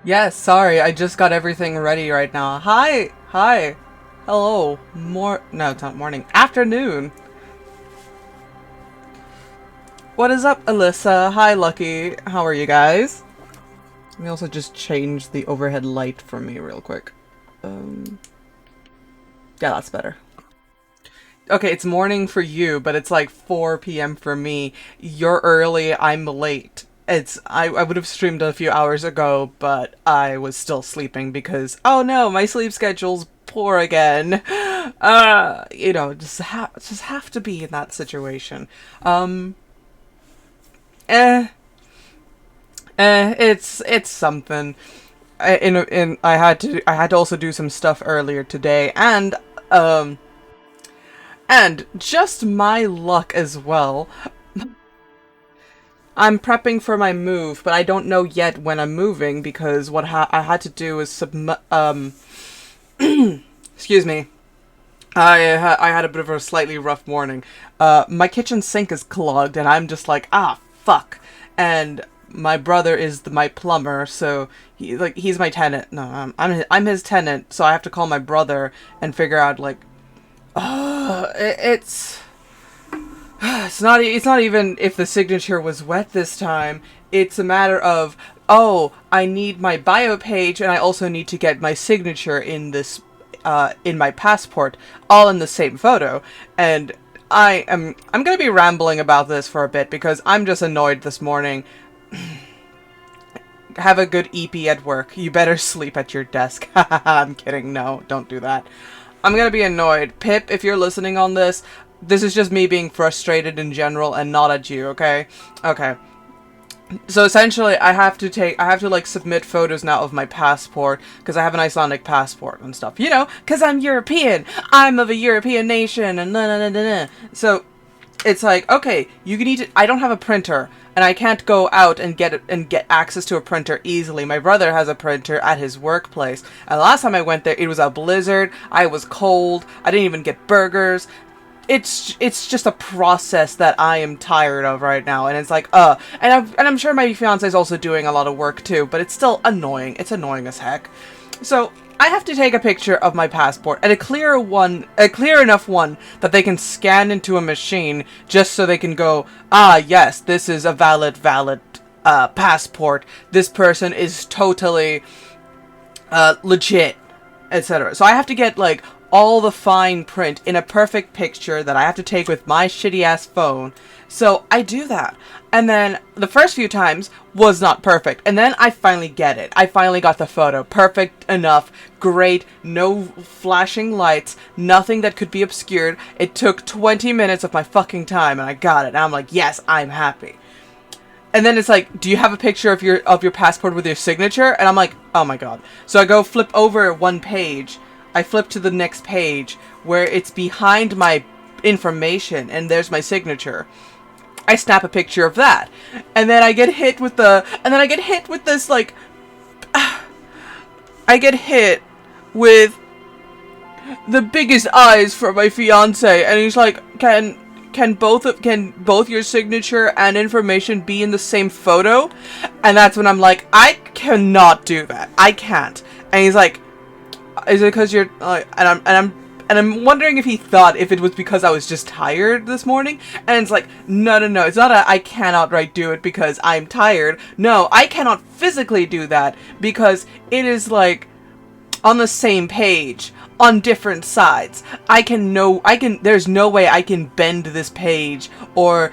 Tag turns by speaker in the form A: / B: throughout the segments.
A: Yes, sorry, I just got everything ready right now. Hi, hi, hello, no, it's not morning, afternoon. What is up, Alyssa? Hi, Lucky. How are you guys? Let me also just change the overhead light for me real quick. Um, yeah, that's better. Okay, it's morning for you, but it's like 4 p.m. for me. You're early, I'm late. I would have streamed a few hours ago, but I was still sleeping because, oh no, my sleep schedule's poor again. Just have to be in that situation. Um, eh, it's something. I had to also do some stuff earlier today, um, and just my luck as well. I'm prepping for my move, but I don't know yet when I'm moving because what I had to do is submit. Excuse me. I had a bit of a slightly rough morning. My kitchen sink is clogged, and I'm just like, ah, fuck. And my brother is my plumber, so he's my tenant. No, I'm his tenant, so I have to call my brother and figure out like, it's. It's not even if the signature was wet this time. It's a matter of, oh, I need my bio page and I also need to get my signature in this in my passport, all in the same photo. And I'm going to be rambling about this for a bit because I'm just annoyed this morning. Have a good EP at work. You better sleep at your desk. I'm kidding. No, don't do that. I'm going to be annoyed. Pip, if you're listening on this, this is just me being frustrated in general and not at you, okay? Okay. So essentially, I have to like submit photos now of my passport because I have an Icelandic passport and stuff. You know, because I'm European. I'm of a European nation and na na na na na. So it's like, okay, you need to. I don't have a printer and I can't go out and get access to a printer easily. My brother has a printer at his workplace. And last time I went there, it was a blizzard. I was cold. I didn't even get burgers. It's just a process that I am tired of right now, and it's like, and I'm sure my fiance is also doing a lot of work too, but it's still annoying. It's annoying as heck. So I have to take a picture of my passport, and a clear enough one that they can scan into a machine, just so they can go, ah, yes, this is a valid passport. This person is totally legit, etc. So I have to get like all the fine print in a perfect picture that I have to take with my shitty ass phone. So I do that. And then the first few times was not perfect. And then I finally get it. I finally got the photo. Perfect enough. Great. No flashing lights. Nothing that could be obscured. It took 20 minutes of my fucking time and I got it. And I'm like, yes, I'm happy. And then it's like, do you have a picture of your passport with your signature? And I'm like, oh my god. So I go flip over one page. I flip to the next page where it's behind my information and there's my signature. I snap a picture of that. And then I get hit with this like I get hit with the biggest eyes from my fiance and he's like, can both your signature and information be in the same photo? And that's when I'm like, I cannot do that. I can't. And he's like, is it because you're and I'm wondering if he thought if it was because I was just tired this morning, and it's like, no, it's not I cannot do it because I'm tired. No, I cannot physically do that because it is like on the same page on different sides. There's no way I can bend this page or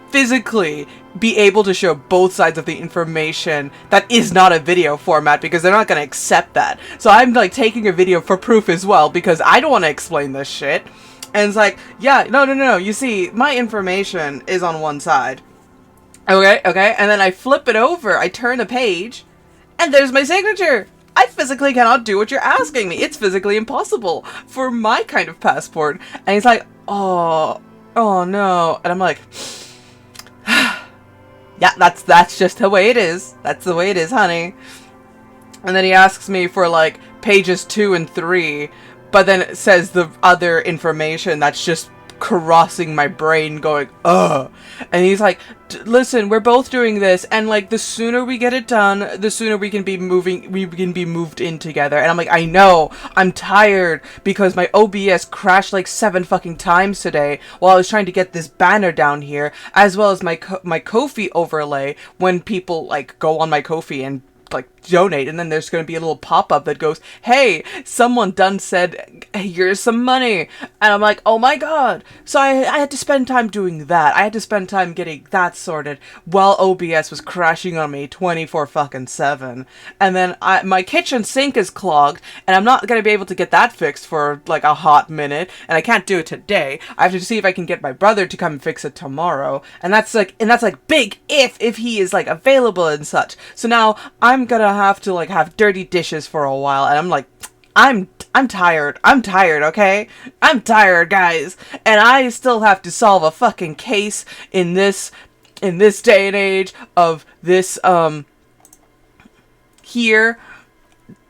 A: physically be able to show both sides of the information that is not a video format because they're not going to accept that. So I'm like taking a video for proof as well because I don't want to explain this shit. And it's like, yeah, no. You see, my information is on one side. Okay. And then I flip it over. I turn the page and there's my signature. I physically cannot do what you're asking me. It's physically impossible for my kind of passport. And he's like, oh no. And I'm like, yeah, that's just the way it is. That's the way it is, honey. And then he asks me for like pages 2 and 3, but then it says the other information that's just crossing my brain going, ugh. And he's like, listen, we're both doing this, and like the sooner we get it done, the sooner we can be moved in together. And I'm like, I know, I'm tired because my OBS crashed like 7 fucking times today while I was trying to get this banner down here, as well as my Ko-fi overlay when people like go on my Ko-fi and like donate, and then there's going to be a little pop-up that goes, hey, someone done said here's some money, and I'm like, oh my god. So I had to spend time doing that. I had to spend time getting that sorted while OBS was crashing on me 24/7. And then my kitchen sink is clogged, and I'm not going to be able to get that fixed for like a hot minute, and I can't do it today. I have to see if I can get my brother to come and fix it tomorrow, and that's like big if he is like available and such. So now I'm gonna have to like have dirty dishes for a while, and I'm like, I'm tired, okay? I'm tired, guys, and I still have to solve a fucking case in this day and age of this here,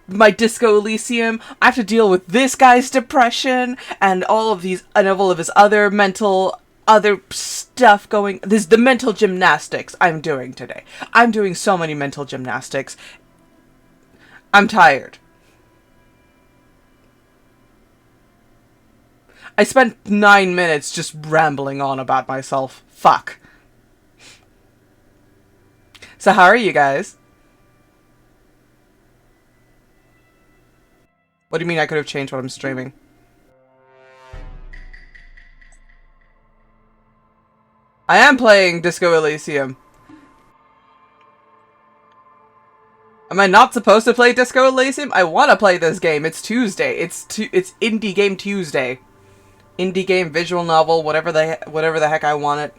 A: my Disco Elysium. I have to deal with this guy's depression and all of his other stuff going. This is the mental gymnastics I'm doing today. I'm doing so many mental gymnastics. I'm tired. I spent 9 minutes just rambling on about myself. Fuck. So how are you guys? What do you mean I could have changed what I'm streaming? I am playing Disco Elysium. Am I not supposed to play Disco Elysium? I want to play this game. It's Tuesday. It's Indie Game Tuesday. Indie game, visual novel, whatever the heck I want it.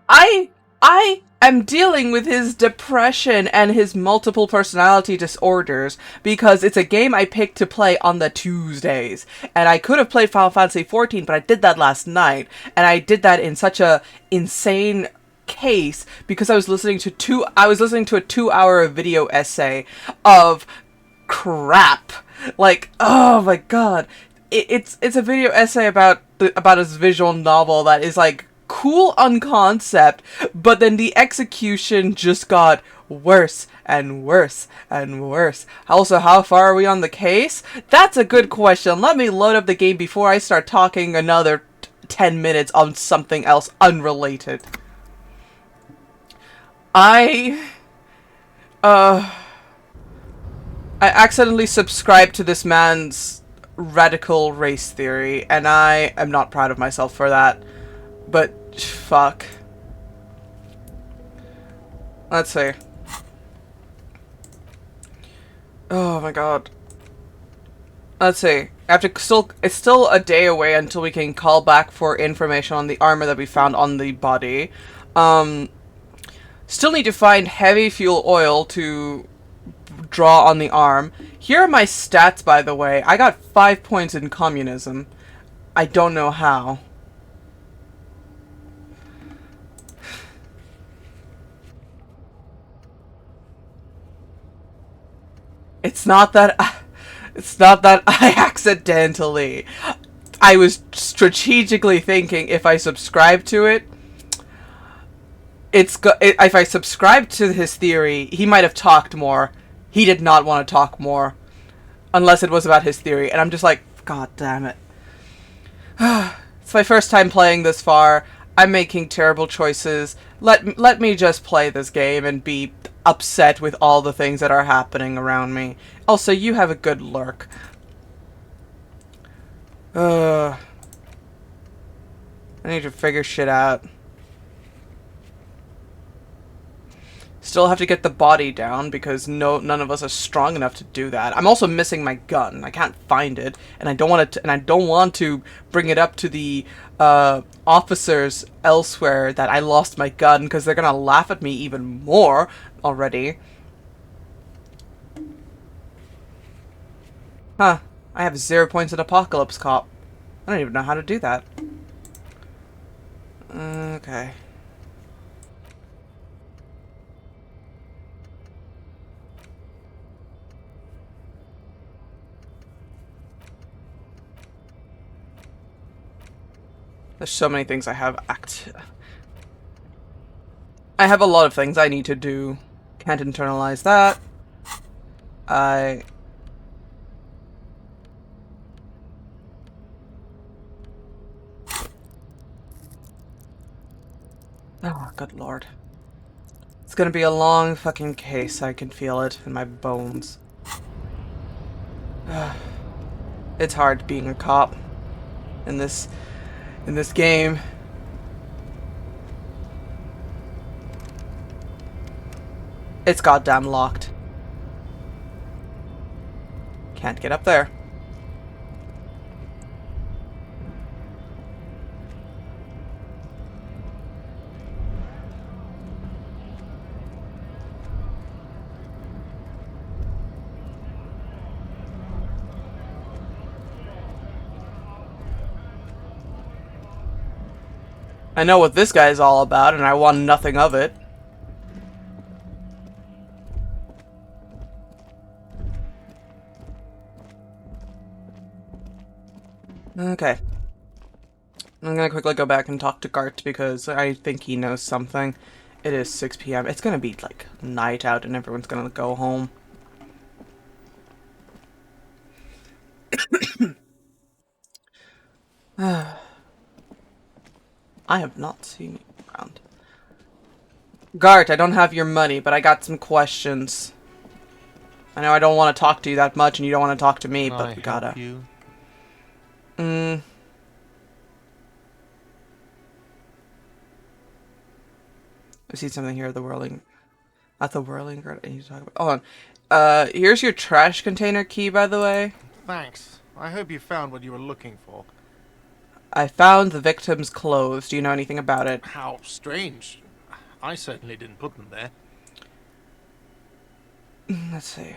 A: I am dealing with his depression and his multiple personality disorders because it's a game I picked to play on the Tuesdays. And I could have played Final Fantasy XIV, but I did that last night, and I did that in such a insane case because I was listening to a 2-hour video essay of crap. Like, oh my god. It's a video essay about his visual novel that is like cool on concept, but then the execution just got worse and worse and worse. Also, how far are we on the case? That's a good question. Let me load up the game before I start talking another 10 minutes on something else unrelated. I accidentally subscribed to this man's radical race theory, and I am not proud of myself for that. But, fuck. Let's see. Oh my god. Let's see. It's still a day away until we can call back for information on the armor that we found on the body. Still need to find heavy fuel oil to draw on the arm. Here are my stats, by the way. I got 5 points in communism. I don't know how. It's not that I accidentally. I was strategically thinking if I subscribe to it, if I subscribed to his theory, he might have talked more. He did not want to talk more. Unless it was about his theory. And I'm just like, god damn it. It's my first time playing this far. I'm making terrible choices. Let me just play this game and be upset with all the things that are happening around me. Also, you have a good lurk. I need to figure shit out. Still have to get the body down because none of us are strong enough to do that. I'm also missing my gun. I can't find it, and I don't want to bring it up to the officers elsewhere that I lost my gun because they're gonna laugh at me even more already. Huh. I have 0 points in Apocalypse Cop. I don't even know how to do that. Okay. There's so many things I have I have a lot of things I need to do. Can't internalize that. Oh, good lord. It's gonna be a long fucking case. I can feel it in my bones. It's hard being a cop in this game. It's goddamn locked. Can't get up there. I know what this guy's all about, and I want nothing of it. Okay. I'm gonna quickly go back and talk to Gart because I think he knows something. It is 6 p.m. It's gonna be like night out and everyone's gonna go home. I have not seen you around. Gart, I don't have your money, but I got some questions. I know I don't want to talk to you that much and you don't want to talk to me, but we gotta.
B: You?
A: I see something here at the whirling. At the whirling guard I need to talk about. Hold on. Here's your trash container key, by the way.
B: Thanks. I hope you found what you were looking for.
A: I found the victim's clothes. Do you know anything about it?
B: How strange. I certainly didn't put them there.
A: Let's see.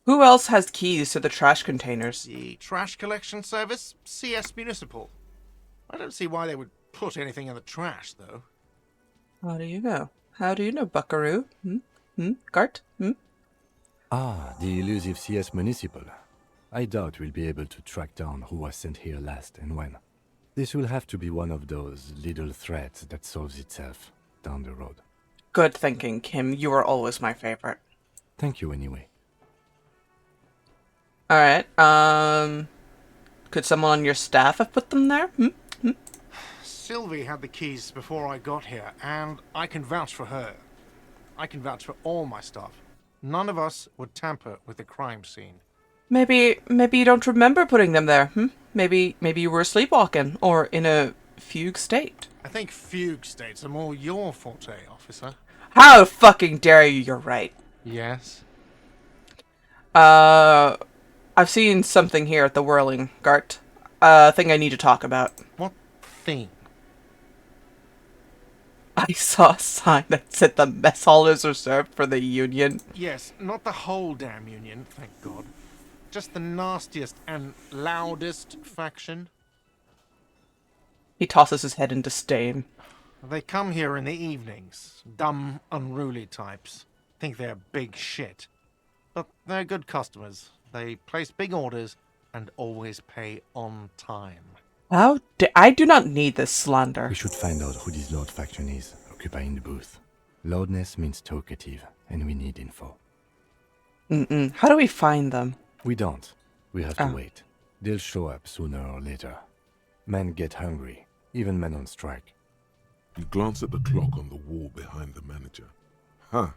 A: Who else has keys to the trash containers?
B: The trash collection service? CS Municipal. I don't see why they would put anything in the trash, though.
A: How do you know? How do you know, Buckaroo? Gart?
C: Ah, the elusive CS Municipal. I doubt we'll be able to track down who was sent here last and when. This will have to be one of those little threats that solves itself down the road.
A: Good thinking, Kim. You are always my favorite.
C: Thank you anyway.
A: Alright, could someone on your staff have put them there?
B: Sylvie had the keys before I got here, and I can vouch for her. I can vouch for all my staff. None of us would tamper with the crime scene.
A: Maybe you don't remember putting them there, Maybe you were sleepwalking, or in a fugue state.
B: I think fugue states are more your forte, officer.
A: How fucking dare you, you're right.
B: Yes?
A: I've seen something here at the whirling, Gart. Thing I need to talk about.
B: What thing?
A: I saw a sign that said the mess hall is reserved for the Union.
B: Yes, not the whole damn Union, thank God. Just the nastiest and loudest faction.
A: He tosses his head in disdain.
B: They come here in the evenings. Dumb, unruly types. Think they're big shit. But they're good customers. They place big orders and always pay on time.
A: I do not need this slander.
C: We should find out who this Lord faction is, occupying the booth. Loudness means talkative, and we need info.
A: How do we find them?
C: We don't. We have to wait. They'll show up sooner or later. Men get hungry, even men on strike.
D: You glance at the clock on the wall behind the manager. Huh.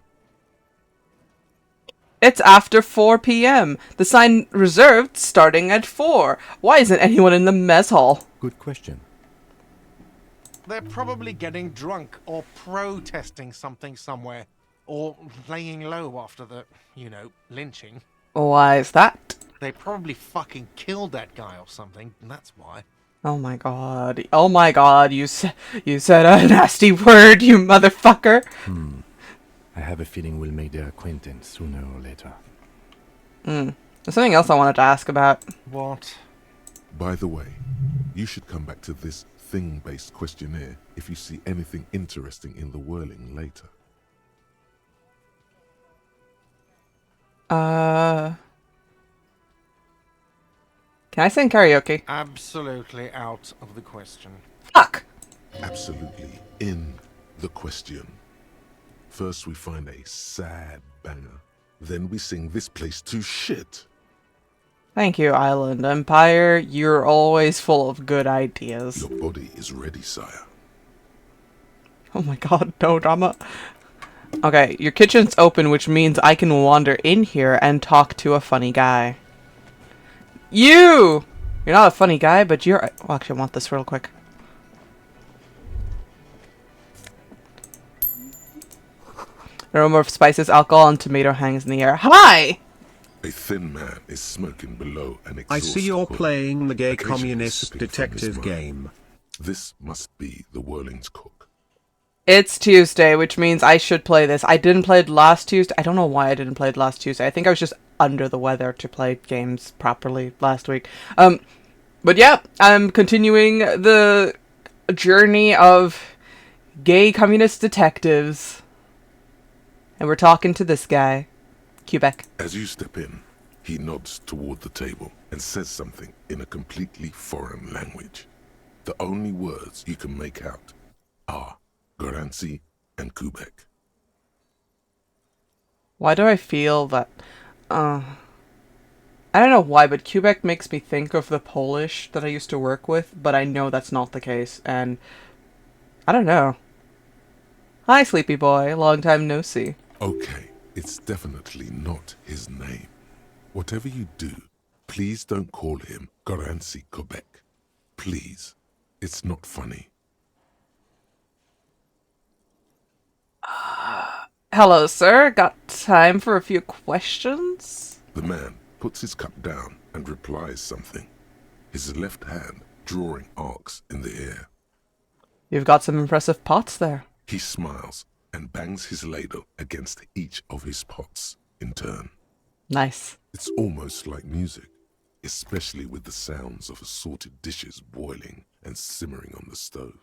A: It's after 4 p.m. The sign reserved starting at 4. Why isn't anyone in the mess hall?
C: Good question.
B: They're probably getting drunk or protesting something somewhere. Or laying low after the, lynching.
A: Why is that?
B: They probably fucking killed that guy or something, and that's why.
A: Oh my god. Oh my god, you said a nasty word, you motherfucker.
C: I have a feeling we'll make their acquaintance sooner or later.
A: There's something else I wanted to ask about.
B: What?
D: By the way, you should come back to this thing-based questionnaire if you see anything interesting in the whirling later.
A: Can I sing karaoke?
B: Absolutely out of the question.
A: Fuck!
D: Absolutely in the question. First we find a sad banger. Then we sing this place to shit.
A: Thank you, Island Empire. You're always full of good ideas.
D: Your body is ready, sire.
A: Oh my god, no drama. Okay, your kitchen's open, which means I can wander in here and talk to a funny guy. You! You're not a funny guy, but you're... Well, actually, I want this real quick. Aroma of spices, alcohol, and tomato hangs in the air. Hi!
D: A thin man is smoking below an exhaust
E: I see you're
D: hood,
E: playing the gay
D: occasionally
E: communist
D: sipping from his
E: detective
D: mug.
E: game.
D: This must be the Whirling's cook.
A: It's Tuesday, which means I should play this. I didn't play it last Tuesday. I don't know why I didn't play it last Tuesday. I think I was just under the weather to play games properly last week. But yeah, I'm continuing the journey of gay communist detectives. And we're talking to this guy, Quebec.
D: As you step in, he nods toward the table and says something in a completely foreign language. The only words you can make out are Garancy and Quebec.
A: Why do I feel that... I don't know why, but Quebec makes me think of the Polish that I used to work with, but I know that's not the case, and... I don't know. Hi, sleepy boy. Long time no see.
D: Okay, it's definitely not his name. Whatever you do, please don't call him Garancy Quebec. Please. It's not funny.
A: Hello, sir. Got time for a few questions?
D: The man puts his cup down and replies something, his left hand drawing arcs in the air.
A: You've got some impressive pots there.
D: He smiles and bangs his ladle against each of his pots in turn.
A: Nice.
D: It's almost like music, especially with the sounds of assorted dishes boiling and simmering on the stove.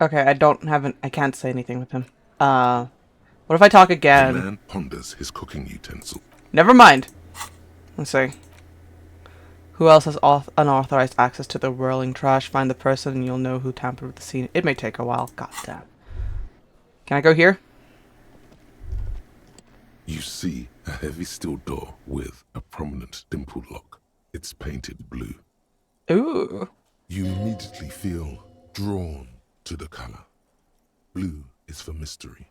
A: Okay, I can't say anything with him. What if I talk
D: The
A: again?
D: man ponders his cooking utensil.
A: Never mind. Let's see. Who else has unauthorized access to the whirling trash? Find the person and you'll know who tampered with the scene. It may take a while. God damn. Can I go here?
D: You see a heavy steel door with a prominent dimple lock. It's painted blue.
A: Ooh.
D: You immediately feel drawn to the color. Blue is for mystery.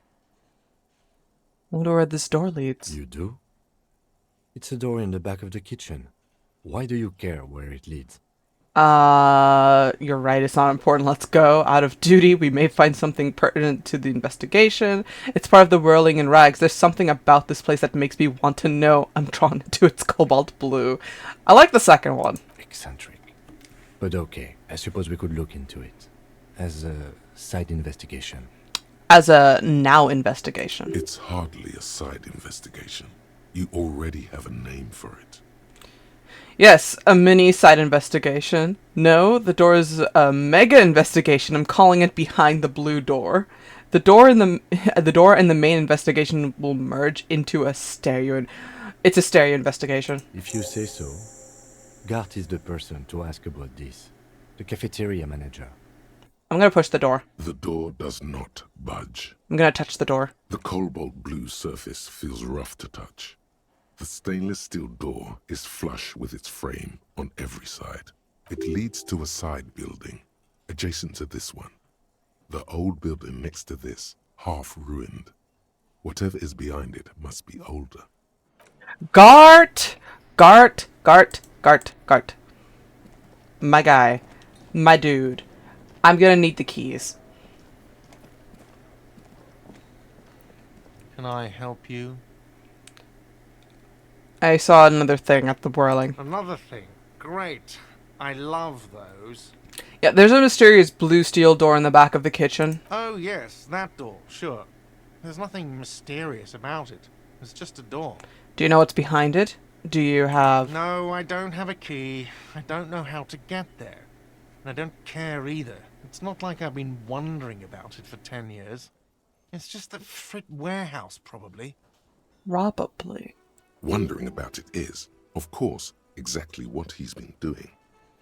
A: I wonder where this door leads.
C: You do? It's a door in the back of the kitchen. Why do you care where it leads?
A: You're right, it's not important. Let's go. Out of duty, we may find something pertinent to the investigation. It's part of the whirling in rags. There's something about this place that makes me want to know. I'm drawn to its cobalt blue. I like the second one.
C: Eccentric. But okay, I suppose we could look into it. As a side investigation.
A: As a now investigation.
D: It's hardly a side investigation. You already have a name for it.
A: Yes, a mini side investigation. No, the door is a mega investigation. I'm calling it behind the blue door. The door and the main investigation will merge into a stereo. It's a stereo investigation.
C: If you say so. Gart is the person to ask about this. The cafeteria manager.
A: I'm gonna push the door.
D: The door does not budge.
A: I'm gonna touch the door.
D: The cobalt blue surface feels rough to touch. The stainless steel door is flush with its frame on every side. It leads to a side building, adjacent to this one. The old building next to this, half ruined. Whatever is behind it must be older.
A: Gart! Gart! Gart! Gart! Gart. My guy. My dude. I'm gonna need the keys.
B: Can I help you?
A: I saw another thing at the whirling.
B: Another thing. Great. I love those.
A: Yeah, there's a mysterious blue steel door in the back of the kitchen.
B: Oh, yes, that door, sure. There's nothing mysterious about it. It's just a door.
A: Do you know what's behind it? Do you have...
B: No, I don't have a key. I don't know how to get there. And I don't care either. It's not like I've been wondering about it for 10 years. It's just the frit warehouse, probably.
A: Probably.
D: Wondering about it is, of course, exactly what he's been doing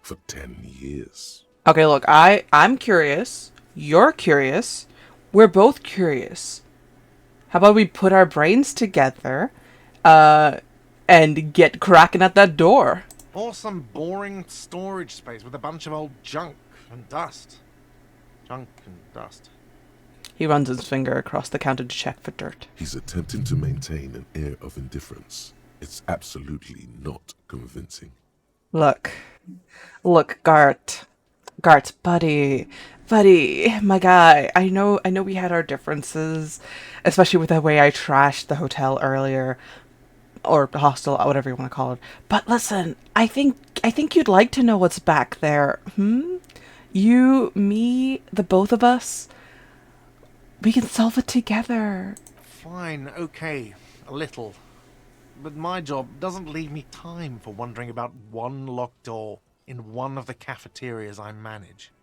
D: for 10 years.
A: Okay, look, I'm curious. You're curious. We're both curious. How about we put our brains together, and get cracking at that door?
B: Or some boring storage space with a bunch of old junk and dust. Junk and dust.
A: He runs his finger across the counter to check for dirt.
D: He's attempting to maintain an air of indifference. It's absolutely not convincing.
A: Look, Gart, buddy, my guy. I know we had our differences, especially with the way I trashed the hotel earlier, or hostel, whatever you want to call it. But listen, I think you'd like to know what's back there. You, me, the both of us. We can solve it together.
B: Fine, okay, a little. But my job doesn't leave me time for wondering about one locked door in one of the cafeterias I manage.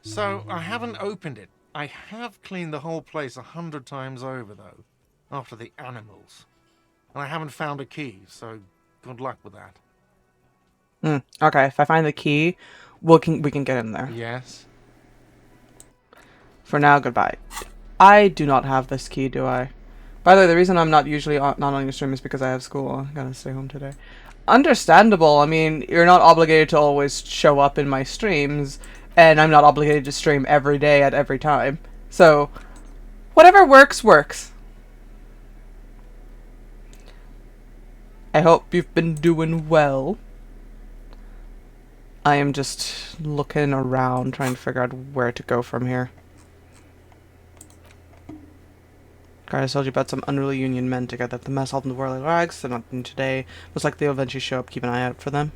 B: So I haven't opened it. I have cleaned the whole place 100 times over, though, after the animals. And I haven't found a key, so good luck with that.
A: Okay, if I find the key, we can get in there.
B: Yes?
A: For now, goodbye. I do not have this key, do I? By the way, the reason I'm not usually not on your stream is because I have school. I gotta stay home today. Understandable. I mean, you're not obligated to always show up in my streams, and I'm not obligated to stream every day at every time. So, whatever works, works. I hope you've been doing well. I am just looking around, trying to figure out where to go from here. I told you about some unruly union men together at the mess hall in the whirly rags. They're not in today. Looks like they'll eventually show up. Keep an eye out for them.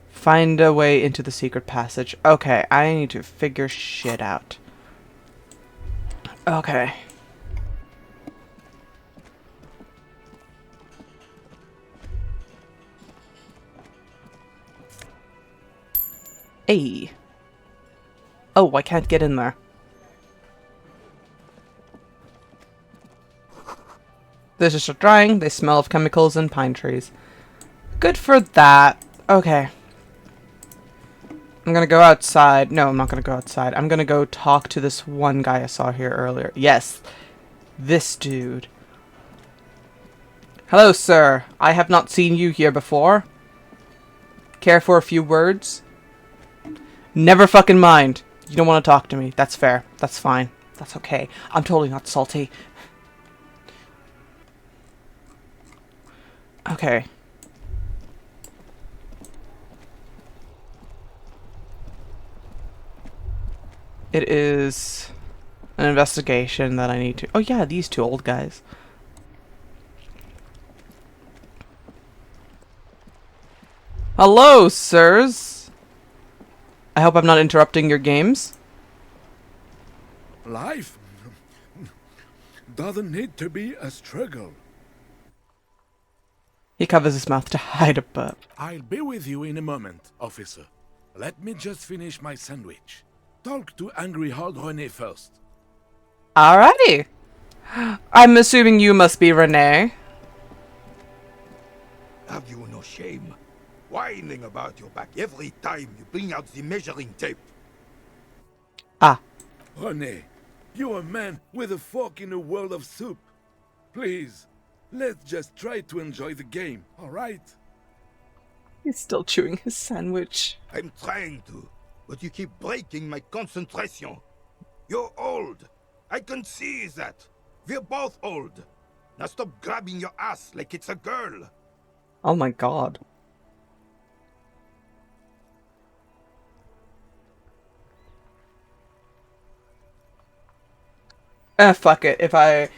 A: Find a way into the secret passage. Okay, I need to figure shit out. Okay. Hey. Oh, I can't get in there. They're just drying. They smell of chemicals and pine trees. Good for that. Okay. I'm gonna go outside. No, I'm not gonna go outside. I'm gonna go talk to this one guy I saw here earlier. Yes. This dude. Hello, sir. I have not seen you here before. Care for a few words? Never fucking mind. You don't want to talk to me. That's fair. That's fine. That's okay. I'm totally not salty. Okay. It is an investigation that I need to... Oh yeah, these two old guys. Hello, sirs. I hope I'm not interrupting your games.
E: Life doesn't need to be a struggle.
A: He covers his mouth to hide a burp.
E: I'll be with you in a moment, officer. Let me just finish my sandwich. Talk to Angry Hard René first.
A: Alrighty. I'm assuming you must be René.
F: Have you no shame? Whining about your back every time you bring out the measuring tape.
A: Ah.
E: René, you're a man with a fork in a world of soup. Please, let's just try to enjoy the game, alright?
A: He's still chewing his sandwich.
F: I'm trying to, but you keep breaking my concentration. You're old. I can see that. We're both old. Now stop grabbing your ass like it's a girl.
A: Oh my god. Fuck it.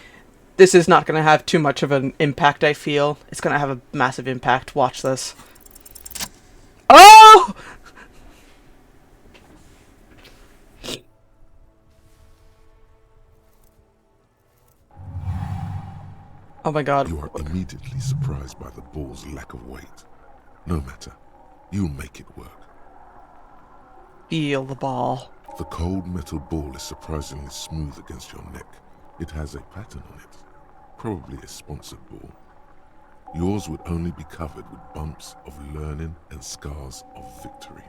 A: This is not gonna have too much of an impact, I feel. It's gonna have a massive impact. Watch this. Oh! Oh my god.
D: You are immediately surprised by the ball's lack of weight. No matter. You'll make it work.
A: Feel the ball.
D: The cold metal ball is surprisingly smooth against your neck. It has a pattern on it. Probably a sponsored ball. yours would only be covered with bumps of learning and scars of victory.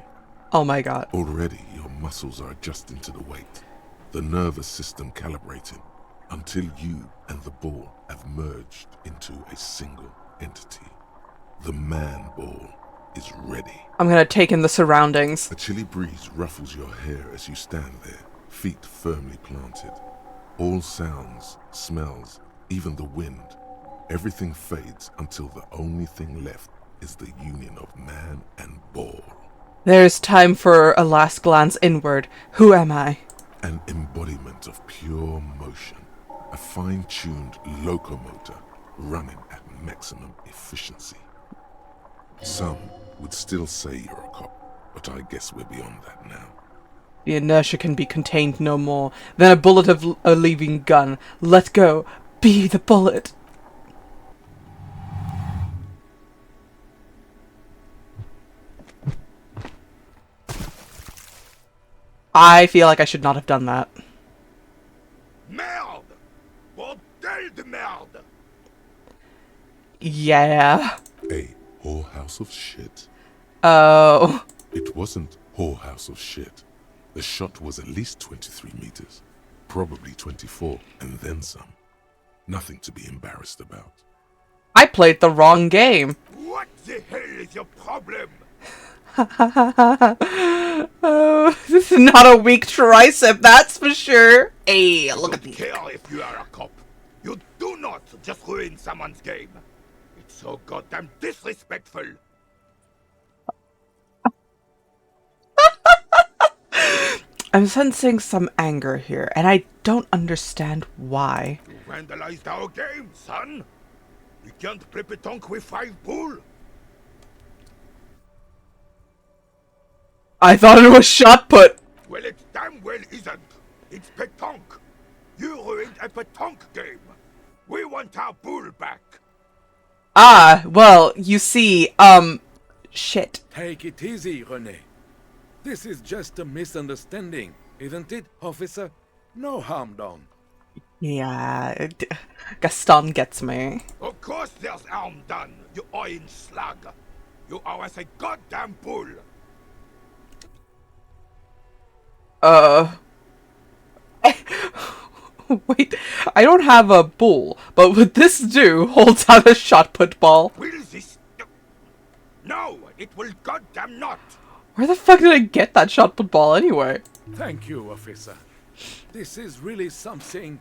A: Oh my god.
D: Already, your muscles are adjusting to the weight, the nervous system calibrating, until you and the ball have merged into a single entity. The man ball is ready.
A: I'm gonna take in the surroundings.
D: A chilly breeze ruffles your hair as you stand there, feet firmly planted. All sounds, smells, even the wind, everything fades until the only thing left is the union of man and ball.
A: There's time for a last glance inward. Who am I?
D: An embodiment of pure motion, a fine-tuned locomotor running at maximum efficiency. Some would still say you're a cop, but I guess we're beyond that now.
A: The inertia can be contained no more than a bullet of a leaving gun. Let go. Be the bullet. I feel like I should not have done that.
F: Merde! Bordel de merde!
A: Yeah.
D: A whorehouse of shit?
A: Oh.
D: It wasn't whorehouse of shit. The shot was at least 23 meters, probably 24, and then some. Nothing to be embarrassed about.
A: I played the wrong game.
F: What the hell is your problem?
A: Oh, this is not a weak tricep, that's for sure. Hey, look at
F: Don't
A: me.
F: care if you are a cop. You do not just ruin someone's game. It's so goddamn disrespectful.
A: I'm sensing some anger here, and I don't understand why.
F: You vandalized our game, son. We can't play petanque with 5 bull.
A: I thought it was shot put.
F: Well, it damn well isn't. It's petanque. You ruined a petanque game. We want our bull back.
A: Ah, well, you see, shit.
E: Take it easy, René. This is just a misunderstanding, isn't it, officer? No harm done.
A: Yeah, Gaston gets me.
F: Of course there's harm done, you orange slug. You owe us a goddamn bull.
A: Wait, I don't have a bull, but would this do holds out a shot put ball?
F: Will this... No, it will goddamn not.
A: Where the fuck did I get that shot put ball anyway?
E: Thank you, officer. This is really something.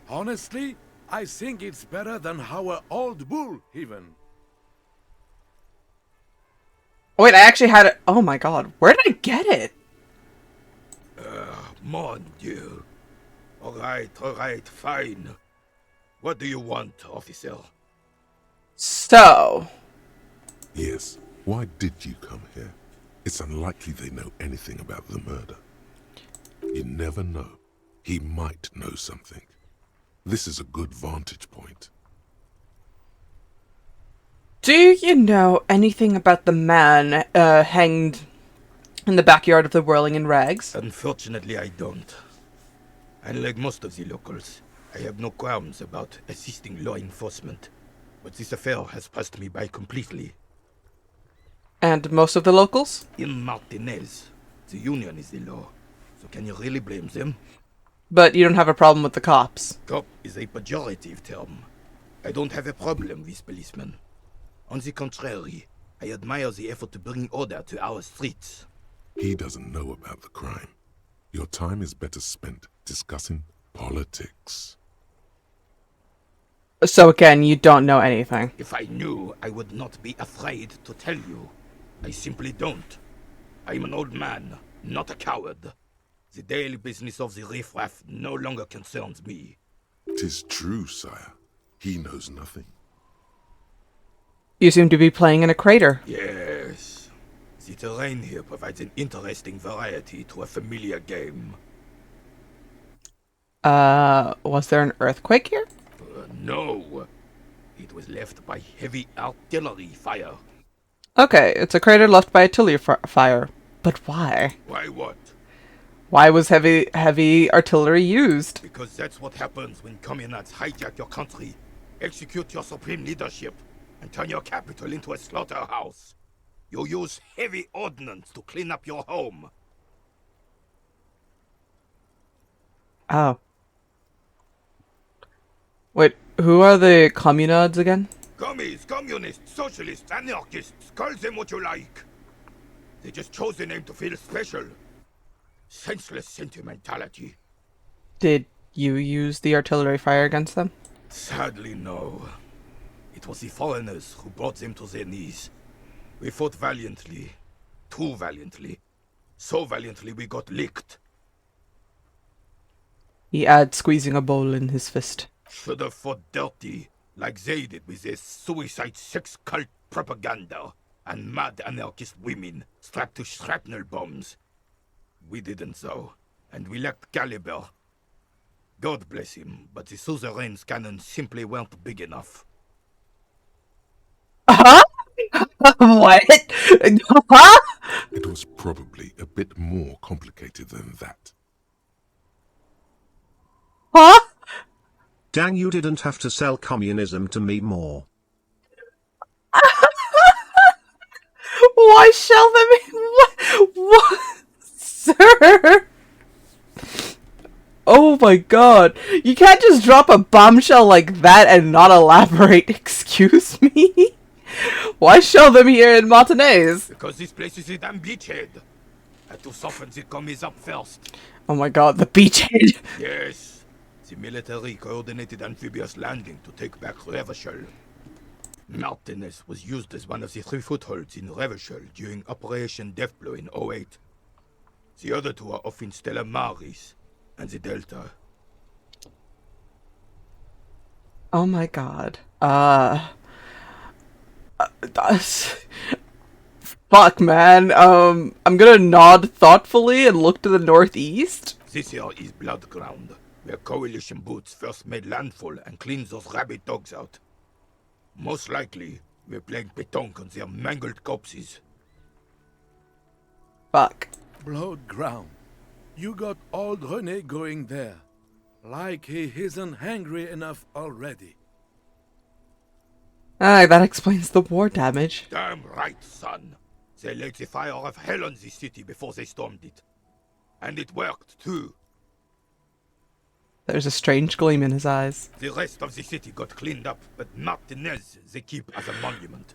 E: Honestly, I think it's better than our old bull, even.
A: Wait, I actually had it. Oh my god, where did I get it?
F: Mon Dieu. Alright, fine. What do you want, officer?
A: So,
D: Yes, why did you come here? It's unlikely they know anything about the murder. You never know. He might know something. This is a good vantage point.
A: do you know anything about the man hanged in the backyard of the Whirling in Rags?
F: Unfortunately, I don't. Unlike most of the locals, I have no qualms about assisting law enforcement. But this affair has passed me by completely.
A: And most of the locals?
F: In Martinez, the union is the law. So can you really blame them?
A: But you don't have a problem with the cops.
F: Cop is a pejorative term. I don't have a problem with policemen. On the contrary, I admire the effort to bring order to our streets.
D: He doesn't know about the crime. Your time is better spent discussing politics.
A: So again, you don't know anything.
F: If I knew, I would not be afraid to tell you. I simply don't. I'm an old man, not a coward. The daily business of the riffraff no longer concerns me.
D: 'Tis true, sire. He knows nothing.
A: You seem to be playing in a crater.
F: Yes. The terrain here provides an interesting variety to a familiar game.
A: Was there an earthquake here?
F: No. It was left by heavy artillery fire.
A: Okay, it's a crater left by artillery fire. But why?
F: Why what?
A: Why was heavy artillery used?
F: Because that's what happens when communards hijack your country, execute your supreme leadership, and turn your capital into a slaughterhouse. You use heavy ordnance to clean up your home.
A: Oh. Wait, who are the communards again?
F: Commies, communists, socialists, anarchists, call them what you like. They just chose the name to feel special. Senseless sentimentality.
A: Did you use the artillery fire against them?
F: Sadly, no. It was the foreigners who brought them to their knees. We fought valiantly. Too valiantly. So valiantly we got licked.
A: He adds, squeezing a bowl in his fist.
F: Should have fought dirty, like they did with their suicide sex cult propaganda and mad anarchist women strapped to shrapnel bombs. We didn't though, and we lacked caliber. God bless him, but the suzerain's cannons simply weren't big enough.
A: Huh? What? Huh?
D: It was probably a bit more complicated than that.
A: Huh?
G: Dang, you didn't have to sell communism to me more.
A: Why shall them? What? Sir? Oh my god. You can't just drop a bombshell like that and not elaborate. Excuse me? Why shell them here in Martinez?
F: Because this place is a damn beachhead. Had to soften the commies up first.
A: Oh my god, the beachhead.
F: Yes. The military coordinated amphibious landing to take back Revachol. Martinez was used as one of the 3 footholds in Revachol during Operation Deathblow in 08. The other 2 are off in Stella Maris and the Delta.
A: Oh my god. Fuck, man. I'm gonna nod thoughtfully and look to the northeast.
F: This here is Blood Ground, where coalition boots first made landfall and cleaned those rabid dogs out. Most likely, we're playing pétanque on their mangled corpses.
A: Fuck.
E: Blood ground. You got old René going there. Like he isn't hungry enough already.
A: Ah, that explains the war damage.
F: Damn right, son. They laid the fire of hell on the city before they stormed it. And it worked, too.
A: There's a strange gleam in his eyes.
F: The rest of the city got cleaned up, but Martinez they keep as a monument.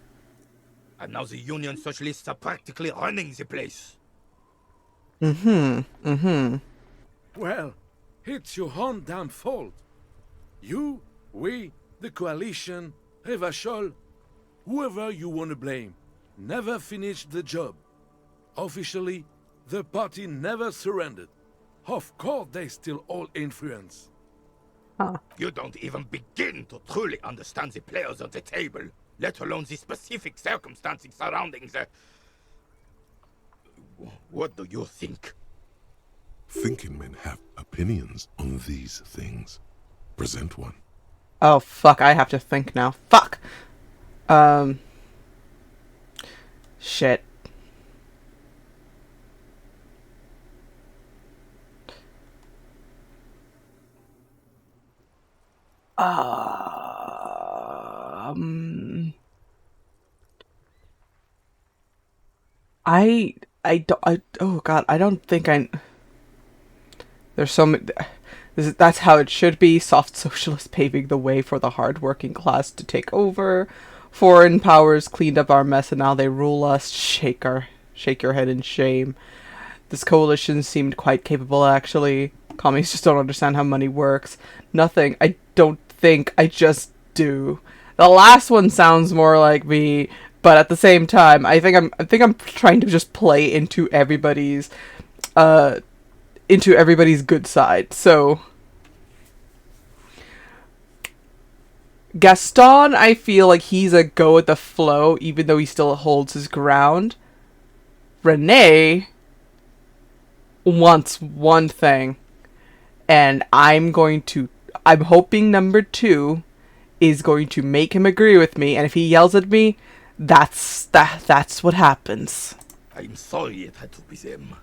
F: And now the Union Socialists are practically running the place.
E: Well, it's your own damn fault. You, we, the coalition, Revachol, whoever you want to blame, never finished the job. Officially, the party never surrendered. Of course they still hold influence.
F: You don't even begin to truly understand the players at the table, let alone the specific circumstances surrounding the... What do you think?
D: Thinking men have opinions on these things. Present one.
A: Oh, fuck. I have to think now. Fuck! Shit. Oh god, I don't think there's so many, that's how it should be. Soft socialists paving the way for the hard-working class to take over. Foreign powers cleaned up our mess and now they rule us. Shake your head in shame. This coalition seemed quite capable, actually. Commies just don't understand how money works. Nothing. I don't think. I just do. The last one sounds more like me, but at the same time, I think I'm trying to just play into everybody's good side. So Gaston, I feel like he's a go with the flow, even though he still holds his ground. Renee wants one thing, and I'm hoping number 2 is going to make him agree with me, and if he yells at me, that's what happens.
F: I'm sorry it had to be them.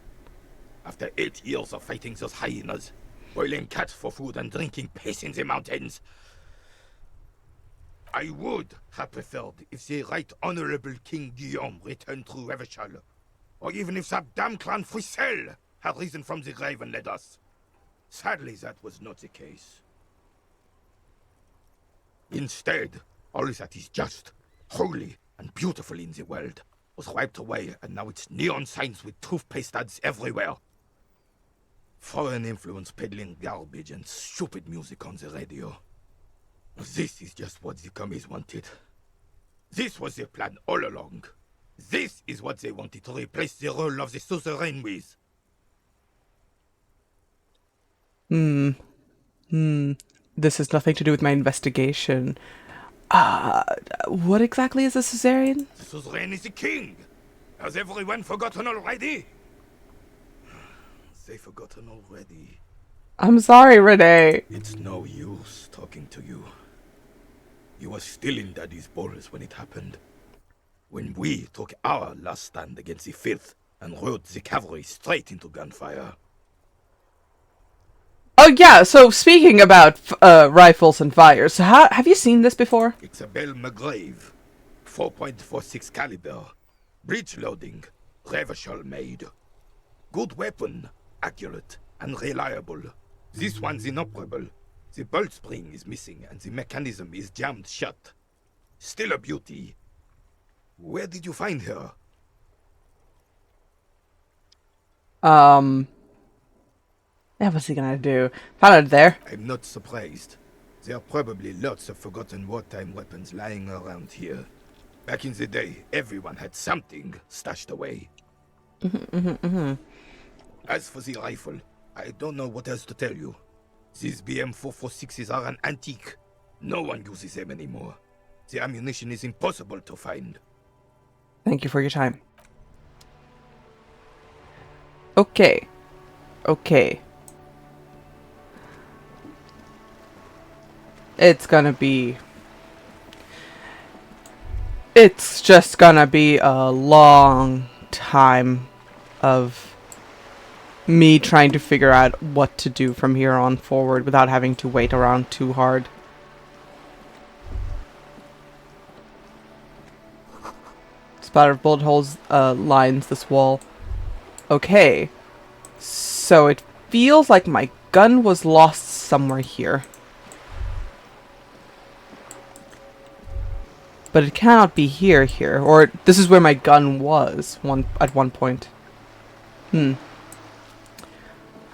F: After 8 years of fighting those hyenas, boiling cats for food and drinking piss in the mountains, I would have preferred if the Right Honorable King Guillaume returned through Revachol, or even if that damn clan Frisel had risen from the grave and led us. Sadly, that was not the case. Instead, all that is just, holy, and beautiful in the world was wiped away, and now it's neon signs with toothpaste ads everywhere. Foreign influence peddling garbage and stupid music on the radio. This is just what the commies wanted. This was their plan all along. This is what they wanted to replace the role of the suzerain with.
A: This has nothing to do with my investigation. What exactly is a suzerain?
F: The suzerain is the king. Has everyone forgotten already? They've forgotten already.
A: I'm sorry, Renee.
F: It's no use talking to you. You were still in Daddy's balls when it happened. When we took our last stand against the filth and rode the cavalry straight into gunfire.
A: Oh yeah, so speaking about rifles and fires, have you seen this before?
F: It's a Bell McGrave. 4.46 caliber. Breech loading. Revachol made. Good weapon. Accurate and reliable. This one's inoperable. The bolt spring is missing and the mechanism is jammed shut. Still a beauty. Where did you find her?
A: Yeah, what's he gonna do? Found it there.
F: I'm not surprised. There are probably lots of forgotten wartime weapons lying around here. Back in the day, everyone had something stashed away. As for the rifle, I don't know what else to tell you. These BM-446s are an antique. No one uses them anymore. The ammunition is impossible to find.
A: Thank you for your time. Okay. It's just gonna be a long time of me trying to figure out what to do from here on forward without having to wait around too hard. Spatter of bullet holes lines this wall. Okay. So it feels like my gun was lost somewhere here. But it cannot be here, or this is where my gun was at one point. Do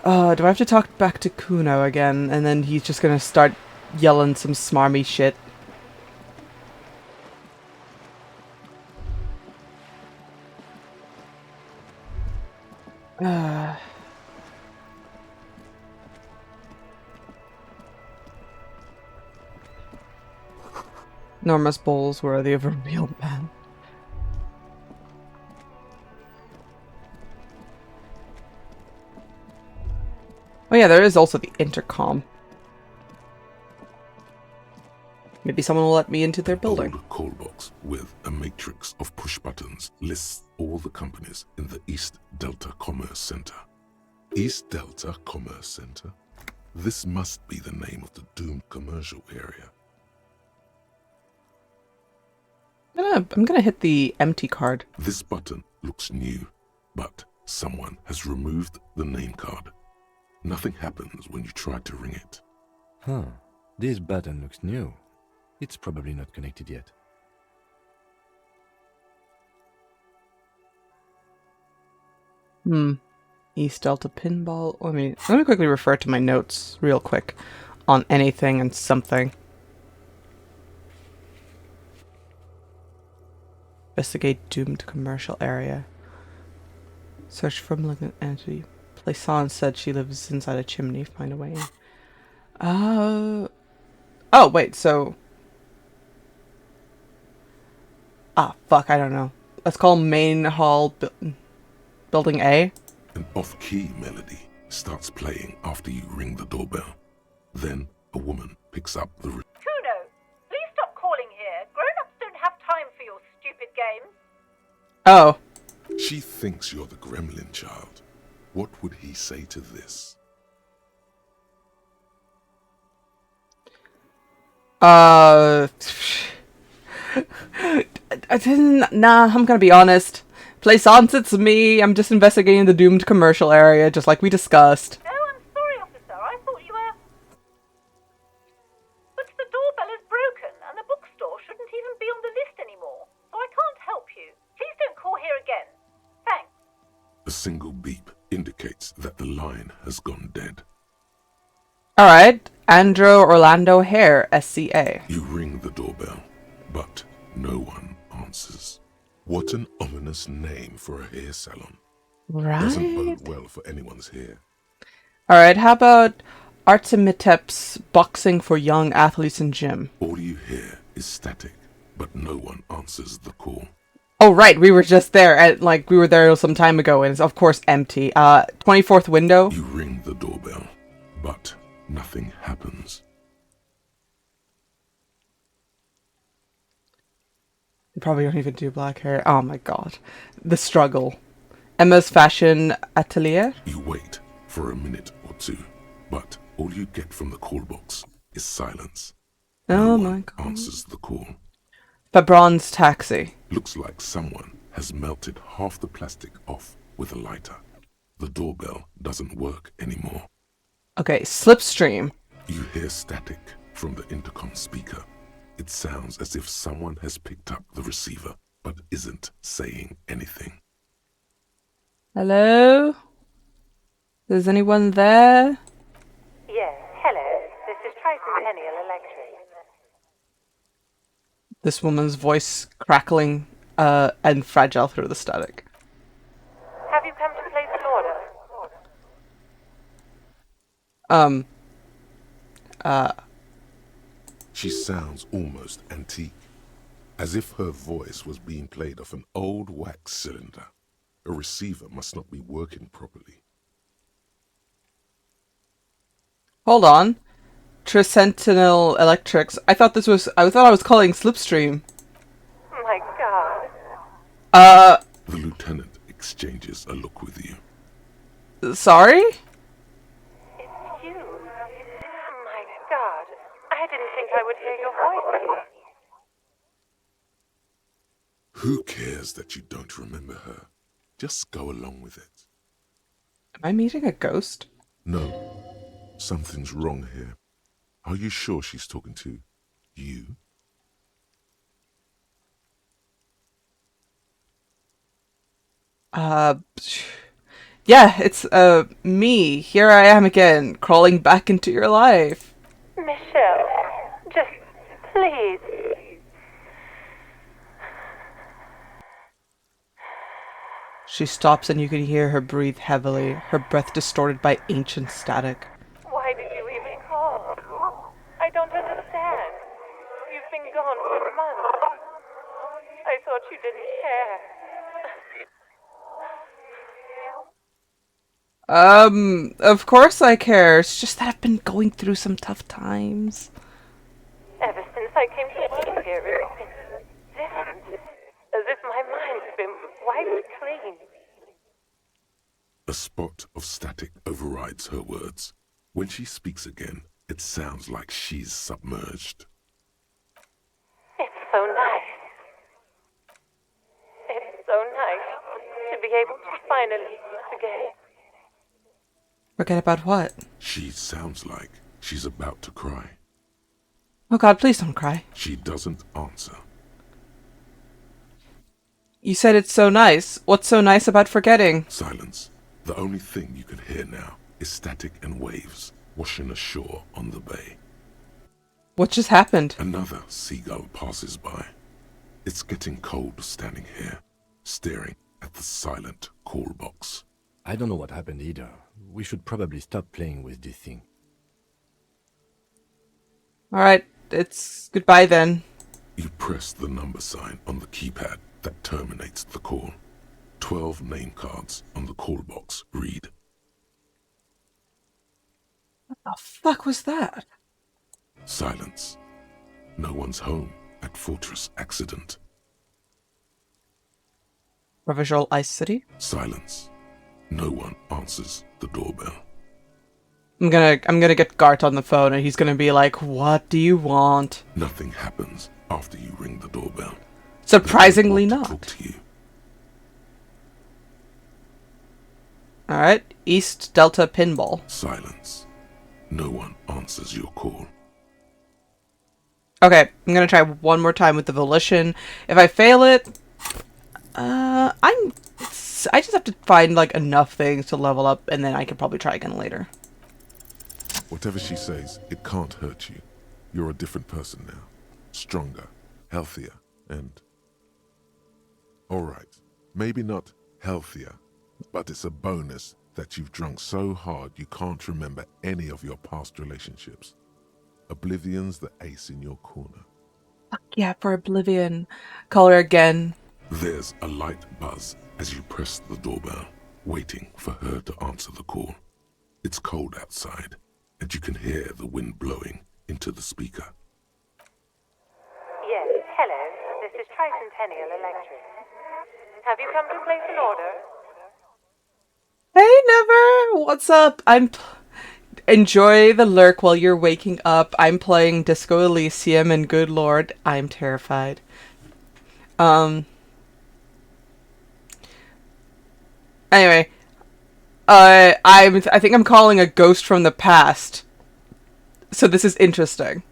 A: I have to talk back to Kuno again, and then he's just gonna start yelling some smarmy shit? Enormous bowls worthy of a real man. Oh yeah, there is also the intercom. Maybe someone will let me into their building.
D: Old call box with a matrix of push buttons lists all the companies in the East Delta Commerce Center. East Delta Commerce Center? This must be the name of the doomed commercial area.
A: I'm gonna hit the empty card.
D: This button looks new, but someone has removed the name card. Nothing happens when you try to ring it.
C: Huh. This button looks new. It's probably not connected yet.
A: East Delta Pinball. Let me quickly refer to my notes real quick on anything and something. Investigate doomed commercial area. Search for malignant entity. Plaisance said she lives inside a chimney. Find a way in. Oh wait, so... fuck, I don't know. Let's call main hall building A.
D: An off-key melody starts playing after you ring the doorbell. Then a woman picks up the...
H: Kuno, please stop calling here. Grown-ups don't have time for your stupid games.
A: Oh.
D: She thinks you're the gremlin child. What would he say to this?
A: I didn't. Nah, I'm gonna be honest. Play sans, it's me. I'm just investigating the doomed commercial area, just like we discussed.
H: Oh, I'm sorry, officer. I thought you were... But the doorbell is broken, and the bookstore shouldn't even be on the list anymore. So I can't help you. Please don't call here again. Thanks.
D: A single beep indicates that the line has gone dead.
A: Alright, Andrew Orlando Hare, SCA.
D: You ring the doorbell, but no one answers. What an ominous name for a hair salon. Doesn't
A: Right?
D: bode well for anyone's hair.
A: Alright, how about Artemitep's Boxing for Young Athletes in Gym?
D: All you hear is static, but no one answers the call.
A: Oh, right, we were just there, we were there some time ago, and it's of course empty. 24th window?
D: You ring the doorbell, but nothing happens.
A: You probably don't even do black hair. Oh my god. The struggle. Emma's Fashion Atelier?
D: You wait for a minute or two, but all you get from the call box is silence.
A: Oh
D: No
A: my
D: one
A: god.
D: answers the call.
A: Fabron's Taxi.
D: Looks like someone has melted half the plastic off with a lighter. The doorbell doesn't work anymore.
A: Okay, Slipstream.
D: You hear static from the intercom speaker. It sounds as if someone has picked up the receiver, but isn't saying anything.
A: Hello? Is anyone there?
H: Yes, hello. This is Tricentennial Electric.
A: This woman's voice crackling and fragile through the static.
H: Have you come to place an order?
D: She sounds almost antique, as if her voice was being played off an old wax cylinder. A receiver must not be working properly.
A: Hold on. Tricentennial Electrics. I thought I was calling Slipstream.
H: My God.
D: The lieutenant exchanges a look with you.
A: Sorry?
H: It's you. My God. I didn't think I would hear your voice here.
D: Who cares that you don't remember her? Just go along with it.
A: Am I meeting a ghost?
D: No, something's wrong here. Are you sure she's talking to you?
A: Yeah, it's, me. Here I am again, crawling back into your life.
H: Michelle, just please.
A: She stops and you can hear her breathe heavily, her breath distorted by ancient static.
H: Why did you even call? I don't understand. You've been gone for months. I thought you didn't care.
A: Of course I care. It's just that I've been going through some tough times.
H: Ever since I came to live here, it's been different. As if my mind's been wiped clean.
D: A spot of static overrides her words. When she speaks again, it sounds like she's submerged.
H: It's so nice. It's so nice to be able to finally forget.
A: Forget about what?
D: She sounds like she's about to cry.
A: Oh god, please don't cry.
D: She doesn't answer.
A: You said it's so nice. What's so nice about forgetting?
D: Silence. The only thing you can hear now is static and waves washing ashore on the bay.
A: What just happened?
D: Another seagull passes by. It's getting cold standing here, staring at the silent call box.
C: I don't know what happened either. We should probably stop playing with this thing.
A: Alright, it's goodbye then.
D: You press the number sign on the keypad that terminates the call. 12 name cards on the call box read.
A: What the fuck was that?
D: Silence. No one's home at Fortress Accident.
A: Revisual Ice City?
D: Silence. No one answers the doorbell.
A: I'm gonna get Gart on the phone, and he's gonna be like, "What do you want?"
D: Nothing happens after you ring the doorbell.
A: Surprisingly
D: They don't want
A: not.
D: to talk to you.
A: All right, East Delta Pinball.
D: Silence. No one answers your call.
A: Okay, I'm gonna try one more time with the volition. If I fail it, I just have to find like enough things to level up, and then I can probably try again later.
D: Whatever she says, it can't hurt you. You're a different person now. Stronger, healthier, and... Alright, maybe not healthier, but it's a bonus that you've drunk so hard you can't remember any of your past relationships. Oblivion's the ace in your corner.
A: Fuck yeah, for Oblivion. Call her again.
D: There's a light buzz as you press the doorbell, waiting for her to answer the call. It's cold outside, and you can hear the wind blowing into the speaker.
H: Yes, hello. This is Tricentennial Electric. Have you come to place an order?
A: Hey, Never! What's up? Enjoy the lurk while you're waking up. I'm playing Disco Elysium, and good lord, I'm terrified. Anyway, I think I'm calling a ghost from the past. So this is interesting.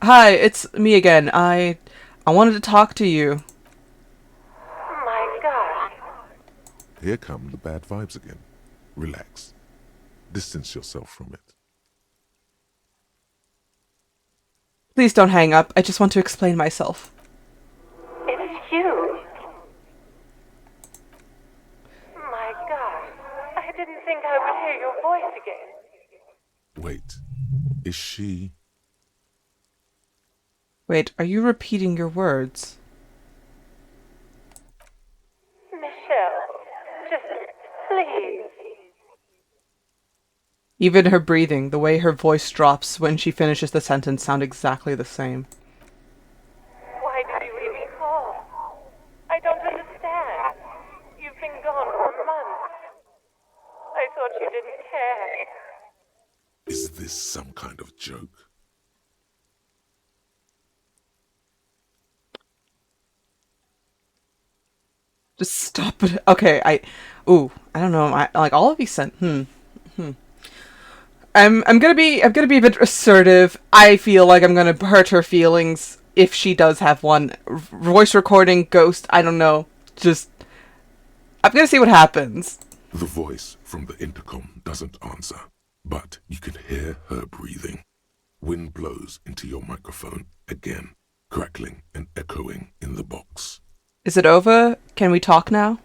A: Hi, it's me again. I wanted to talk to you.
H: My God.
D: Here come the bad vibes again. Relax. Distance yourself from it.
A: Please don't hang up. I just want to explain myself.
H: It's you. My God. I didn't think I would hear your voice again.
D: Wait, is she...
A: Wait, are you repeating your words?
H: Michelle, just please.
A: Even her breathing, the way her voice drops when she finishes the sentence sound exactly the same.
H: Why did you even call? I don't understand. You've been gone for months. I thought you didn't care.
D: Is this some kind of joke?
A: Just stop it. Okay, I don't know. I like all of these I'm gonna be a bit assertive. I feel like I'm gonna hurt her feelings if she does have one. Voice recording, ghost, I don't know. Just I'm gonna see what happens.
D: The voice from the intercom doesn't answer, but you can hear her breathing. Wind blows into your microphone again, crackling and echoing in the box.
A: Is it over? Can we talk now?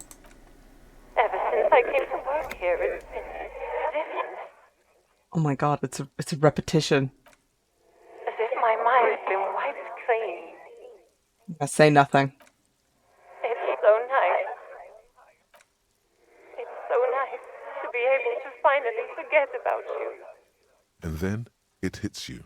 H: Ever since I came to work here, it's been different.
A: Oh my god, it's a repetition.
H: As if my mind's been wiped clean.
A: I say nothing.
H: It's so nice. It's so nice to be able to finally forget about you.
D: And then it hits you.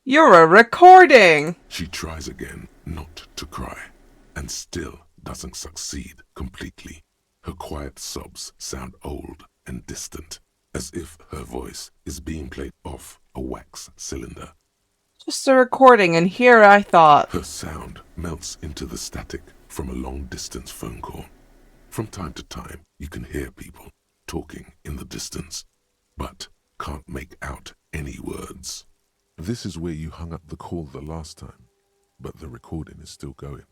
A: You're a recording!
D: She tries again not to cry, and still doesn't succeed completely. Her quiet sobs sound old and distant, as if her voice is being played off a wax cylinder.
A: Just a recording, and here I thought...
D: Her sound melts into the static from a long-distance phone call. From time to time, you can hear people talking in the distance, but can't make out any words. This is where you hung up the call the last time, but the recording is still going.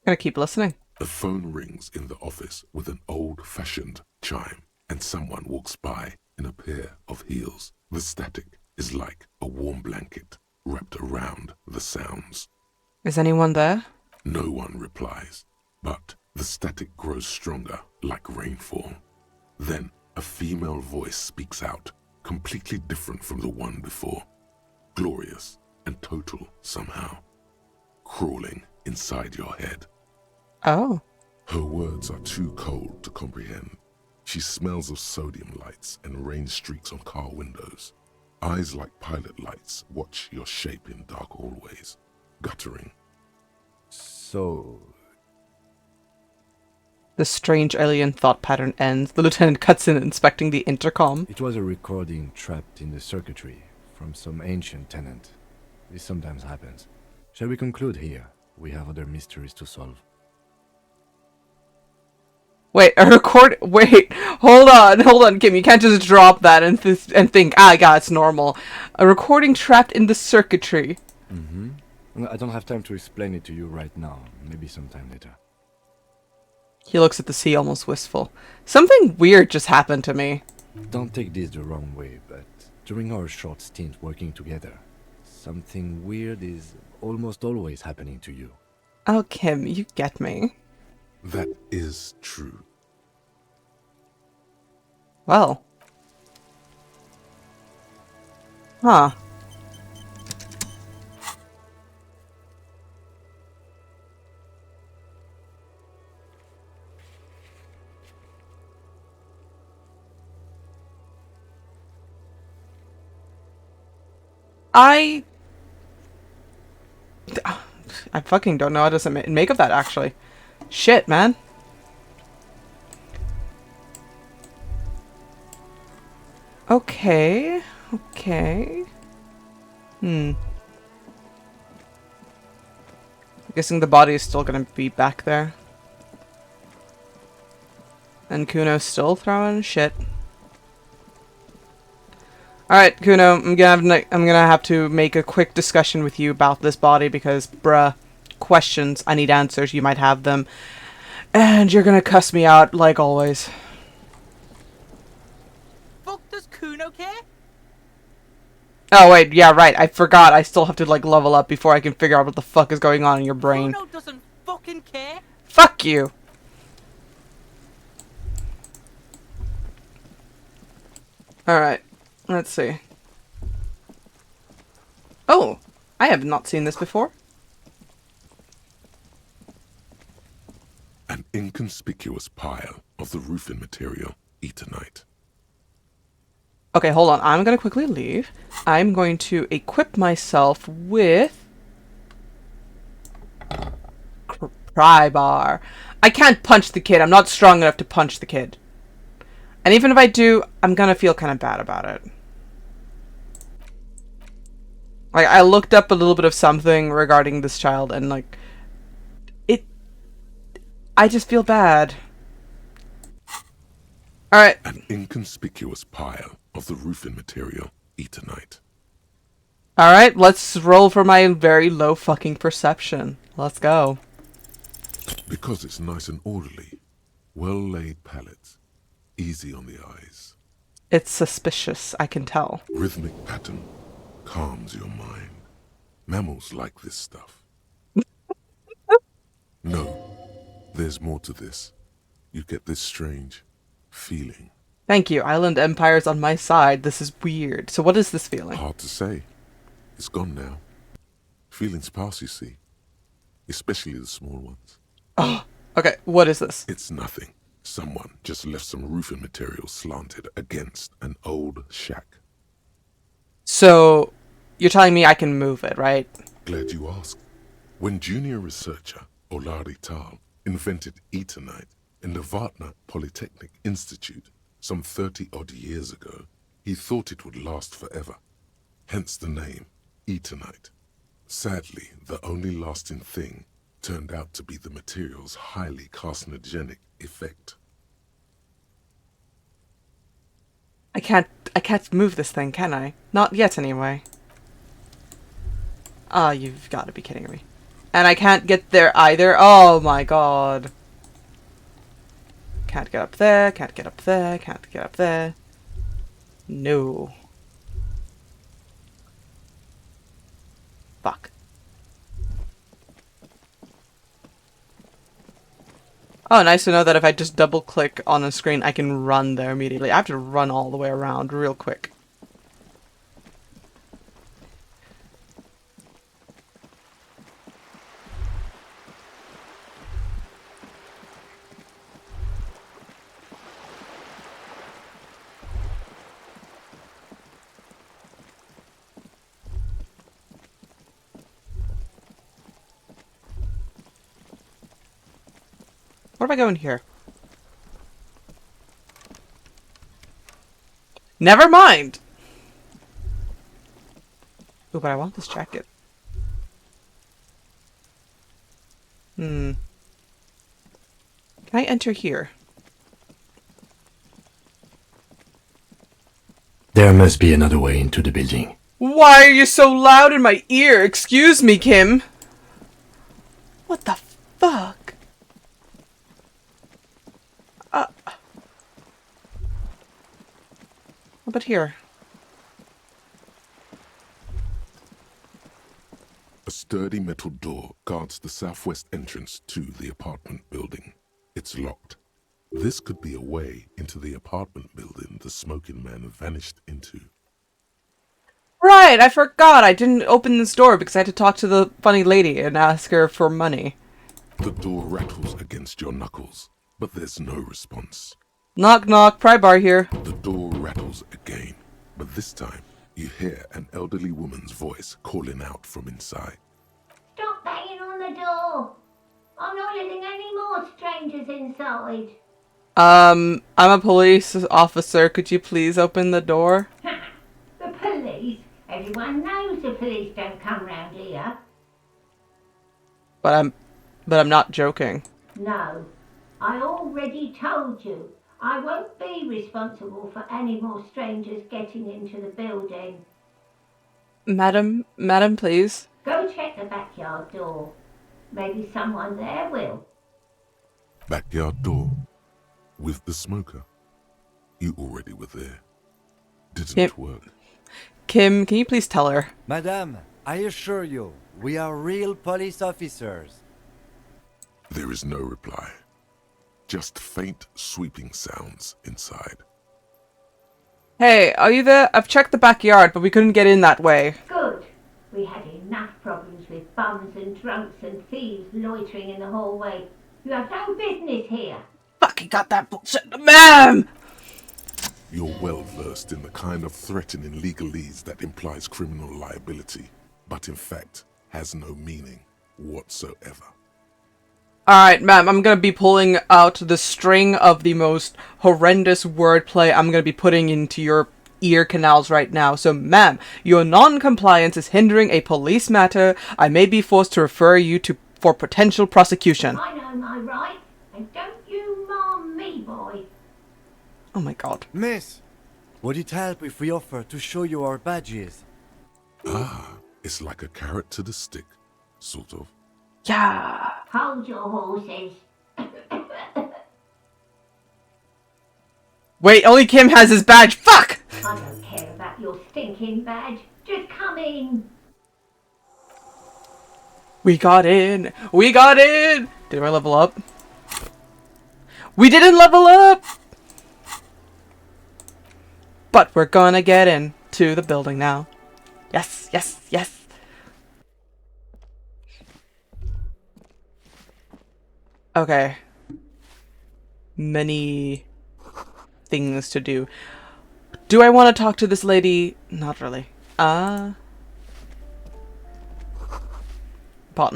A: Gonna keep listening.
D: A phone rings in the office with an old-fashioned chime, and someone walks by in a pair of heels. The static is like a warm blanket wrapped around the sounds.
A: Is anyone there?
D: No one replies, but the static grows stronger like rainfall. Then a female voice speaks out, completely different from the one before. Glorious and total somehow, crawling inside your head.
A: Oh.
D: Her words are too cold to comprehend. She smells of sodium lights and rain streaks on car windows. Eyes like pilot lights watch your shape in dark hallways, guttering.
C: So...
A: The strange alien thought pattern ends. The lieutenant cuts in, inspecting the intercom.
C: It was a recording trapped in the circuitry from some ancient tenant. This sometimes happens. Shall we conclude here? We have other mysteries to solve.
A: Wait, hold on, Kim. You can't just drop that and think, yeah, it's normal. A recording trapped in the circuitry.
C: I don't have time to explain it to you right now. Maybe sometime later.
A: He looks at the sea, almost wistful. Something weird just happened to me.
C: Don't take this the wrong way, but during our short stint working together, something weird is almost always happening to you.
A: Oh, Kim, you get me.
D: That is true.
A: Well. Huh. I fucking don't know how to make of that, actually. Shit, man. Okay. Okay. I'm guessing the body is still gonna be back there. And Kuno's still throwing shit. Alright, Kuno, I'm gonna have to make a quick discussion with you about this body because, bruh, questions, I need answers, you might have them. And you're gonna cuss me out, like always.
I: Fuck does Kuno care?
A: Oh wait, yeah, right, I forgot, I still have to, like, level up before I can figure out what the fuck is going on in your brain.
I: Kuno doesn't fucking care.
A: Fuck you! Alright. Let's see. Oh! I have not seen this before.
D: An inconspicuous pile of the roofing material, Eternite.
A: Okay, hold on. I'm gonna quickly leave. I'm going to equip myself with... Pry bar. I can't punch the kid. I'm not strong enough to punch the kid. And even if I do, I'm gonna feel kind of bad about it. Like, I looked up a little bit of something regarding this child, and, like, I just feel bad. Alright.
D: An inconspicuous pile of the roofing material, Eternite.
A: Alright, let's roll for my very low fucking perception. Let's go.
D: Because it's nice and orderly. Well-laid pallets. Easy on the eyes.
A: It's suspicious, I can tell.
D: Rhythmic pattern. Calms your mind. Mammals like this stuff. No, there's more to this. You get this strange feeling.
A: Thank you. Island Empire's on my side. This is weird. So what is this feeling?
D: Hard to say. It's gone now. Feelings pass, you see. Especially the small ones.
A: Oh, okay. What is this?
D: It's nothing. Someone just left some roofing material slanted against an old shack.
A: So, you're telling me I can move it, right?
D: Glad you asked. When junior researcher Olari Tal invented Eternite in the Vartna Polytechnic Institute some 30-odd years ago, he thought it would last forever. Hence the name, Eternite. Sadly, the only lasting thing turned out to be the material's highly carcinogenic effect.
A: I can't move this thing, can I? Not yet, anyway. Ah, you've got to be kidding me. And I can't get there either. Oh my god. Can't get up there, can't get up there, can't get up there. No. Fuck. Oh, nice to know that if I just double click on a screen, I can run there immediately. I have to run all the way around real quick. What if I go in here? Never mind! Ooh, but I want this jacket. Can I enter here?
C: There must be another way into the building.
A: Why are you so loud in my ear? Excuse me, Kim. What the fuck? How about here?
D: A sturdy metal door guards the southwest entrance to the apartment building. It's locked. This could be a way into the apartment building the smoking man vanished into.
A: Right, I forgot. I didn't open this door because I had to talk to the funny lady and ask her for money.
D: The door rattles against your knuckles, but there's no response.
A: Knock knock, pry bar here.
D: The door rattles again, but this time you hear an elderly woman's voice calling out from inside.
J: Stop banging on the door. I'm not letting any more strangers inside.
A: I'm a police officer. Could you please open the door?
J: The police? Everyone knows the police don't come round here.
A: But I'm not joking.
J: No, I already told you. I won't be responsible for any more strangers getting into the building.
A: Madam, please.
J: Go check the backyard door. Maybe someone there will.
D: Backyard door? With the smoker? You already were there. Didn't work.
A: Kim, can you please tell her?
K: Madame, I assure you, we are real police officers.
D: There is no reply. Just faint sweeping sounds inside.
A: Hey, are you there? I've checked the backyard, but we couldn't get in that way.
J: Good. We had enough problems with bums and drunks and thieves loitering in the hallway. You have no business here.
A: Fuck, you got that bullshit. Ma'am!
D: You're well versed in the kind of threatening legalese that implies criminal liability, but in fact has no meaning whatsoever.
A: Alright, ma'am, I'm gonna be pulling out the string of the most horrendous wordplay I'm gonna be putting into your ear canals right now. So, ma'am, your non-compliance is hindering a police matter. I may be forced to refer you for potential prosecution.
J: I know my rights, and don't you mom me, boy.
A: Oh my god.
K: Miss, would it help if we offer to show you our badges?
D: Ah, it's like a carrot to the stick, sort of.
A: Yeah.
J: Hold your horses.
A: Wait, only Kim has his badge. Fuck!
J: I don't care about your stinking badge. Just come in.
A: We got in. We got in. Did I level up? We didn't level up! But we're gonna get into the building now. Yes, yes, yes. Okay. Many things to do. Do I want to talk to this lady? Not really. Apartment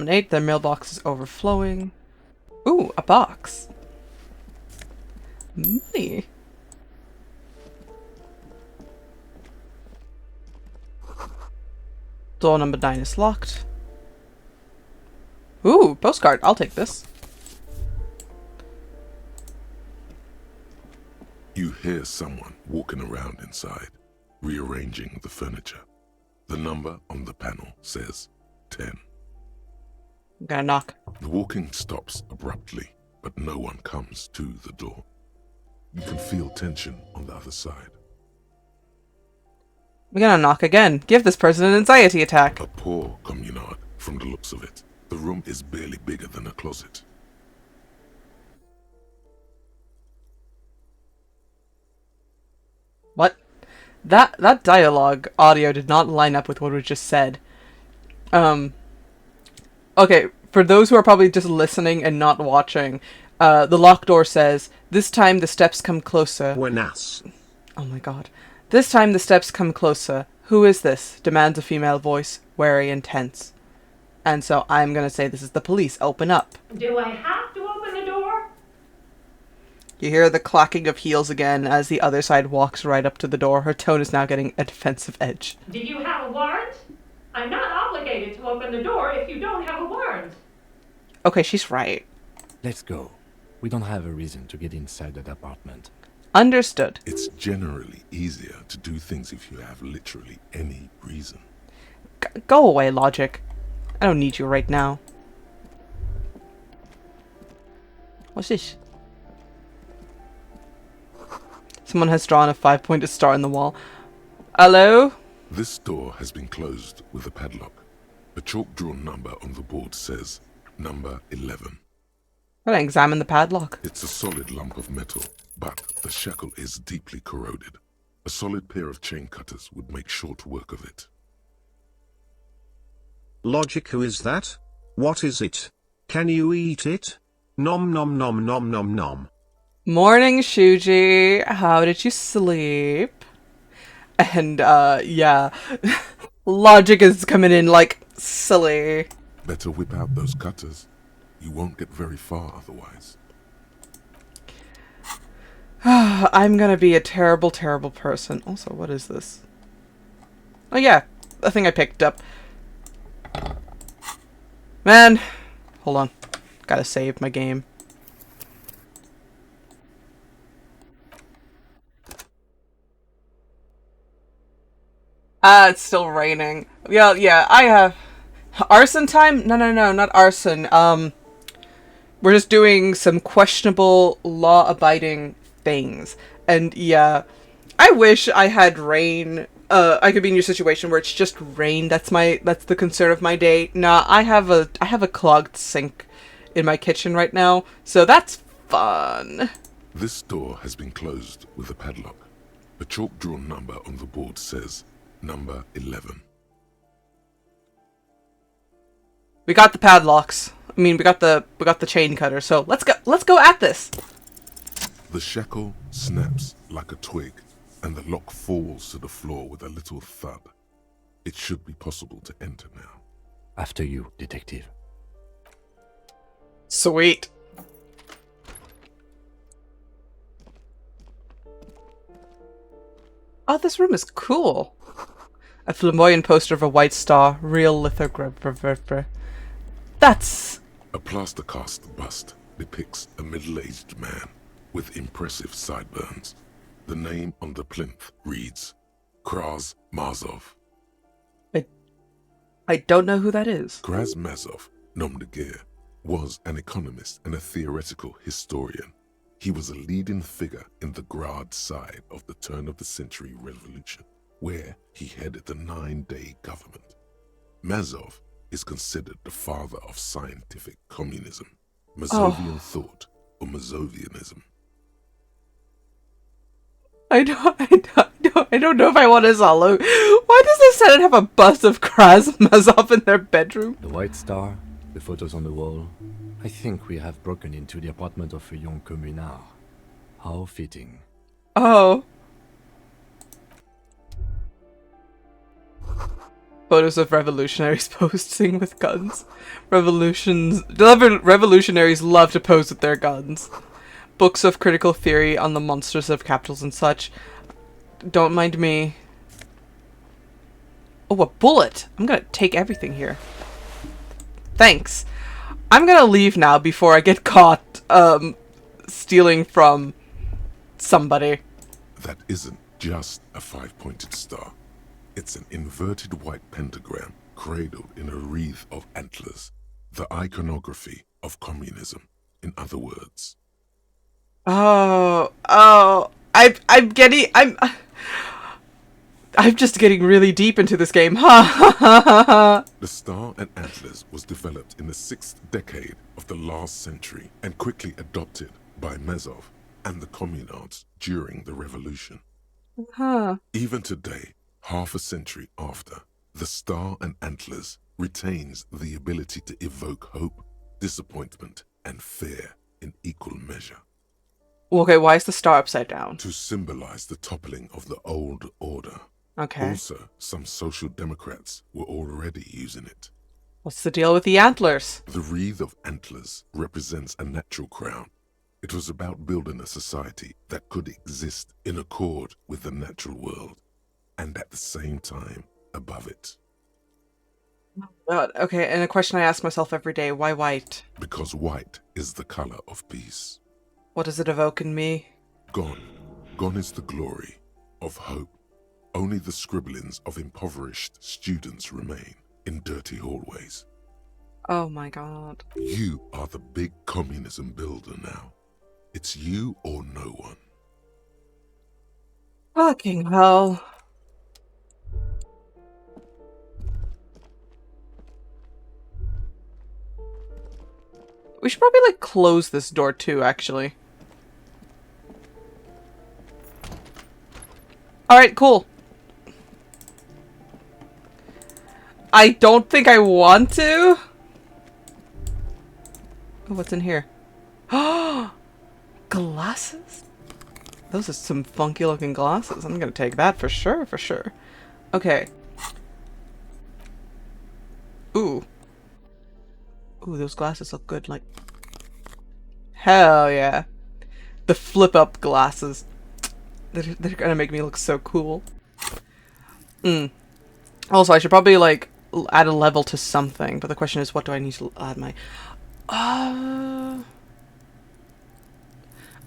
A: 8, their mailbox is overflowing. Ooh, a box. Money. Door number 9 is locked. Ooh, postcard. I'll take this.
D: You hear someone walking around inside, rearranging the furniture. The number on the panel says 10.
A: I'm gonna knock.
D: The walking stops abruptly, but no one comes to the door. You can feel tension on the other side.
A: I'm gonna knock again. Give this person an anxiety attack.
D: A poor communard, from the looks of it. The room is barely bigger than a closet.
A: What? That dialogue audio did not line up with what was just said. Okay, for those who are probably just listening and not watching, the locked door says, "This time the steps come closer."
G: Buenas.
A: Oh my god. "This time the steps come closer. Who is this?" demands a female voice, wary and tense. And so I'm gonna say this is the police. Open up.
H: Do I have to open the door?
A: You hear the clacking of heels again as the other side walks right up to the door. Her tone is now getting a defensive edge.
H: Did you have a warrant? I'm not obligated to open the door if you don't have a warrant.
A: Okay, she's right.
C: Let's go. We don't have a reason to get inside that apartment.
A: Understood.
D: It's generally easier to do things if you have literally any reason.
A: Go away, logic. I don't need you right now. What's this? Someone has drawn a 5-pointed star in the wall. Hello?
D: This door has been closed with a padlock. A chalk-drawn number on the board says number 11.
A: I'm gonna examine the padlock.
D: It's a solid lump of metal, but the shackle is deeply corroded. A solid pair of chain cutters would make short work of it.
G: Logic, who is that? What is it? Can you eat it? Nom nom nom nom nom nom.
A: Morning, Shuji. How did you sleep? And, yeah. Logic is coming in like silly.
D: Better whip out those cutters. You won't get very far otherwise.
A: I'm gonna be a terrible, terrible person. Also, what is this? Oh yeah, the thing I picked up. Man, hold on. Gotta save my game. It's still raining. Yeah, I have... Arson time? No, not arson. We're just doing some questionable, law-abiding things. And yeah, I wish I had rain. I could be in your situation where it's just rain. That's the concern of my day. Nah, I have a clogged sink in my kitchen right now, so that's fun.
D: This door has been closed with a padlock. A chalk-drawn number on the board says number 11.
A: We got the padlocks. I mean, we got the chain cutter. So let's go at this.
D: The shackle snaps like a twig, and the lock falls to the floor with a little thud. It should be possible to enter now.
C: After you, detective.
A: Sweet. Oh, this room is cool. A flamboyant poster of a white star, real lithography. That's...
D: A plaster cast bust depicts a middle-aged man with impressive sideburns. The name on the plinth reads Kraz Mazov.
A: I don't know who that is.
D: Kraz Mazov, nom de guerre, was an economist and a theoretical historian. He was a leading figure in the Grad side of the turn-of-the-century revolution, where he headed the 9-day government. Mazov is considered the father of scientific communism, Mazovian thought, or Mazovianism.
A: I don't know if I want to solo. Why does the Senate have a bust of Kraz Mazov in their bedroom?
C: The white star, the photos on the wall. I think we have broken into the apartment of a young communard. How fitting.
A: Oh. Photos of revolutionaries posing with guns. Revolutionaries love to pose with their guns. Books of critical theory on the monsters of capitals and such. Don't mind me. Oh, a bullet! I'm gonna take everything here. Thanks. I'm gonna leave now before I get caught, stealing from somebody.
D: That isn't just a 5-pointed star. It's an inverted white pentagram cradled in a wreath of antlers. The iconography of communism, in other words.
A: I'm just getting really deep into this game.
D: The star and antlers was developed in the 6th decade of the last century and quickly adopted by Mazov and the communards during the revolution. Even today, half a century after, the star and antlers retains the ability to evoke hope, disappointment, and fear in equal measure.
A: Okay, why is the star upside down?
D: To symbolize the toppling of the old order.
A: Okay.
D: Also, some social democrats were already using it.
A: What's the deal with the antlers?
D: The wreath of antlers represents a natural crown. It was about building a society that could exist in accord with the natural world, and at the same time above it.
A: God, okay, and a question I ask myself every day, why white?
D: Because white is the color of peace.
A: What does it evoke in me?
D: Gone. Gone is the glory of hope. Only the scribblings of impoverished students remain in dirty hallways.
A: Oh my god.
D: You are the big communism builder now. It's you or no one.
A: Fucking hell. We should probably, like, close this door too, actually. Alright, cool. I don't think I want to. Oh, what's in here? Glasses? Those are some funky looking glasses. I'm gonna take that for sure, for sure. Okay. Ooh. Ooh, those glasses look good, like... Hell yeah. The flip-up glasses. They're gonna make me look so cool. Also, I should probably, like, add a level to something, but the question is, what do I need to add my...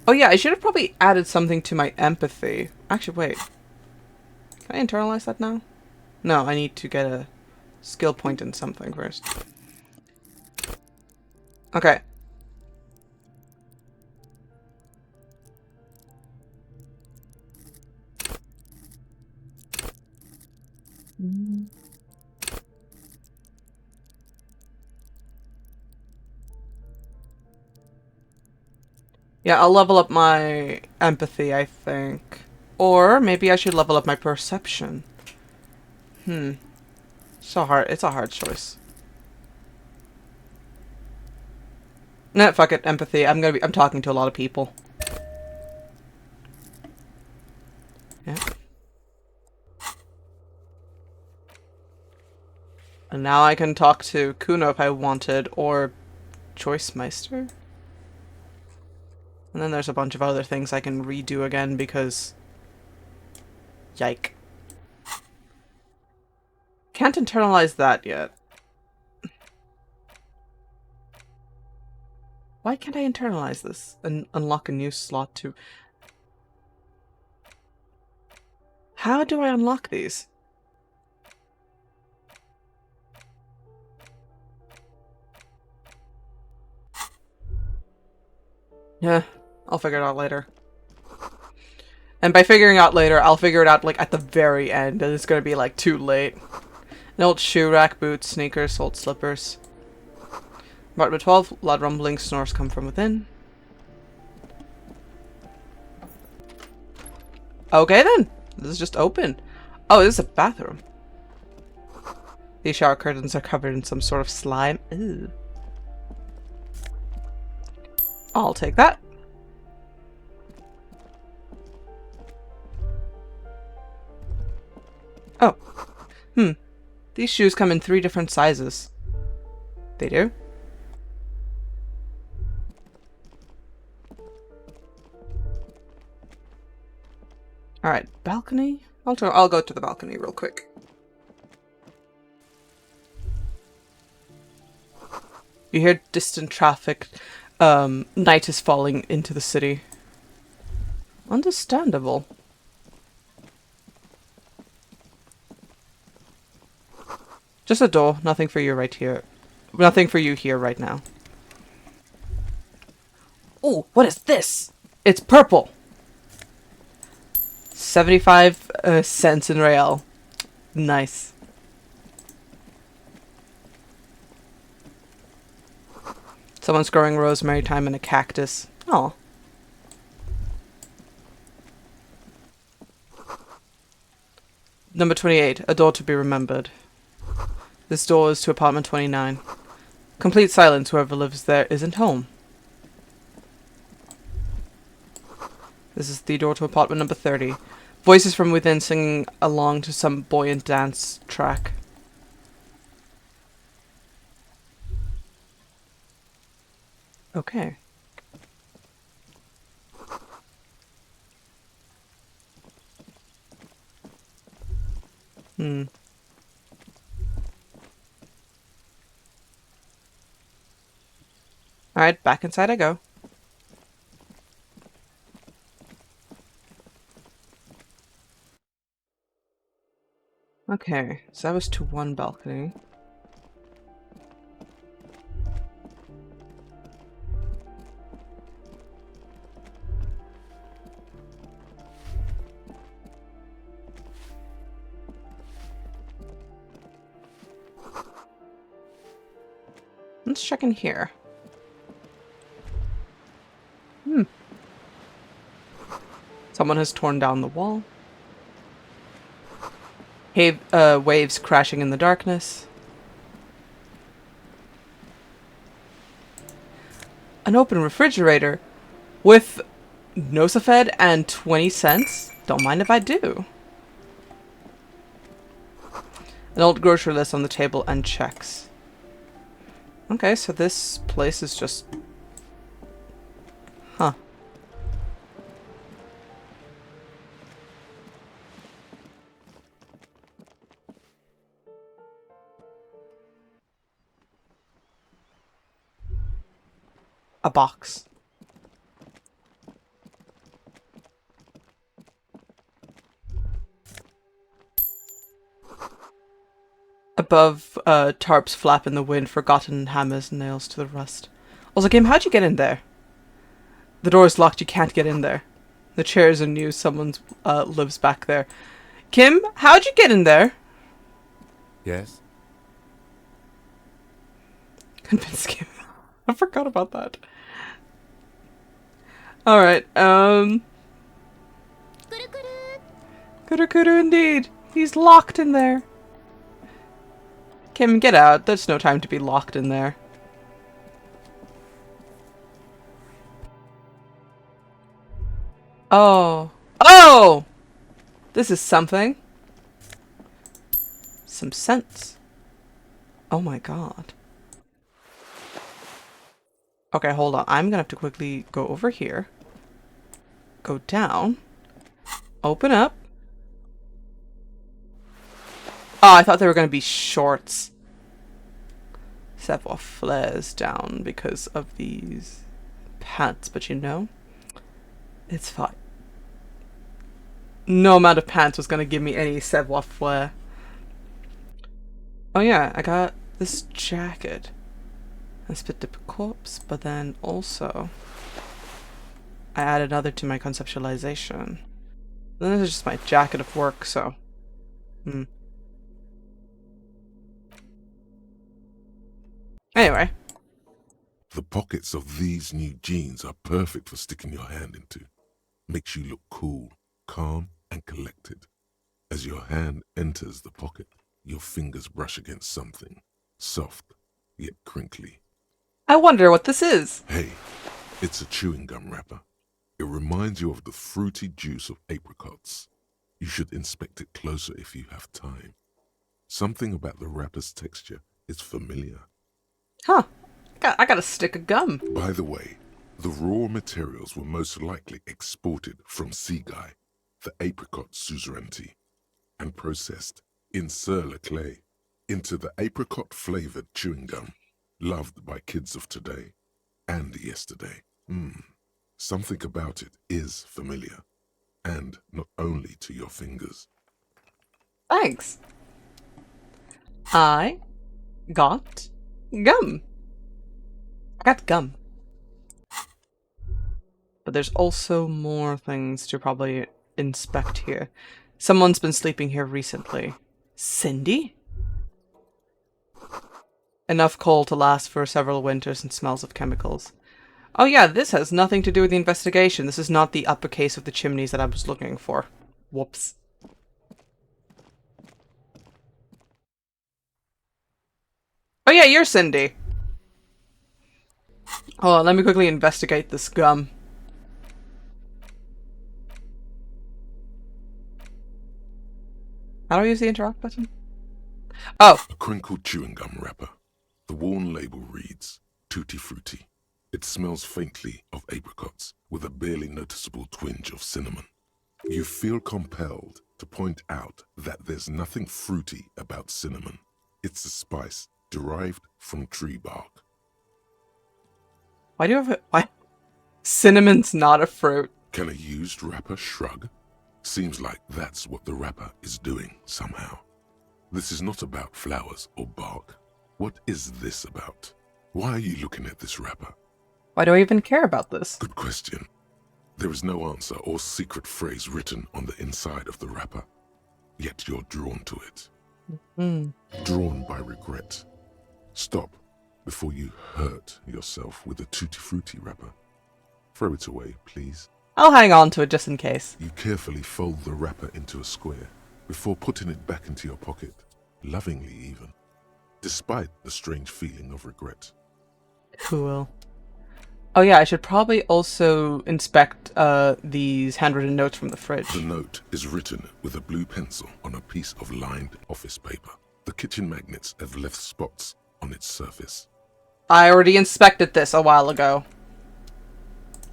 A: Oh yeah, I should have probably added something to my empathy. Actually, wait. Can I internalize that now? No, I need to get a skill point in something first. Okay. Yeah, I'll level up my empathy, I think. Or maybe I should level up my perception. So hard. It's a hard choice. Nah, fuck it. Empathy. I'm talking to a lot of people. Yeah. And now I can talk to Kuno if I wanted, or Choicemeister. And then there's a bunch of other things I can redo again because... Yike. Can't internalize that yet. Why can't I internalize this and unlock a new slot to... How do I unlock these? Yeah, I'll figure it out later. And by figuring out later, I'll figure it out, like, at the very end, and it's gonna be, like, too late. An old shoe rack, boots, sneakers, old slippers. Apartment 12, loud rumbling snores come from within. Okay then, this is just open. Oh, this is a bathroom. These shower curtains are covered in some sort of slime. Ew. I'll take that. Oh. These shoes come in 3 different sizes. They do? Alright, balcony? I'll go to the balcony real quick. You hear distant traffic. Night is falling into the city. Understandable. Just a door. Nothing for you right here. Nothing for you here right now. Oh, what is this? It's purple. 75 cents in real. Nice. Someone's growing rosemary thyme in a cactus. Oh. Number 28. A door to be remembered. This door is to apartment 29. Complete silence. Whoever lives there isn't home. This is the door to apartment number 30. Voices from within singing along to some buoyant dance track. Okay. Alright, back inside I go. Okay, so that was to one balcony. Let's check in here. Someone has torn down the wall. Waves crashing in the darkness. An open refrigerator with Nosafed and 20 cents? Don't mind if I do. An old grocery list on the table and checks. Okay, so this place is just... Huh. A box. Above, tarps flap in the wind, forgotten hammers nails to the rust. Also, Kim, how'd you get in there? The door is locked, you can't get in there. The chairs are new, someone lives back there. Kim, how'd you get in there?
C: Yes?
A: Convince Kim. I forgot about that. Alright, Kuru Kuru indeed. He's locked in there. Kim, get out. There's no time to be locked in there. Oh. Oh! This is something. Some sense. Oh my god. Okay, hold on. I'm gonna have to quickly go over here. Go down. Open up. Oh, I thought they were gonna be shorts. Savoir flares down because of these pants, but you know, it's fine. No amount of pants was gonna give me any savoir faire. Oh yeah, I got this jacket. I spit the corpse, but then also I added another to my conceptualization. Then this is just my jacket of work, so Anyway.
D: The pockets of these new jeans are perfect for sticking your hand into. Makes you look cool, calm, and collected. As your hand enters the pocket, your fingers brush against something, soft, yet crinkly.
A: I wonder what this is.
D: Hey, it's a chewing gum wrapper. It reminds you of the fruity juice of apricots. You should inspect it closer if you have time. Something about the wrapper's texture is familiar.
A: Huh. I got a stick of gum.
D: By the way, the raw materials were most likely exported from Seaguy, the apricot suzerainty, and processed in sur-le-clay into the apricot-flavored chewing gum, loved by kids of today and yesterday. Something about it is familiar, and not only to your fingers.
A: Thanks. I got gum. I got gum. But there's also more things to probably inspect here. Someone's been sleeping here recently. Cindy? Enough coal to last for several winters and smells of chemicals. Oh yeah, this has nothing to do with the investigation. This is not the upper case of the chimneys that I was looking for. Whoops. Oh yeah, you're Cindy. Oh, let me quickly investigate this gum. How do I use the interact button? Oh!
D: A crinkled chewing gum wrapper. The worn label reads, Tutti Frutti. It smells faintly of apricots, with a barely noticeable twinge of cinnamon. You feel compelled to point out that there's nothing fruity about cinnamon. It's a spice derived from tree bark.
A: Why do you have why? Cinnamon's not a fruit.
D: Can a used wrapper shrug? Seems like that's what the wrapper is doing somehow. This is not about flowers or bark. What is this about? Why are you looking at this wrapper?
A: Why do I even care about this?
D: Good question. There is no answer or secret phrase written on the inside of the wrapper. Yet you're drawn to it. Drawn by regret. Stop before you hurt yourself with a Tutti Frutti wrapper. Throw it away, please.
A: I'll hang on to it just in case.
D: You carefully fold the wrapper into a square before putting it back into your pocket, lovingly even, despite the strange feeling of regret.
A: Cool. Oh yeah, I should probably also inspect these handwritten notes from the fridge.
D: The note is written with a blue pencil on a piece of lined office paper. The kitchen magnets have left spots on its surface.
A: I already inspected this a while ago.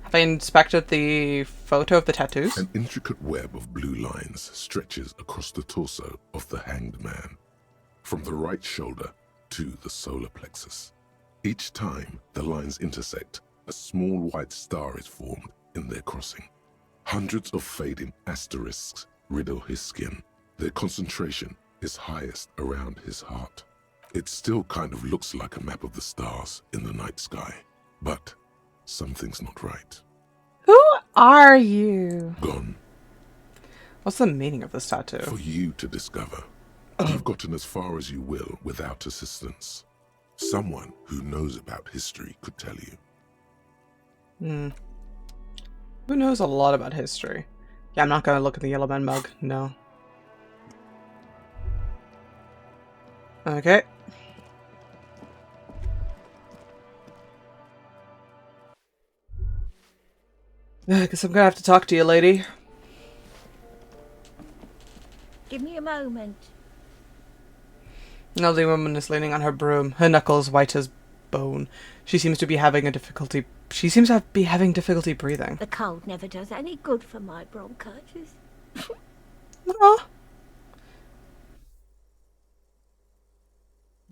A: Have I inspected the photo of the tattoos?
D: An intricate web of blue lines stretches across the torso of the hanged man, from the right shoulder to the solar plexus. Each time the lines intersect, a small white star is formed in their crossing. Hundreds of fading asterisks riddle his skin. Their concentration is highest around his heart. It still kind of looks like a map of the stars in the night sky, but something's not right.
A: Who are you?
D: Gone.
A: What's the meaning of this tattoo?
D: For you to discover. You've gotten as far as you will without assistance. Someone who knows about history could tell you.
A: Who knows a lot about history? Yeah, I'm not gonna look at the Yellow Man mug, no. Okay. I guess I'm gonna have to talk to you, lady.
J: Give me a moment.
A: Now the woman is leaning on her broom, her knuckles white as bone. She seems to be having difficulty breathing.
J: The cold never does any good for my bronchitis.
A: Aw.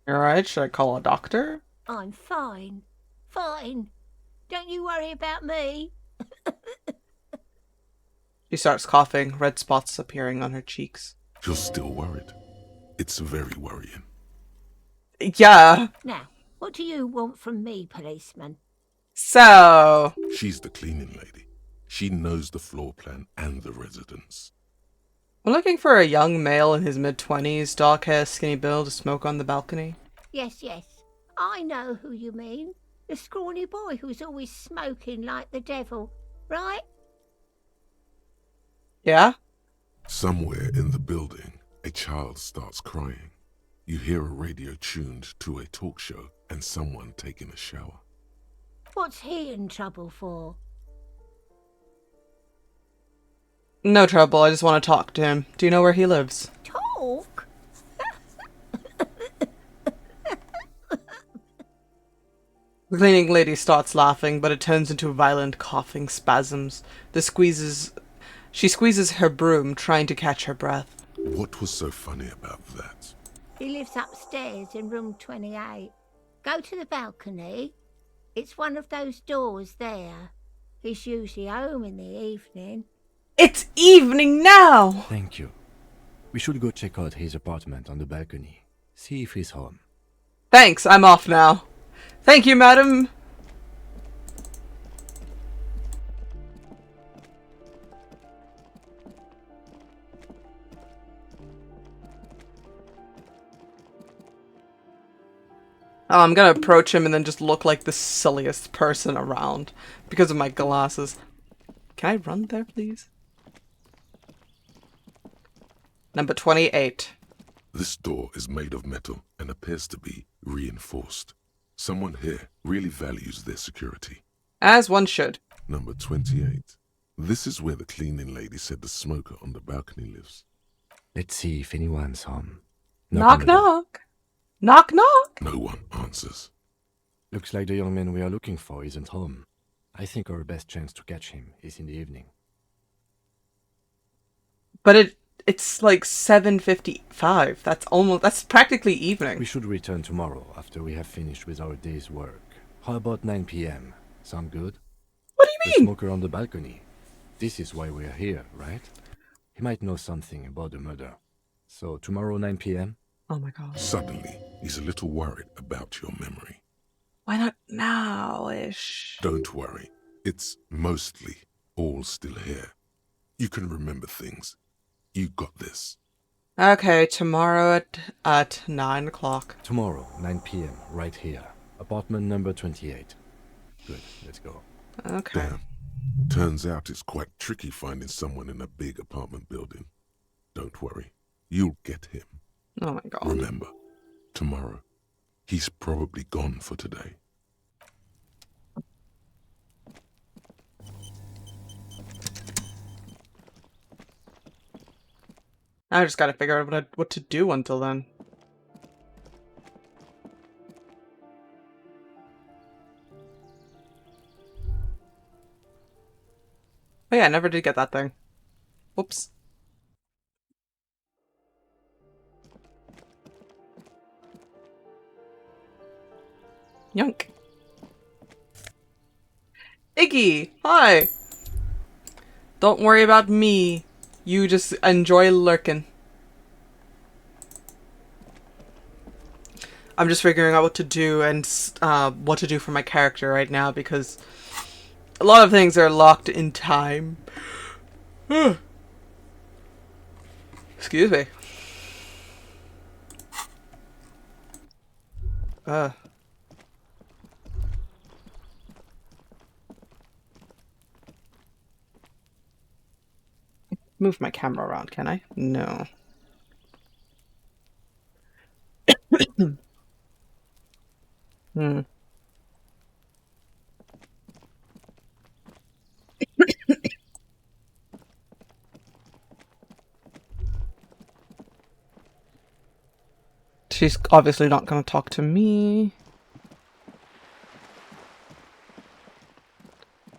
A: You alright? Should I call a doctor?
J: I'm fine. Fine. Don't you worry about me.
A: She starts coughing, red spots appearing on her cheeks.
D: You're still worried. It's very worrying.
A: Yeah.
J: Now, what do you want from me, policeman?
A: So...
D: She's the cleaning lady. She knows the floor plan and the residence.
A: I'm looking for a young male in his mid-20s, dark hair, skinny build, to smoke on the balcony.
J: Yes, yes. I know who you mean. The scrawny boy who's always smoking like the devil, right?
A: Yeah?
D: Somewhere in the building, a child starts crying. You hear a radio tuned to a talk show and someone taking a shower.
J: What's he in trouble for?
A: No trouble, I just want to talk to him. Do you know where he lives?
J: Talk?
A: The cleaning lady starts laughing, but it turns into violent coughing spasms. She squeezes her broom, trying to catch her breath.
D: What was so funny about that?
J: He lives upstairs in room 28. Go to the balcony. It's one of those doors there. He's usually home in the evening.
A: It's evening now!
C: Thank you. We should go check out his apartment on the balcony. See if he's home.
A: Thanks, I'm off now. Thank you, madam. Oh, I'm gonna approach him and then just look like the silliest person around because of my glasses. Can I run there, please? Number 28.
D: This door is made of metal and appears to be reinforced. Someone here really values their security.
A: As one should.
D: Number 28. This is where the cleaning lady said the smoker on the balcony lives.
C: Let's see if anyone's home.
A: Knock, knock. Knock, knock.
D: No one answers.
C: Looks like the young man we are looking for isn't home. I think our best chance to catch him is in the evening.
A: But It's like 7:55. That's practically evening.
C: We should return tomorrow after we have finished with our day's work. How about 9 p.m.? Sound good?
A: What do
C: The
A: you mean?
C: smoker on the balcony. This is why we're here, right? He might know something about the murder. So tomorrow 9 p.m.?
A: Oh my god.
D: Suddenly, he's a little worried about your memory.
A: Why not now-ish?
D: Don't worry. It's mostly all still here. You can remember things. You got this.
A: Okay, tomorrow at 9 o'clock.
C: Tomorrow, 9 p.m., right here. Apartment number 28. Good, let's go.
A: Okay.
D: Damn. Turns out it's quite tricky finding someone in a big apartment building. Don't worry. You'll get him.
A: Oh my god.
D: Remember, tomorrow. He's probably gone for today.
A: I just gotta figure out what to do until then. Oh yeah, I never did get that thing. Whoops. Yoink. Iggy, hi! Don't worry about me. You just enjoy lurking. I'm just figuring out what to do and what to do for my character right now because a lot of things are locked in time. Excuse me. Move my camera around, can I? No. She's obviously not going to talk to me.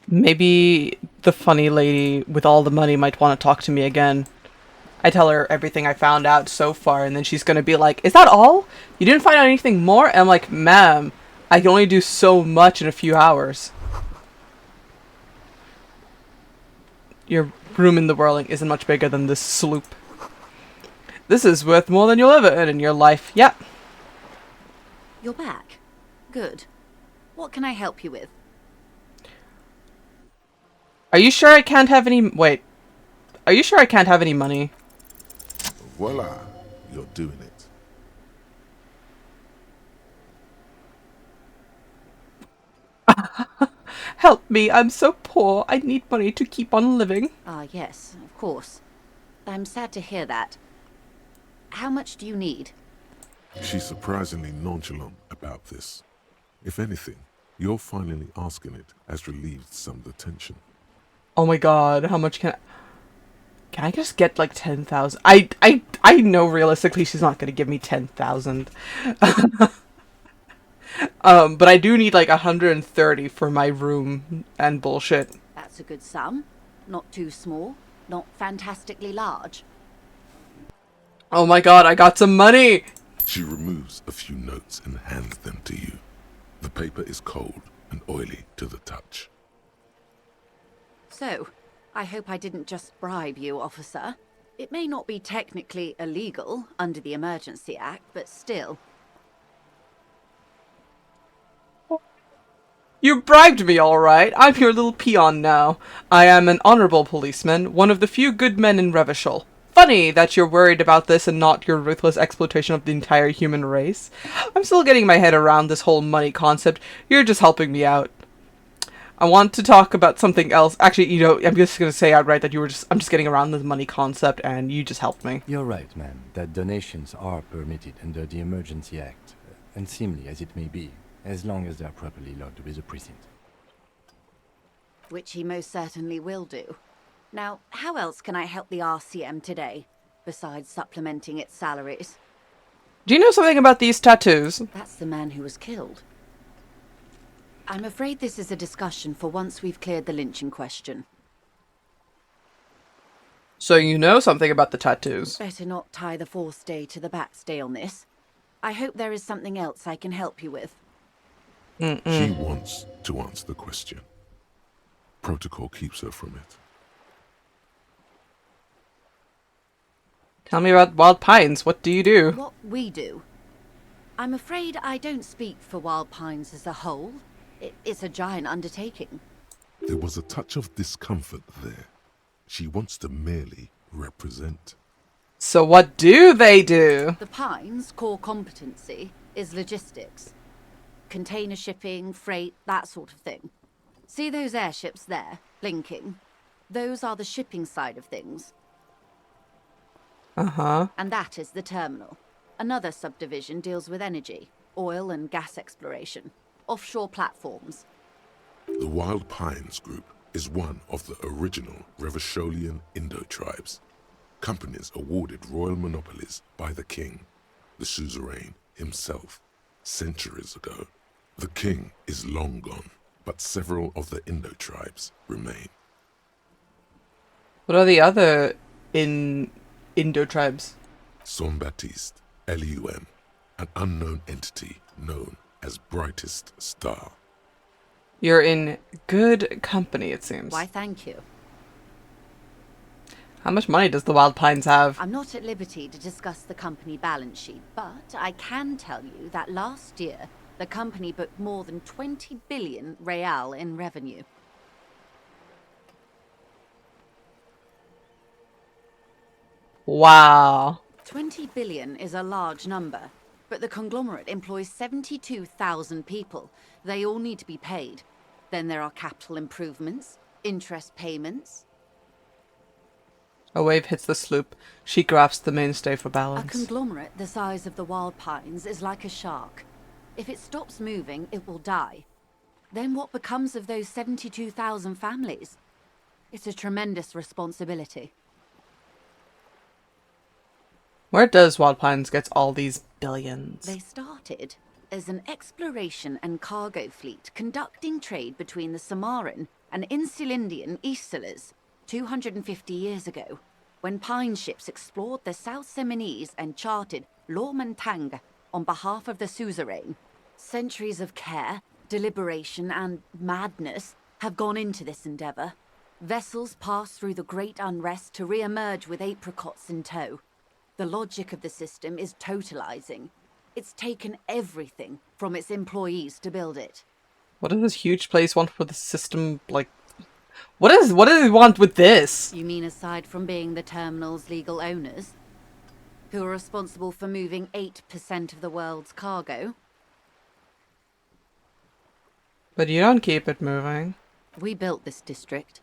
A: Maybe the funny lady with all the money might want to talk to me again. I tell her everything I found out so far, and then she's going to be like, "Is that all? You didn't find out anything more?" And I'm like, "Ma'am, I can only do so much in a few hours. Your room in the whirling isn't much bigger than this sloop. This is worth more than you'll ever earn in your life. Yep."
L: You're back. Good. What can I help you with?
A: Are you sure I can't have any... Wait. Are you sure I can't have any money?
D: Voila, you're doing it.
A: Help me, I'm so poor. I need money to keep on living.
L: Ah, yes, of course. I'm sad to hear that. How much do you need?
D: She's surprisingly nonchalant about this. If anything, your finally asking it has relieved some of the tension.
A: Oh my god, how much can I just get like 10,000? I know realistically she's not gonna give me 10,000. But I do need like 130 for my room and bullshit.
L: That's a good sum. Not too small, not fantastically large.
A: Oh my god, I got some money!
D: She removes a few notes and hands them to you. The paper is cold and oily to the touch.
L: So, I hope I didn't just bribe you, officer. It may not be technically illegal under the Emergency Act, but still.
A: You bribed me, alright. I'm your little peon now. I am an honorable policeman, one of the few good men in Revachol. Funny that you're worried about this and not your ruthless exploitation of the entire human race. I'm still getting my head around this whole money concept. You're just helping me out. I want to talk about something else. Actually, you know, I'm just going to say outright that I'm just getting around the money concept and you just helped me.
C: You're right, ma'am, that donations are permitted under the Emergency Act, unseemly as it may be, as long as they are properly logged with the precinct.
L: Which he most certainly will do. Now, how else can I help the RCM today, besides supplementing its salaries?
A: Do you know something about these tattoos?
L: That's the man who was killed. I'm afraid this is a discussion for once we've cleared the lynching question.
A: So you know something about the tattoos.
L: Better not tie the forestay to the backstay on this. I hope there is something else I can help you with.
D: She wants to answer the question. Protocol keeps her from it.
A: Tell me about Wild Pines. What do you do?
L: What we do? I'm afraid I don't speak for Wild Pines as a whole. It's a giant undertaking.
D: There was a touch of discomfort there. She wants to merely represent.
A: So what do they do?
L: The Pines' core competency is logistics. Container shipping, freight, that sort of thing. See those airships there, blinking? Those are the shipping side of things.
A: Uh-huh.
L: And that is the terminal. Another subdivision deals with energy, oil and gas exploration, offshore platforms.
D: The Wild Pines Group is one of the original Revacholian Indo-tribes. Companies awarded royal monopolies by the king, the suzerain himself, centuries ago. The king is long gone, but several of the Indo-tribes remain.
A: What are the other Indo tribes?
D: Son Baptiste, Elysium, an unknown entity known as Brightest Star.
A: You're in good company, it seems.
L: Why, thank you.
A: How much money does the Wild Pines have?
L: I'm not at liberty to discuss the company balance sheet, but I can tell you that last year, the company booked more than 20 billion real in revenue.
A: Wow.
L: 20 billion is a large number, but the conglomerate employs 72,000 people. They all need to be paid. Then there are capital improvements, interest payments.
A: A wave hits the sloop. She grasps the mainstay for
L: A
A: balance.
L: conglomerate the size of the Wild Pines is like a shark. If it stops moving, it will die. Then what becomes of those 72,000 families? It's a tremendous responsibility.
A: Where does Wild Pines get all these billions?
L: They started as an exploration and cargo fleet conducting trade between the Samaran and Insulindian Isolas 250 years ago, when pine ships explored the South Seminese and charted Lomantang on behalf of the suzerain. Centuries of care, deliberation, and madness have gone into this endeavor. Vessels pass through the great unrest to re-emerge with apricots in tow. The logic of the system is totalizing. It's taken everything from its employees to build it.
A: What does this huge place want for the system, like... What do they want with this?
L: You mean aside from being the terminal's legal owners? Who are responsible for moving 8% of the world's cargo?
A: But you don't keep it moving.
L: We built this district.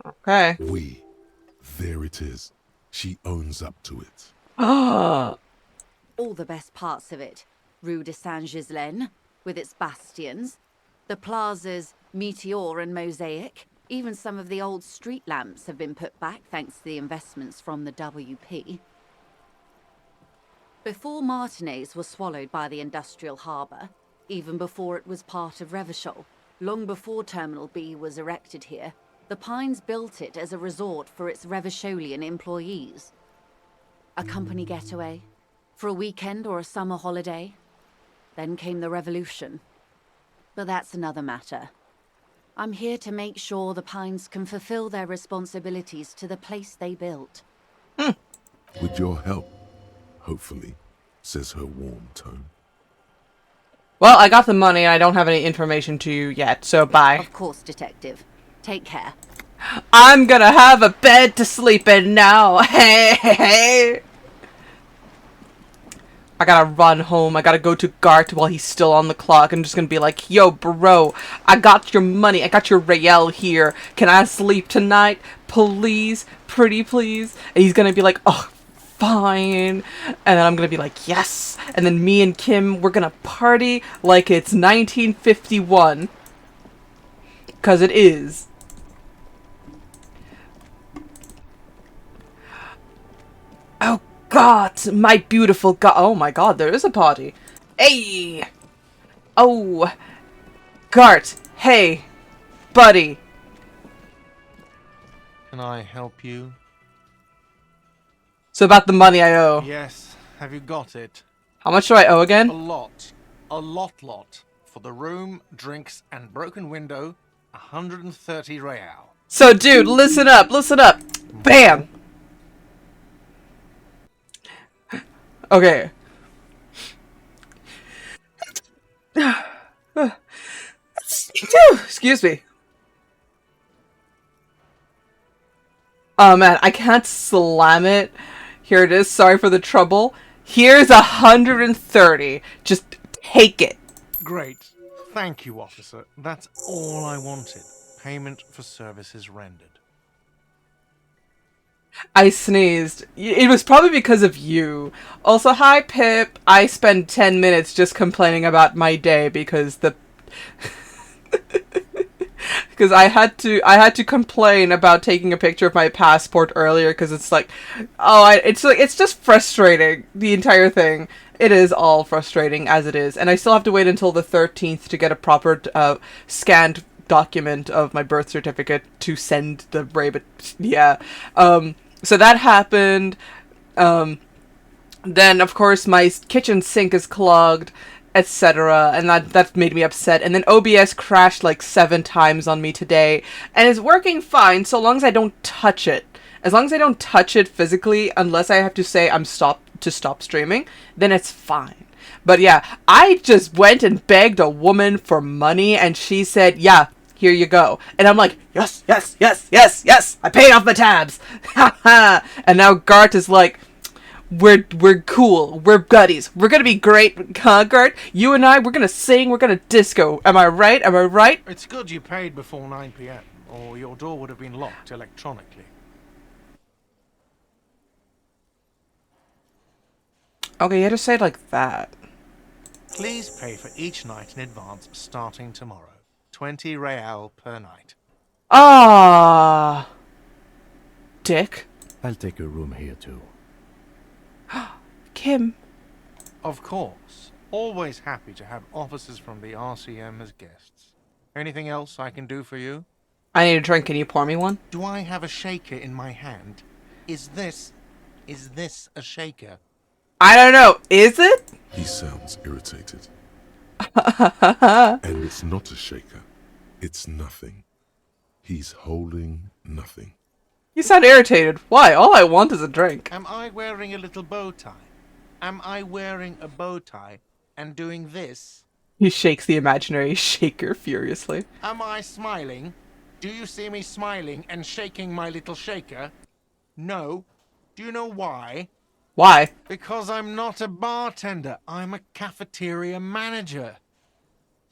A: Okay.
D: There it is. She owns up to it.
A: Ah.
L: All the best parts of it. Rue de Saint-Ghislain, with its bastions. The plazas Meteor and Mosaic. Even some of the old street lamps have been put back thanks to the investments from the WP. Before Martinez was swallowed by the industrial harbour, even before it was part of Revachol, long before Terminal B was erected here, the Pines built it as a resort for its Revacholian employees. A company getaway, for a weekend or a summer holiday. Then came the revolution. But that's another matter. I'm here to make sure the Pines can fulfill their responsibilities to the place they built.
D: With your help, hopefully, says her warm tone.
A: Well, I got the money and I don't have any information to you yet, so bye.
L: Of course, Detective. Take care.
A: I'm gonna have a bed to sleep in now. Hey, hey, hey. I gotta run home. I gotta go to Gart while he's still on the clock. I'm just gonna be like, yo, bro, I got your money. I got your Rael here. Can I sleep tonight? Please? Pretty please? And he's gonna be like, oh, fine. And then I'm gonna be like, yes. And then me and Kim, we're gonna party like it's 1951. 'Cause it is. Oh God, my beautiful God. Oh my God, there is a party. Hey! Oh! Gart, hey! Buddy!
B: Can I help you?
A: So about the money I owe.
B: Yes, have you got it?
A: How much do I owe again?
B: A lot. A lot. For the room, drinks, and broken window, 130 real.
A: So, dude, listen up. Bam! Okay. Excuse me. Oh man, I can't slam it. Here it is. Sorry for the trouble. Here's 130. Just take it.
B: Great. Thank you, officer. That's all I wanted. Payment for services rendered.
A: I sneezed. It was probably because of you. Also, hi Pip. I spent 10 minutes just complaining about my day because the because I had to complain about taking a picture of my passport earlier because it's like, it's just frustrating, the entire thing. It is all frustrating as it is, and I still have to wait until the 13th to get a proper scanned document of my birth certificate to send the rabbit. Yeah. So that happened. Then of course my kitchen sink is clogged, etc., and that made me upset. And then OBS crashed like 7 times on me today, and it's working fine so long as I don't touch it. As long as I don't touch it physically, unless I have to say I'm stop streaming, then it's fine. But yeah, I just went and begged a woman for money, and she said, yeah, here you go. And I'm like, yes, I paid off the tabs. And now Gart is like, we're cool, we're buddies, we're gonna be great, huh, Gart? You and I, we're gonna sing, we're gonna disco. Am I right?
B: It's good you paid before 9 p.m, or your door would have been locked electronically.
A: Okay, you had to say it like that.
B: Please pay for each night in advance starting tomorrow. 20 real per night.
A: Ah, dick.
C: I'll take a room here too.
A: Kim.
B: Of course. Always happy to have officers from the RCM as guests. Anything else I can do for you?
A: I need a drink. Can you pour me one?
B: Do I have a shaker in my hand? Is this a shaker?
A: I don't know. Is it?
D: He sounds irritated. And it's not a shaker. It's nothing. He's holding nothing.
A: You sound irritated. Why? All I want is a drink.
B: Am I wearing a little bow tie? Am I wearing a bow tie and doing this?
A: He shakes the imaginary shaker furiously.
B: Am I smiling? Do you see me smiling and shaking my little shaker? No. Do you know why?
A: Why?
B: Because I'm not a bartender. I'm a cafeteria manager.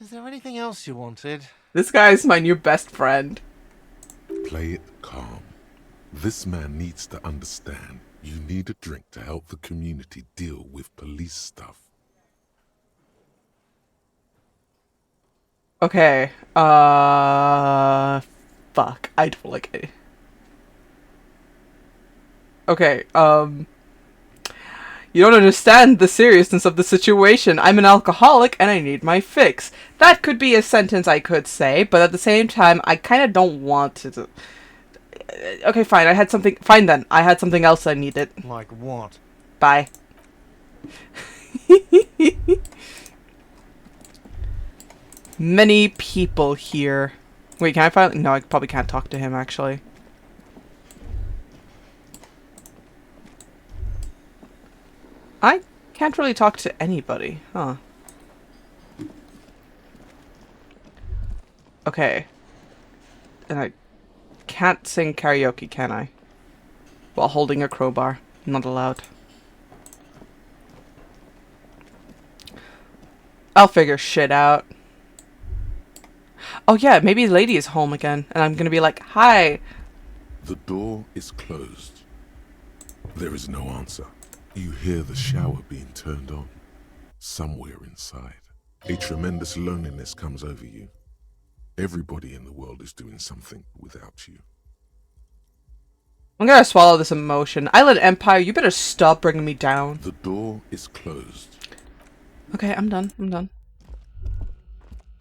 B: Is there anything else you wanted?
A: This guy's my new best friend.
D: Play it calm. This man needs to understand you need a drink to help the community deal with police stuff.
A: Okay. Fuck. I don't like it. Okay, you don't understand the seriousness of the situation. I'm an alcoholic and I need my fix. That could be a sentence I could say, but at the same time, I kind of don't want to. Okay, fine. I had something. Fine then. I had something else I needed.
B: Like what?
A: Bye. Many people here. Wait, can I finally? No, I probably can't talk to him actually. I can't really talk to anybody, huh? Okay. And I can't sing karaoke, can I? While holding a crowbar. Not allowed. I'll figure shit out. Oh yeah, maybe the lady is home again, and I'm gonna be like, hi.
D: The door is closed. There is no answer. You hear the shower being turned on. Somewhere inside, a tremendous loneliness comes over you. Everybody in the world is doing something without you.
A: I'm gonna swallow this emotion. Island Empire, you better stop bringing me down.
D: The door is closed.
A: Okay, I'm done. I'm done.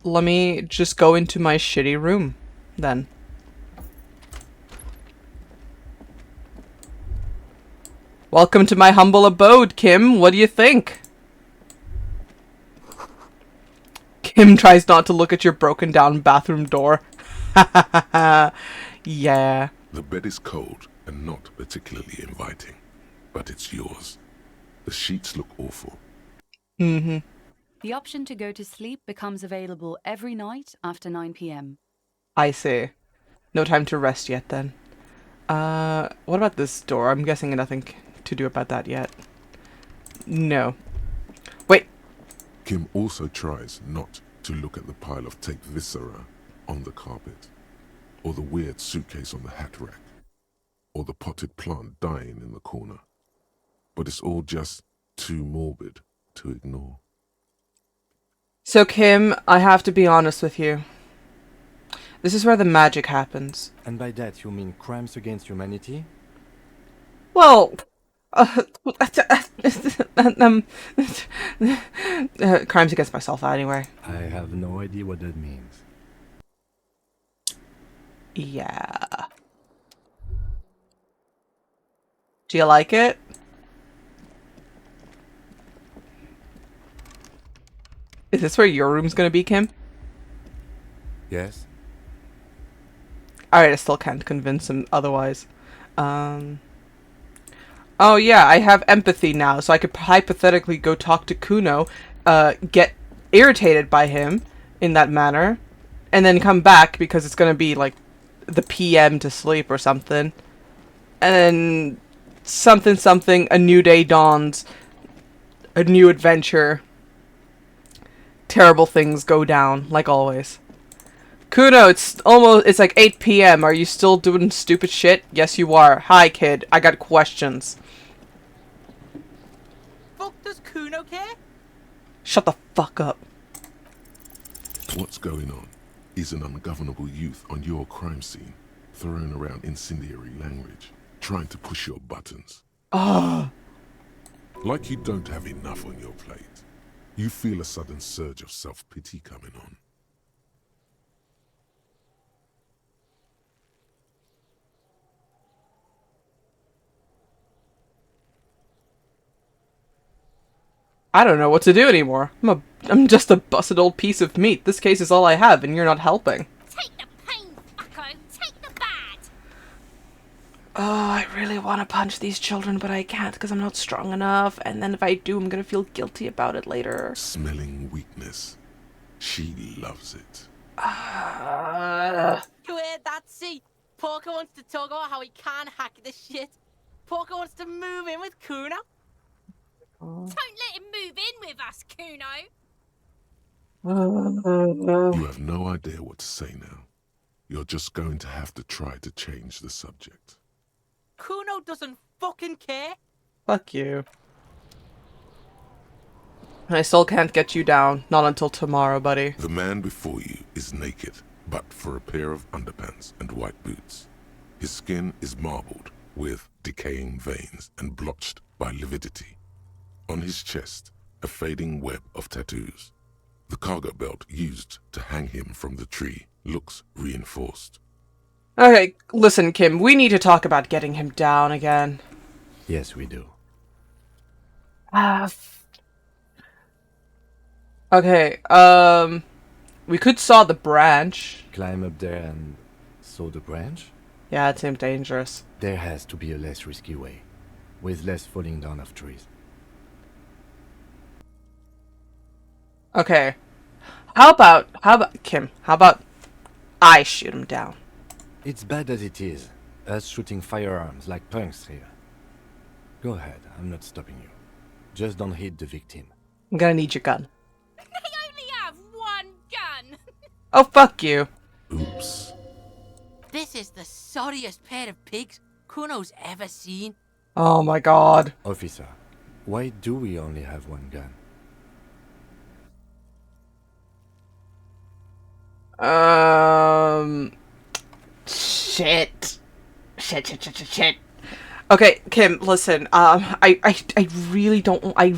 A: Let me just go into my shitty room, then. Welcome to my humble abode, Kim. What do you think? Kim tries not to look at your broken down bathroom door. Yeah.
D: The bed is cold and not particularly inviting, but it's yours. The sheets look awful.
A: Mm-hmm.
M: The option to go to sleep becomes available every night after 9 p.m.
A: I see. No time to rest yet, then. What about this door? I'm guessing nothing to do about that yet. No. Wait.
D: Kim also tries not to look at the pile of taped viscera on the carpet, or the weird suitcase on the hat rack, or the potted plant dying in the corner. But it's all just too morbid to ignore.
A: So, Kim, I have to be honest with you. This is where the magic happens.
C: And by that you mean crimes against humanity?
A: Well, crimes against myself, anyway.
C: I have no idea what that means.
A: Yeah. Do you like it? Is this where your room's gonna be, Kim?
C: Yes?
A: Alright, I still can't convince him otherwise. Oh yeah, I have empathy now, so I could hypothetically go talk to Kuno, get irritated by him in that manner, and then come back because it's gonna be like the PM to sleep or something. And then something, a new day dawns, a new adventure. Terrible things go down, like always. Kuno, it's like 8 p.m. Are you still doing stupid shit? Yes, you are. Hi, kid. I got questions.
I: Fuck does Kuno care?
A: Shut the fuck up.
D: What's going on is an ungovernable youth on your crime scene, throwing around incendiary language, trying to push your buttons. Like you don't have enough on your plate. You feel a sudden surge of self-pity coming on.
A: I don't know what to do anymore. I'm just a busted old piece of meat. This case is all I have, and you're not helping.
J: Take the pain, fucko! Take the bad!
A: Oh, I really want to punch these children, but I can't because I'm not strong enough. And then if I do, I'm gonna feel guilty about it later.
D: Smelling weakness. She loves it.
I: You heard that? See? Porker wants to talk about how he can't hack this shit. Porker wants to move in with Kuno.
J: Don't let him move in with us, Kuno!
D: You have no idea what to say now. You're just going to have to try to change the subject.
I: Kuno doesn't fucking care.
A: Fuck you. I still can't get you down. Not until tomorrow, buddy.
D: The man before you is naked, but for a pair of underpants and white boots. His skin is marbled with decaying veins and blotched by lividity. On his chest, a fading web of tattoos. The cargo belt used to hang him from the tree looks reinforced.
A: Okay, listen, Kim. We need to talk about getting him down again.
C: Yes, we do.
A: Okay, we could saw the branch.
C: Climb up there and saw the branch?
A: Yeah, it seemed dangerous.
C: There has to be a less risky way, with less falling down of trees.
A: Okay. How about, Kim, how about I shoot him down?
C: It's bad as it is, us shooting firearms like punks here. Go ahead, I'm not stopping you. Just don't hit the victim.
A: I'm gonna need your gun.
J: They only have one gun!
A: Oh, fuck you.
D: Oops.
I: This is the sorriest pair of pigs Kuno's ever seen.
A: Oh my god.
C: Officer, why do we only have one gun?
A: Shit. Shit. Okay, Kim, listen, I really don't, I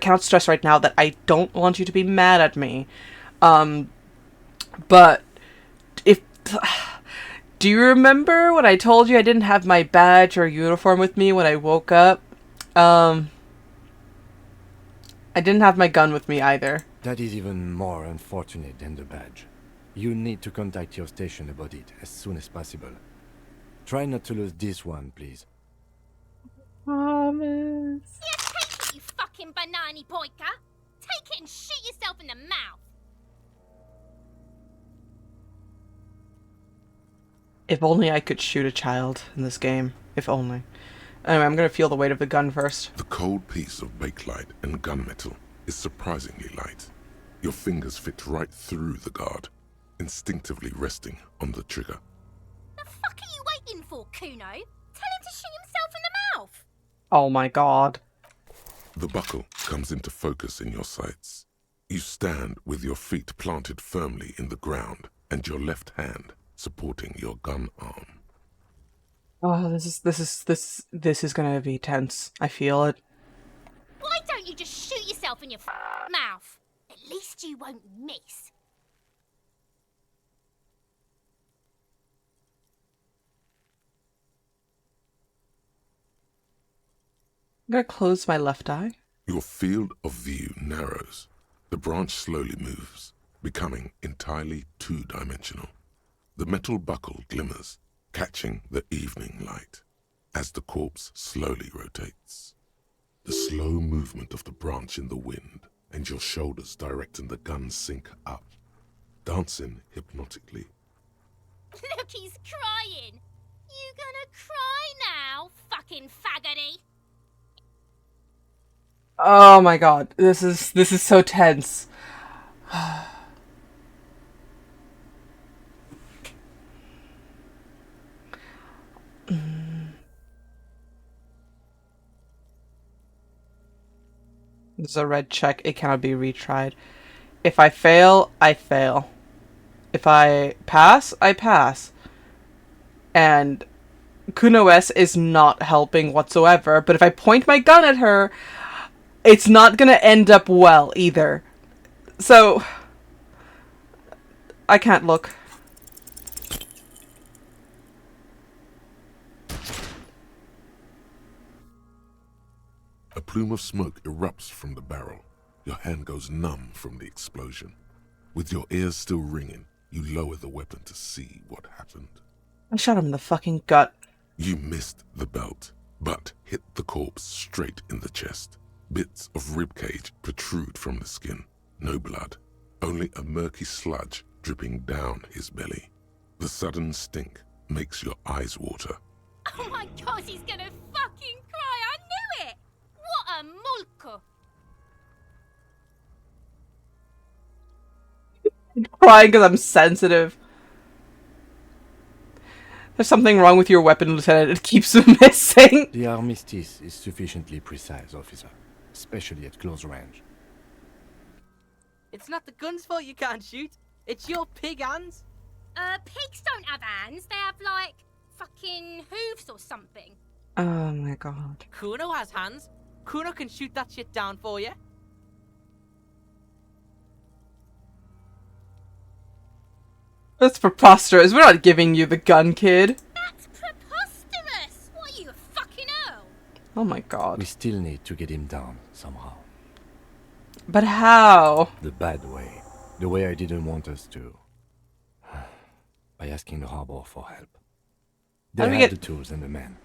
A: can't stress right now that I don't want you to be mad at me. But, do you remember when I told you I didn't have my badge or uniform with me when I woke up? I didn't have my gun with me either.
C: That is even more unfortunate than the badge. You need to contact your station about it as soon as possible. Try not to lose this one, please.
A: Promise.
N: Yeah, take it, you fucking banana boyka. Take it and shoot yourself in the mouth.
A: If only I could shoot a child in this game. If only. Anyway, I'm gonna feel the weight of the gun first.
D: The cold piece of bakelite and gunmetal is surprisingly light. Your fingers fit right through the guard, instinctively resting on the trigger.
N: The fuck are you waiting for, Kuno? Tell him to shoot himself in the mouth.
A: Oh my god.
D: The buckle comes into focus in your sights. You stand with your feet planted firmly in the ground and your left hand supporting your gun arm.
A: Oh, this is gonna be tense. I feel it.
N: Why don't you just shoot yourself in your mouth? At least you won't miss.
A: I'm gonna close my left eye.
D: Your field of view narrows. The branch slowly moves, becoming entirely two-dimensional. The metal buckle glimmers, catching the evening light as the corpse slowly rotates. The slow movement of the branch in the wind and your shoulders directing the gun sync up, dancing hypnotically.
N: Look, he's crying. You gonna cry now, fucking faggoty?
A: Oh my god, this is so tense. There's a red check. It cannot be retried. If I fail, I fail. If I pass, I pass. And Kuno S is not helping whatsoever, but if I point my gun at her, it's not gonna end up well either. So I can't look.
D: A plume of smoke erupts from the barrel. Your hand goes numb from the explosion. With your ears still ringing, you lower the weapon to see what happened.
A: I shot him in the fucking gut.
D: You missed the belt, but hit the corpse straight in the chest. Bits of ribcage protrude from the skin. No blood, only a murky sludge dripping down his belly. The sudden stink makes your eyes water.
N: Oh my god, he's gonna fucking cry. I knew it. What a mulko.
A: I'm crying because I'm sensitive. There's something wrong with your weapon, Lieutenant. It keeps missing.
C: The armistice is sufficiently precise, officer, especially at close range.
I: It's not the gun's fault you can't shoot. It's your pig hands.
N: Pigs don't have hands. They have, like, fucking hooves or something.
A: Oh my god.
I: Kuno has hands. Kuno can shoot that shit down for you.
A: That's preposterous. We're not giving you the gun, kid.
N: That's preposterous. What are you, a fucking earl?
A: Oh my god.
C: We still need to get him down, somehow.
A: But how?
C: The bad way. The way I didn't want us to. By asking the harbor for help. They have the tools and the men.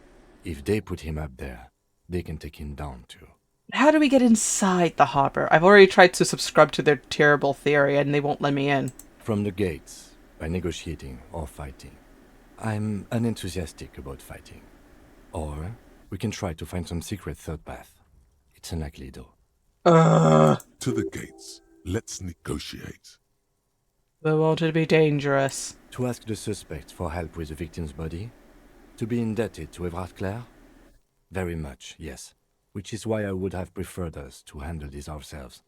C: If they put him up there, they can take him down too.
A: How do we get inside the harbor? I've already tried to subscribe to their terrible theory and they won't let me in.
C: From the gates. By negotiating or fighting. I'm unenthusiastic about fighting. Or we can try to find some secret third path. It's unlikely though.
D: To the gates. Let's negotiate.
A: But won't it be dangerous?
C: To ask the suspect for help with the victim's body? To be indebted to Evrard Clare? Very much, yes. Which is why I would have preferred us to handle this ourselves.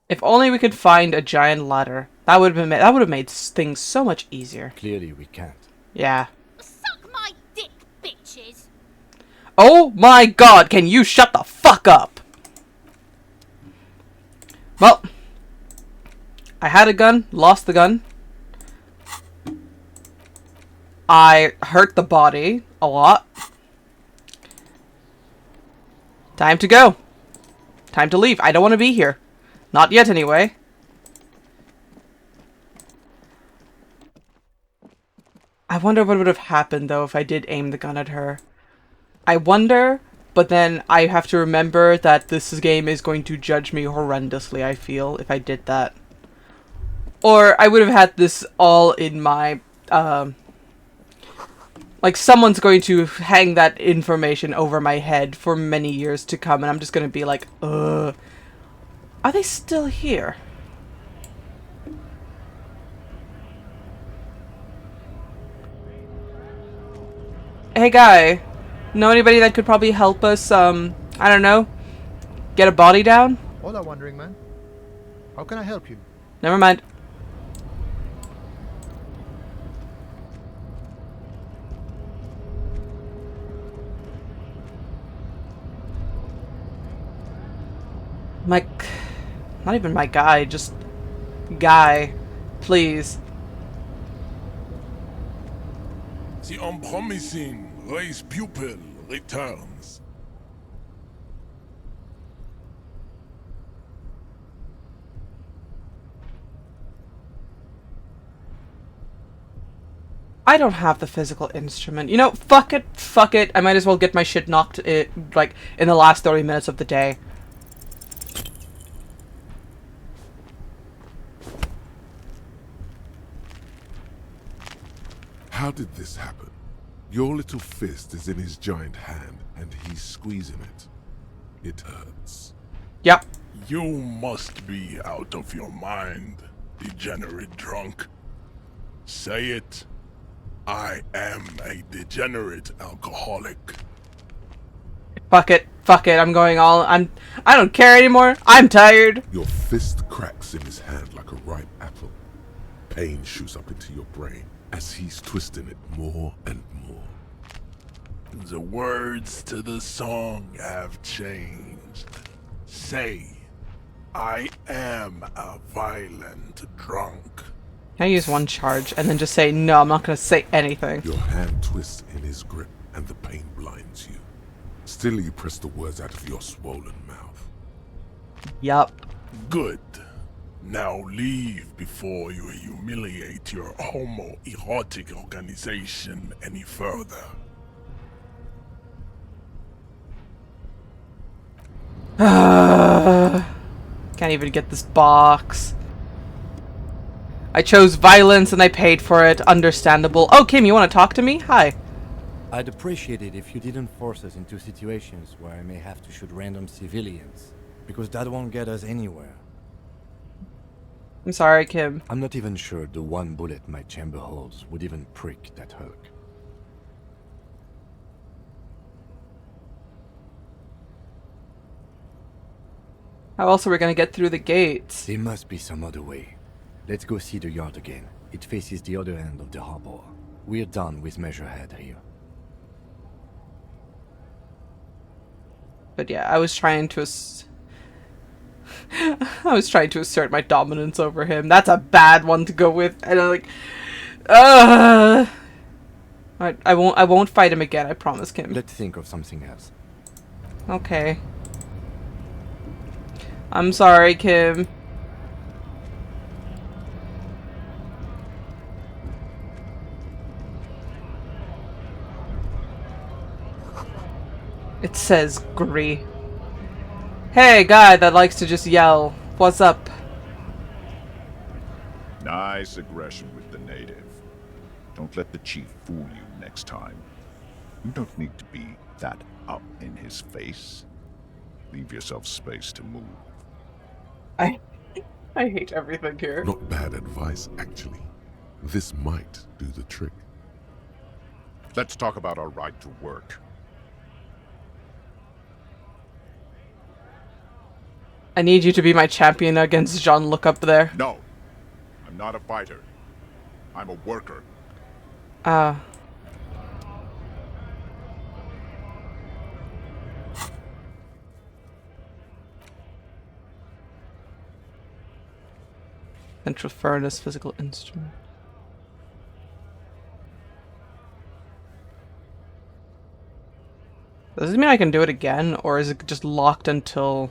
A: If only we could find a giant ladder. That would have made things so much easier.
C: Clearly we can't.
A: Yeah.
N: Suck my dick, bitches.
A: Oh my god, can you shut the fuck up? Well, I had a gun, lost the gun. I hurt the body a lot. Time to go. Time to leave. I don't want to be here. Not yet, anyway. I wonder what would have happened, though, if I did aim the gun at her. I wonder, but then I have to remember that this game is going to judge me horrendously, I feel, if I did that. Or I would have had this all in my, like, someone's going to hang that information over my head for many years to come, and I'm just going to be like, are they still here? Hey, guy. Know anybody that could probably help us, I don't know, get a body down?
O: Hola, wandering man. How can I help you?
A: Never mind. Not even my guy, just guy. Please.
E: The unpromising race pupil returns.
A: I don't have the physical instrument. You know, fuck it, fuck it. I might as well get my shit knocked, like, in the last 30 minutes of the day.
D: How did this happen? Your little fist is in his giant hand, and he's squeezing it. It hurts.
A: Yep.
E: You must be out of your mind, degenerate drunk. Say it. I am a degenerate alcoholic.
A: Fuck it, I'm going all, I don't care anymore, I'm tired.
D: Your fist cracks in his hand like a ripe apple. Pain shoots up into your brain as he's twisting it more and more.
E: The words to the song have changed. Say, I am a violent drunk.
A: Can I use one charge and then just say, no, I'm not going to say anything?
D: Your hand twists in his grip and the pain blinds you. Still, you press the words out of your swollen mouth.
A: Yup.
E: Good. Now leave before you humiliate your homoerotic organization any further.
A: Can't even get this box. I chose violence and I paid for it. Understandable. Oh, Kim, you want to talk to me? Hi.
K: I'd appreciate it if you didn't force us into situations where I may have to shoot random civilians, because that won't get us anywhere.
A: I'm sorry, Kim.
C: I'm not even sure the one bullet my chamber holds would even prick that Hulk.
A: How else are we gonna get through the gates?
C: There must be some other way. Let's go see the yard again. It faces the other end of the harbor. We're done with Measurehead here.
A: But yeah, I was trying to assert my dominance over him. That's a bad one to go with. And I'm like, I won't fight him again. I promise, Kim.
C: Let's think of something else.
A: Okay. I'm sorry, Kim. It says Gree. Hey, guy that likes to just yell. What's up?
P: Nice aggression with the native. Don't let the chief fool you next time. You don't need to be that up in his face. Leave yourself space to move.
A: I hate everything here.
D: Not bad advice, actually. This might do the trick.
P: Let's talk about our right to work.
A: I need you to be my champion against Jean-Luc up there.
P: No, I'm not a fighter. I'm a worker.
A: Central furnace, physical instrument. Does this mean I can do it again, or is it just locked until...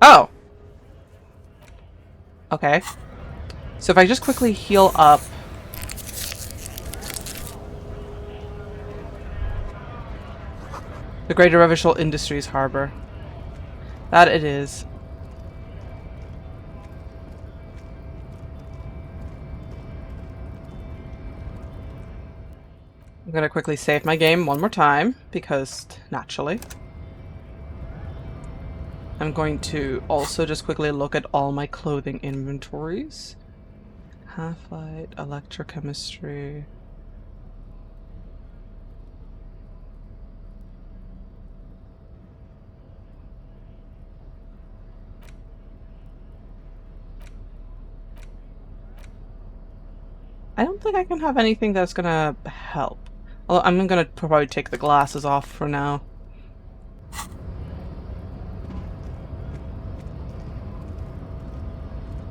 A: Oh! Okay. So if I just quickly heal up... The Greater Revishal Industries Harbor. That it is. I'm gonna quickly save my game one more time, because naturally. I'm going to also just quickly look at all my clothing inventories. Half-light, electrochemistry. I don't think I can have anything that's gonna help. Well, I'm gonna probably take the glasses off for now.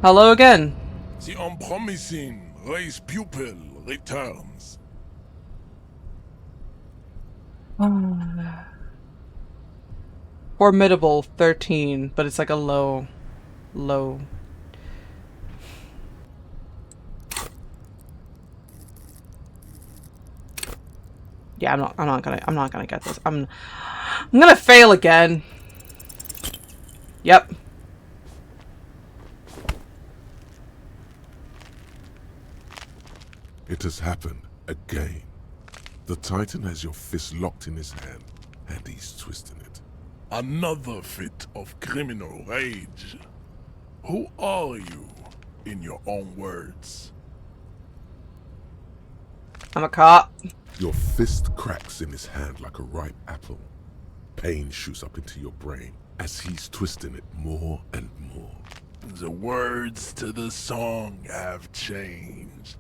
A: Hello again.
E: The unpromising race pupil returns.
A: Formidable 13, but it's like a low. Yeah, I'm not gonna get this. I'm gonna fail again. Yep.
D: It has happened again. The Titan has your fist locked in his hand, and he's twisting it.
E: Another fit of criminal rage. Who are you, in your own words?
A: I'm a cop.
D: Your fist cracks in his hand like a ripe apple. Pain shoots up into your brain as he's twisting it more and more.
E: The words to the song have changed.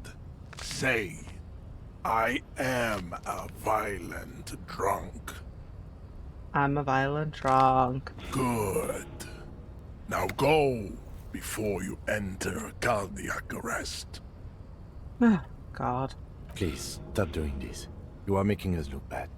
E: Say, I am a violent drunk.
A: I'm a violent drunk.
E: Good. Now go before you enter cardiac arrest.
A: Oh, God.
K: Please, stop doing this. You are making us look bad.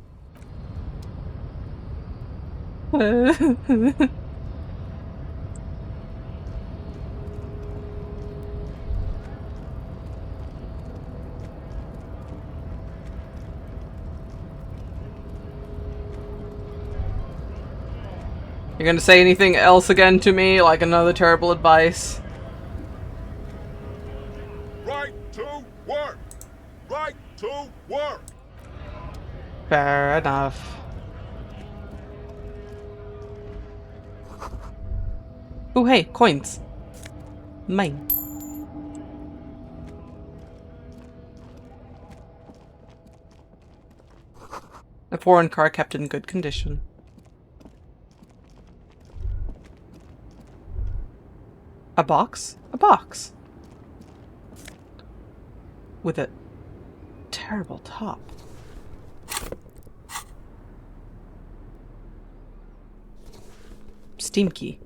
A: You're gonna say anything else again to me, like another terrible advice?
E: Right to work! Right to work!
A: Fair enough. Oh, hey, coins. Mine. A foreign car kept in good condition. A box? A box. With a terrible top. Steam key.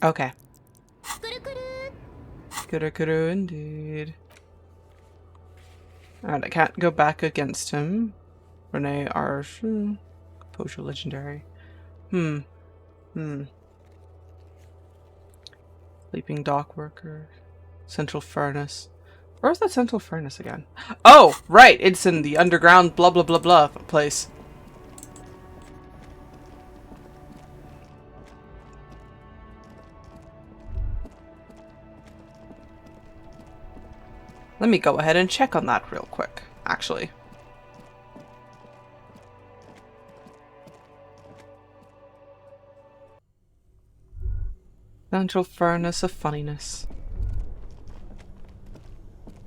A: Okay. Kuru indeed. Alright, I can't go back against him. Renee Arsh. Potion legendary. Sleeping dock worker. Central furnace. Where's that central furnace again? Oh, right! It's in the underground blah blah blah blah place. Let me go ahead and check on that real quick, actually. Central furnace of funniness.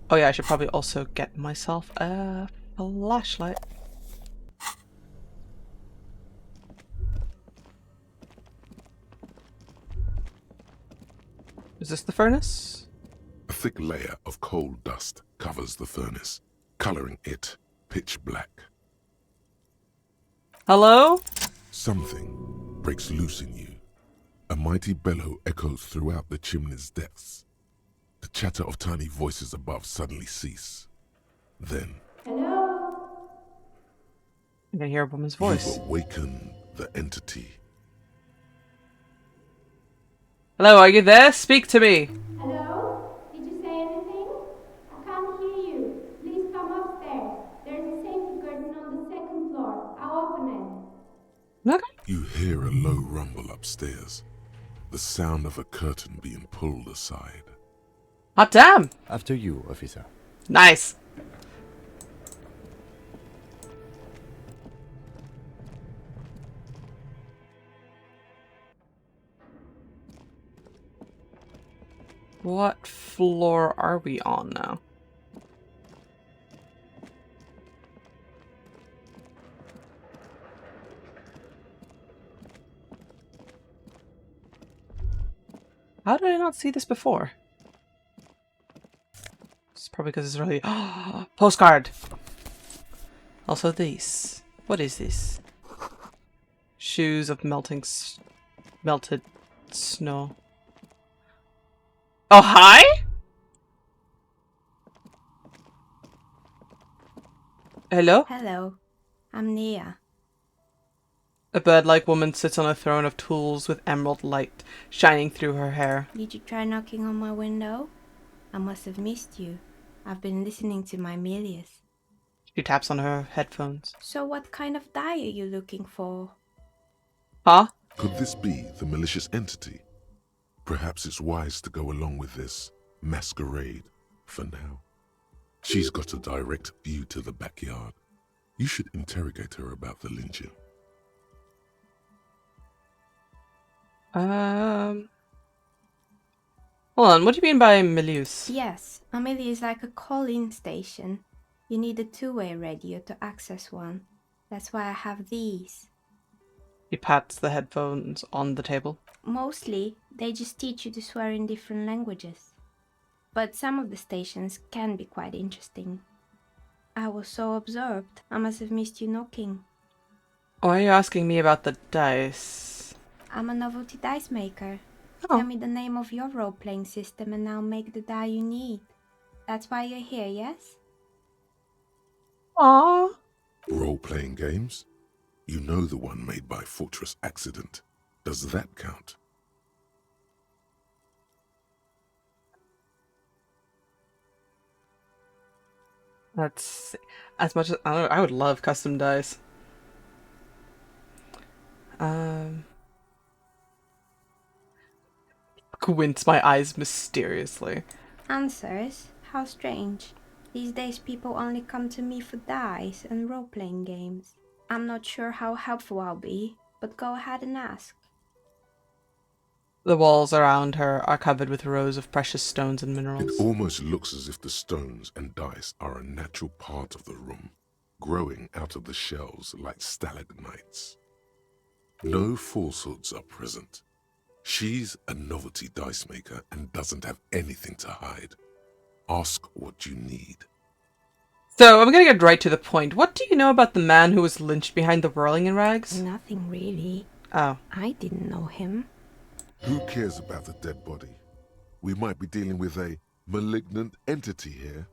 A: Oh yeah, I should probably also get myself a flashlight. Is this the furnace?
D: A thick layer of coal dust covers the furnace, coloring it pitch black.
A: Hello?
D: Something breaks loose in you. A mighty bellow echoes throughout the chimney's depths. The chatter of tiny voices above suddenly cease. Then,
H: Hello?
A: I can hear a woman's voice.
D: you awaken the entity.
A: Hello, are you there? Speak to me.
H: Hello? Did you say anything? I can't hear you. Please come upstairs. There's a safety curtain on the second floor. I'll open it.
A: Okay.
D: You hear a low rumble upstairs, the sound of a curtain being pulled aside.
A: Hot damn!
C: After you, officer.
A: Nice. What floor are we on now? How did I not see this before? It's probably because it's really... Postcard! Also these. What is this? Shoes of melted snow. Oh, hi? Hello?
Q: Hello. I'm Nia.
A: A bird-like woman sits on a throne of tools with emerald light shining through her hair.
Q: Did you try knocking on my window? I must have missed you. I've been listening to my Milius.
A: She taps on her headphones.
Q: So what kind of die are you looking for?
A: Huh?
D: Could this be the malicious entity? Perhaps it's wise to go along with this masquerade for now. She's got a direct view to the backyard. You should interrogate her about the lynching.
A: Hold on, what do you mean by Milius?
Q: Yes, a Milius is like a call-in station. You need a two-way radio to access one. That's why I have these.
A: He pats the headphones on the table.
Q: Mostly, they just teach you to swear in different languages. But some of the stations can be quite interesting. I was so absorbed, I must have missed you knocking.
A: Why are you asking me about the dice?
Q: I'm a novelty dice maker.
A: Oh.
Q: Tell me the name of your role-playing system and I'll make the die you need. That's why you're here, yes?
A: Aww.
D: Role-playing games? You know the one made by Fortress Accident. Does that count?
A: That's as much as I would love custom dice. Squints my eyes mysteriously.
Q: Answers? How strange. These days people only come to me for dice and role-playing games. I'm not sure how helpful I'll be, but go ahead and ask.
A: The walls around her are covered with rows of precious stones and minerals.
D: It almost looks as if the stones and dice are a natural part of the room, growing out of the shelves like stalagmites. No falsehoods are present. She's a novelty dice maker and doesn't have anything to hide. Ask what you need.
A: So, I'm gonna get right to the point. What do you know about the man who was lynched behind the whirling in rags?
Q: Nothing really.
A: Oh.
Q: I didn't know him.
D: Who cares about the dead body? We might be dealing with a malignant entity here.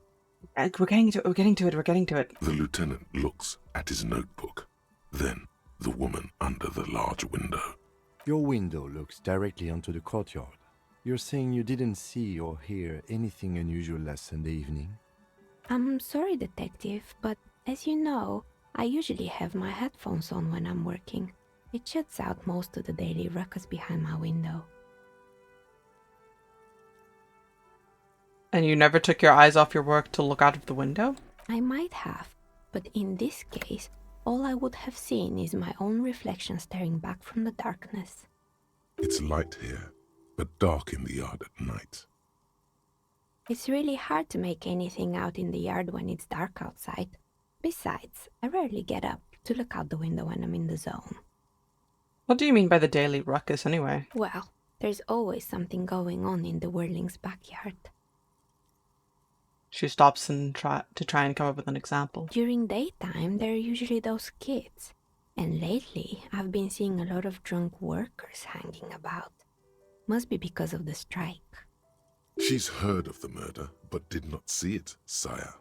A: We're getting to it.
D: The lieutenant looks at his notebook. Then, the woman under the large window.
C: Your window looks directly onto the courtyard. You're saying you didn't see or hear anything unusual last Sunday evening?
Q: I'm sorry, detective, but as you know, I usually have my headphones on when I'm working. It shuts out most of the daily ruckus behind my window.
A: And you never took your eyes off your work to look out of the window?
Q: I might have, but in this case, all I would have seen is my own reflection staring back from the darkness.
D: It's light here, but dark in the yard at night.
Q: It's really hard to make anything out in the yard when it's dark outside. Besides, I rarely get up to look out the window when I'm in the zone.
A: What do you mean by the daily ruckus, anyway?
Q: Well, there's always something going on in the Whirling's backyard.
A: She stops and try and come up with an example.
Q: During daytime, there are usually those kids. And lately, I've been seeing a lot of drunk workers hanging about. Must be because of the strike.
D: She's heard of the murder, but did not see it, sire.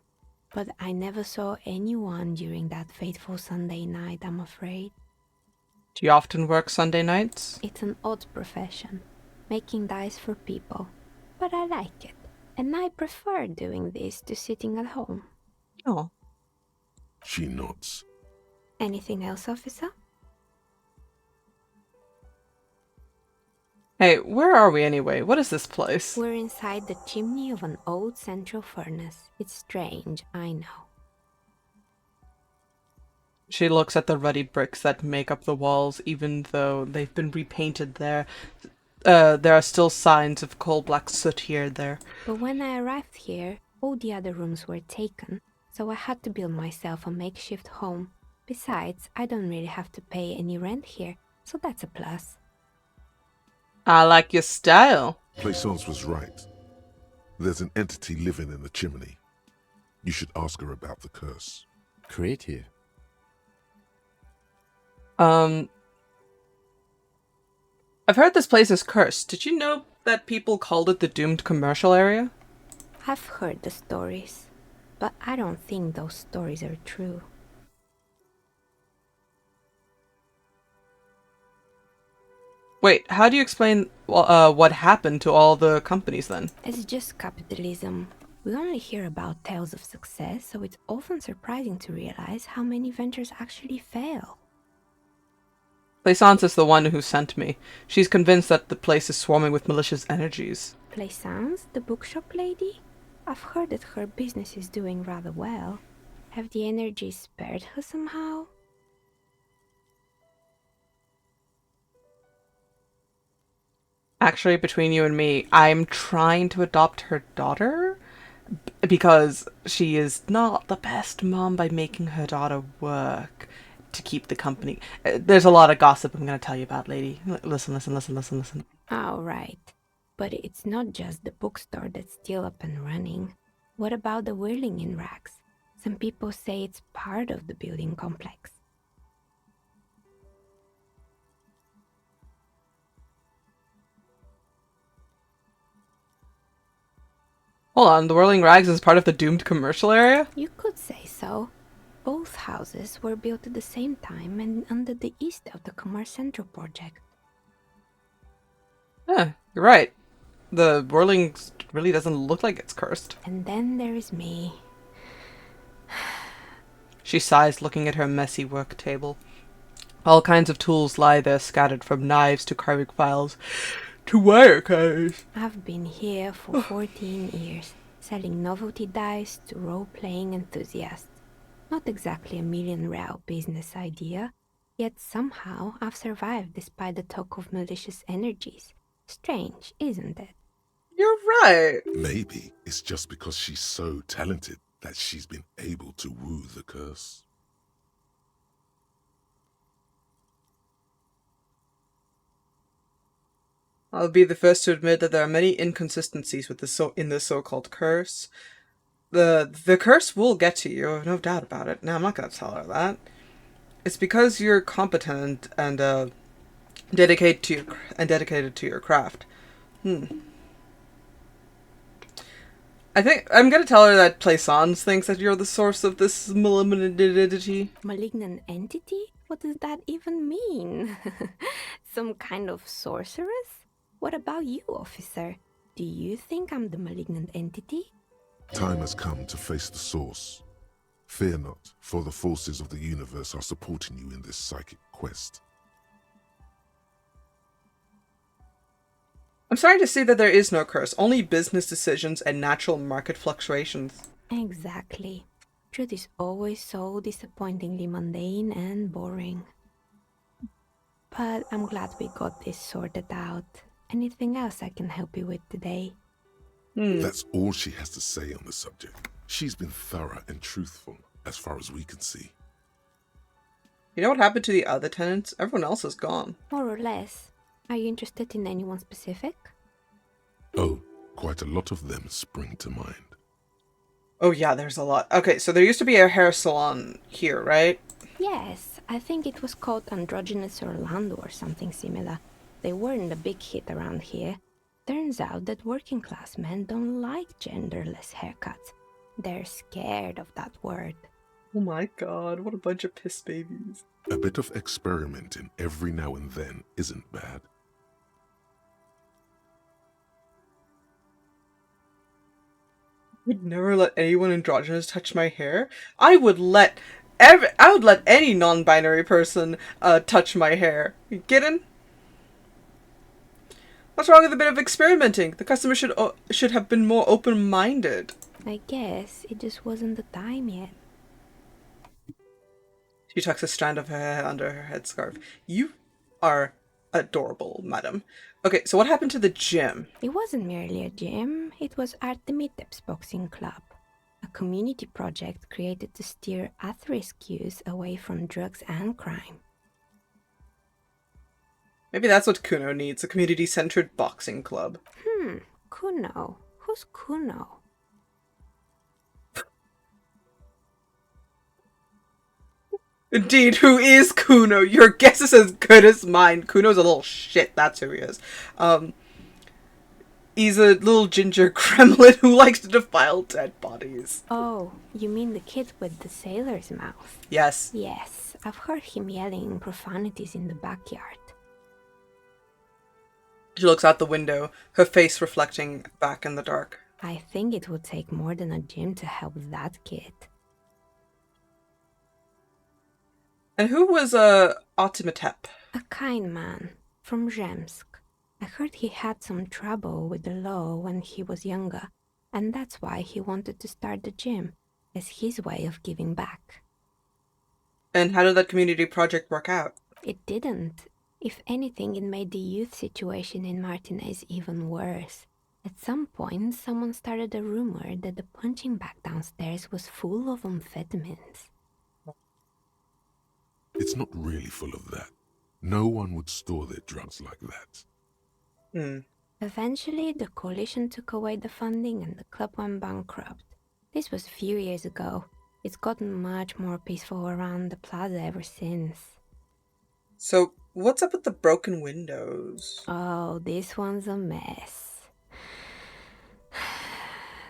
Q: But I never saw anyone during that fateful Sunday night, I'm afraid.
A: Do you often work Sunday nights?
Q: It's an odd profession, making dice for people. But I like it, and I prefer doing this to sitting at home.
A: Oh.
D: She nods.
Q: Anything else, officer?
A: Hey, where are we anyway? What is this place?
Q: We're inside the chimney of an old central furnace. It's strange, I know.
A: She looks at the ruddy bricks that make up the walls, even though they've been repainted there. There are still signs of coal black soot here and there.
Q: But when I arrived here, all the other rooms were taken, so I had to build myself a makeshift home. Besides, I don't really have to pay any rent here, so that's a plus.
A: I like your style.
D: Plaisance was right. There's an entity living in the chimney. You should ask her about the curse.
C: Creative.
A: I've heard this place is cursed. Did you know that people called it the doomed commercial area?
Q: I've heard the stories, but I don't think those stories are true.
A: Wait, how do you explain what happened to all the companies then?
Q: It's just capitalism. We only hear about tales of success, so it's often surprising to realize how many ventures actually fail.
A: Plaisance is the one who sent me. She's convinced that the place is swarming with malicious energies.
Q: Plaisance, the bookshop lady? I've heard that her business is doing rather well. Have the energies spared her somehow?
A: Actually, between you and me, I'm trying to adopt her daughter because she is not the best mom by making her daughter work to keep the company. There's a lot of gossip I'm going to tell you about, lady. Listen.
Q: All right. But it's not just the bookstore that's still up and running. What about the whirling in rags? Some people say it's part of the building complex.
A: Hold on, the Whirling Rags is part of the doomed commercial area?
Q: You could say so. Both houses were built at the same time and under the east of the Commerce Central project.
A: Yeah, you're right. The Whirling really doesn't look like it's cursed.
Q: And then there is me.
A: She sighs, looking at her messy work table. All kinds of tools lie there, scattered from knives to carving files to wire cutters.
Q: I've been here for 14 years, selling novelty dice to role-playing enthusiasts. Not exactly a million-real business idea, yet somehow I've survived despite the talk of malicious energies. Strange, isn't it?
A: You're right.
D: Maybe it's just because she's so talented that she's been able to woo the curse.
A: I'll be the first to admit that there are many inconsistencies with the so-called curse. The curse will get to you, I have no doubt about it. Now, I'm not going to tell her that. It's because you're competent and dedicated to your craft. I think I'm going to tell her that Plaisance thinks that you're the source of this malignant entity.
Q: Malignant entity? What does that even mean? Some kind of sorceress? What about you, officer? Do you think I'm the malignant entity?
D: Time has come to face the source. Fear not, for the forces of the universe are supporting you in this psychic quest.
A: I'm sorry to see that there is no curse, only business decisions and natural market fluctuations.
Q: Exactly. Truth is always so disappointingly mundane and boring. But I'm glad we got this sorted out. Anything else I can help you with today?
D: That's all she has to say on the subject. She's been thorough and truthful, as far as we can see.
A: You know what happened to the other tenants? Everyone else is gone.
Q: More or less. Are you interested in anyone specific?
D: Oh, quite a lot of them spring to mind.
A: Oh yeah, there's a lot. Okay, so there used to be a hair salon here, right?
Q: Yes, I think it was called Androgynous Orlando or something similar. They weren't a big hit around here. Turns out that working class men don't like genderless haircuts. They're scared of that word.
A: Oh my god, what a bunch of piss babies.
D: A bit of experimenting every now and then isn't bad.
A: Would never let anyone androgynous touch my hair. I would let any non-binary person touch my hair. You kidding? What's wrong with a bit of experimenting? The customer should have been more open-minded.
Q: I guess it just wasn't the time yet.
A: She tucks a strand of her hair under her headscarf. You are adorable, madam. Okay, so what happened to the gym?
Q: It wasn't merely a gym, it was Artemitep's boxing club, a community project created to steer at-risk youth away from drugs and crime.
A: Maybe that's what Kuno needs, a community-centered boxing club.
Q: Kuno. Who's Kuno?
A: Indeed, who is Kuno? Your guess is as good as mine. Kuno's a little shit, that's who he is. He's a little ginger gremlin who likes to defile dead bodies.
Q: Oh, you mean the kid with the sailor's mouth?
A: Yes.
Q: Yes, I've heard him yelling profanities in the backyard.
A: She looks out the window, her face reflecting back in the dark.
Q: I think it would take more than a gym to help that kid.
A: And who was Artemitep?
Q: A kind man from Zemsk. I heard he had some trouble with the law when he was younger, and that's why he wanted to start the gym, as his way of giving back.
A: And how did that community project work out?
Q: It didn't. If anything, it made the youth situation in Martinez even worse. At some point, someone started a rumor that the punching bag downstairs was full of amphetamines.
D: It's not really full of that. No one would store their drugs like that.
Q: Eventually, the coalition took away the funding and the club went bankrupt. This was a few years ago. It's gotten much more peaceful around the plaza ever since.
A: So, what's up with the broken windows?
Q: Oh, this one's a mess.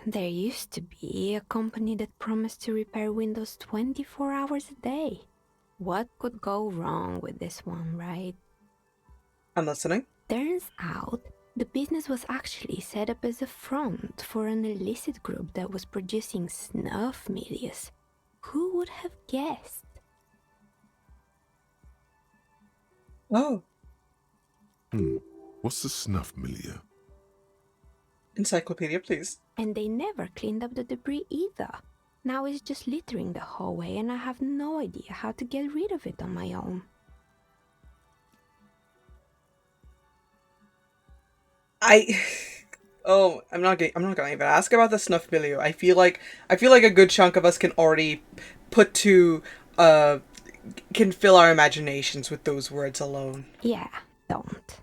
Q: There used to be a company that promised to repair windows 24 hours a day. What could go wrong with this one, right?
A: I'm listening.
Q: Turns out, the business was actually set up as a front for an illicit group that was producing snuff milias. Who would have guessed?
A: Oh.
D: What's the snuff milieu?
A: Encyclopedia, please.
Q: And they never cleaned up the debris either. Now it's just littering the hallway and I have no idea how to get rid of it on my own.
A: I'm not gonna even ask about the snuff milieu. I feel like a good chunk of us can already can fill our imaginations with those words alone.
Q: Yeah, don't.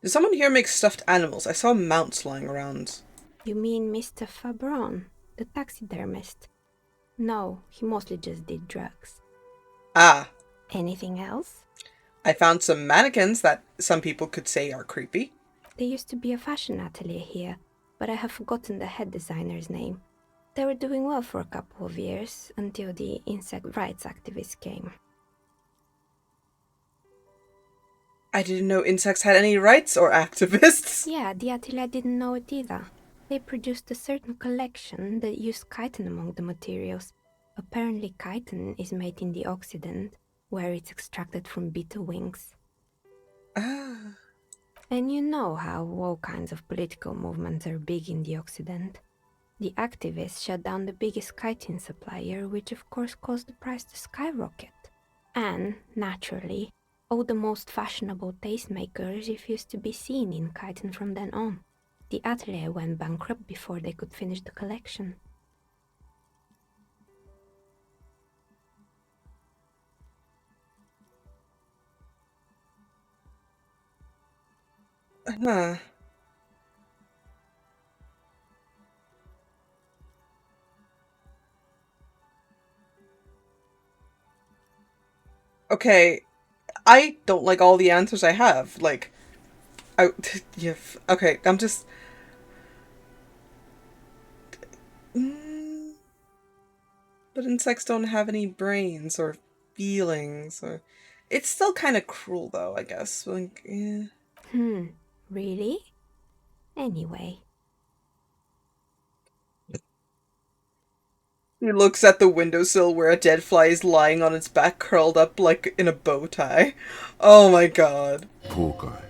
A: Did someone here make stuffed animals? I saw mounts lying around.
Q: You mean Mr. Fabron, the taxidermist? No, he mostly just did drugs.
A: Ah.
Q: Anything else?
A: I found some mannequins that some people could say are creepy.
Q: There used to be a fashion atelier here, but I have forgotten the head designer's name. They were doing well for a couple of years, until the insect rights activists came.
A: I didn't know insects had any rights or activists.
Q: Yeah, the atelier didn't know it either. They produced a certain collection that used chitin among the materials. Apparently chitin is made in the Occident, where it's extracted from beetle wings.
A: Ah.
Q: And you know how all kinds of political movements are big in the Occident. The activists shut down the biggest chitin supplier, which of course caused the price to skyrocket. And, naturally, all the most fashionable tastemakers refused to be seen in chitin from then on. The atelier went bankrupt before they could finish the collection.
A: Huh. Okay, I don't like all the answers I have. Like, Yeah, okay, I'm just... But insects don't have any brains or feelings, or... It's still kind of cruel, though, I guess. Like, yeah.
Q: Really? Anyway.
A: He looks at the windowsill where a dead fly is lying on its back, curled up like in a bow tie. Oh my god.
D: Poor guy.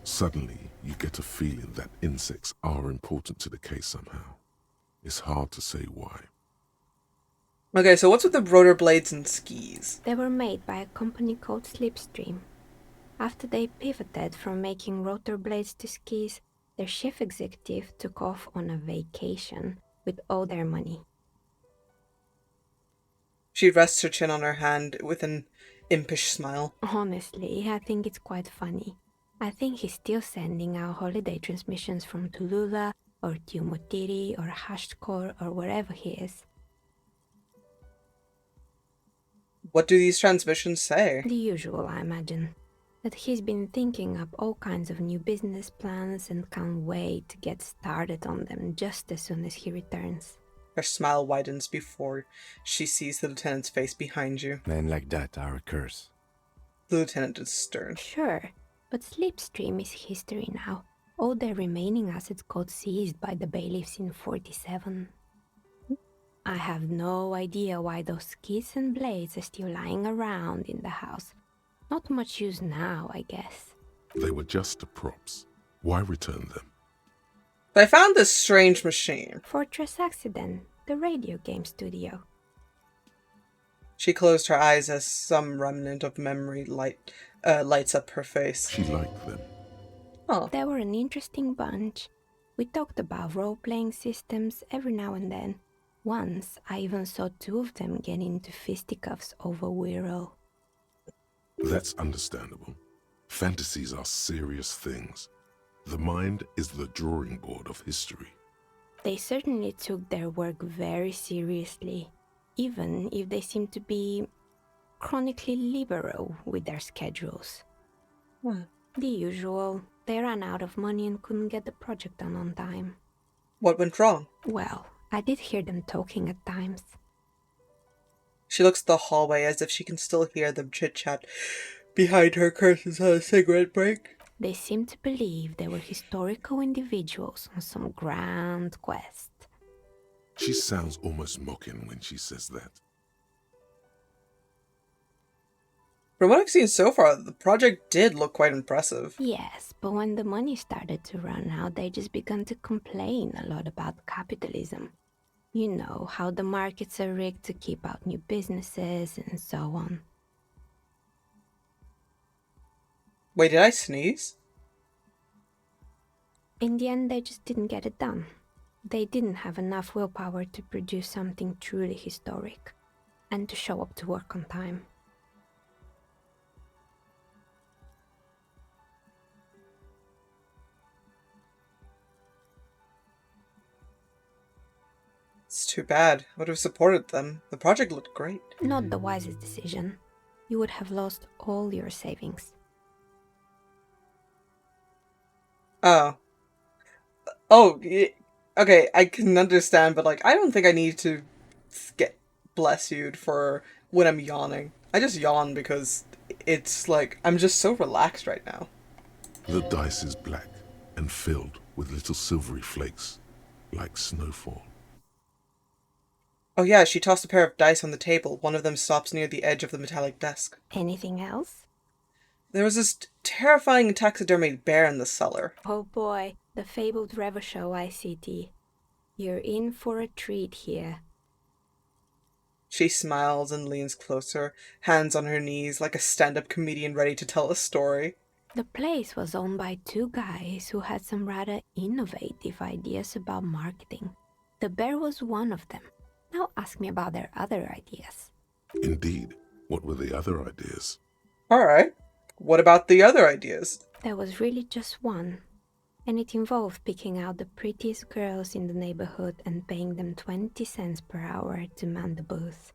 D: Suddenly, you get a feeling that insects are important to the case somehow. It's hard to say why.
A: Okay, so what's with the rotor blades and skis?
Q: They were made by a company called Slipstream. After they pivoted from making rotor blades to skis, their chief executive took off on a vacation with all their money.
A: She rests her chin on her hand with an impish smile.
Q: Honestly, I think it's quite funny. I think he's still sending out holiday transmissions from Tulula or Tiumotiri or Hashtkor or wherever he is.
A: What do these transmissions say?
Q: The usual, I imagine. That he's been thinking up all kinds of new business plans and can't wait to get started on them just as soon as he returns.
A: Her smile widens before she sees the lieutenant's face behind you.
C: Men like that are a curse.
A: The lieutenant is stern.
Q: Sure, but Slipstream is history now. All their remaining assets got seized by the bailiffs in 47. I have no idea why those skis and blades are still lying around in the house. Not much use now, I guess.
D: They were just the props. Why return them?
A: I found this strange machine.
Q: Fortress Accident, the radio game studio.
A: She closed her eyes as some remnant of memory lights up her face.
D: She liked them.
A: Oh.
Q: They were an interesting bunch. We talked about role-playing systems every now and then. Once, I even saw two of them get into fisticuffs over Wirral.
D: That's understandable. Fantasies are serious things. The mind is the drawing board of history.
Q: They certainly took their work very seriously, even if they seem to be chronically liberal with their schedules.
A: What?
Q: The usual. They ran out of money and couldn't get the project done on time.
A: What went wrong?
Q: Well, I did hear them talking at times.
A: She looks at the hallway as if she can still hear them chit-chat behind her curtains on a cigarette break.
Q: They seemed to believe they were historical individuals on some grand quest.
D: She sounds almost mocking when she says that.
A: From what I've seen so far, the project did look quite impressive.
Q: Yes, but when the money started to run out, they just began to complain a lot about capitalism. You know, how the markets are rigged to keep out new businesses and so on.
A: Wait, did I sneeze?
Q: In the end, they just didn't get it done. They didn't have enough willpower to produce something truly historic, and to show up to work on time.
A: It's too bad. I would have supported them. The project looked great.
Q: Not the wisest decision. You would have lost all your savings.
A: Oh, okay, I can understand, but like, I don't think I need to get bless you'd for when I'm yawning. I just yawn because it's like, I'm just so relaxed right now.
D: The dice is black and filled with little silvery flakes, like snowfall.
A: Oh yeah, she tossed a pair of dice on the table. One of them stops near the edge of the metallic desk.
Q: Anything else?
A: There was this terrifying taxidermied bear in the cellar.
Q: Oh boy, the fabled Revachol ICT. You're in for a treat here.
A: She smiles and leans closer, hands on her knees like a stand-up comedian ready to tell a story.
Q: The place was owned by two guys who had some rather innovative ideas about marketing. The bear was one of them. Now ask me about their other ideas.
D: Indeed. What were the other ideas?
A: Alright. What about the other ideas?
Q: There was really just one. And it involved picking out the prettiest girls in the neighborhood and paying them 20 cents per hour to man the booth.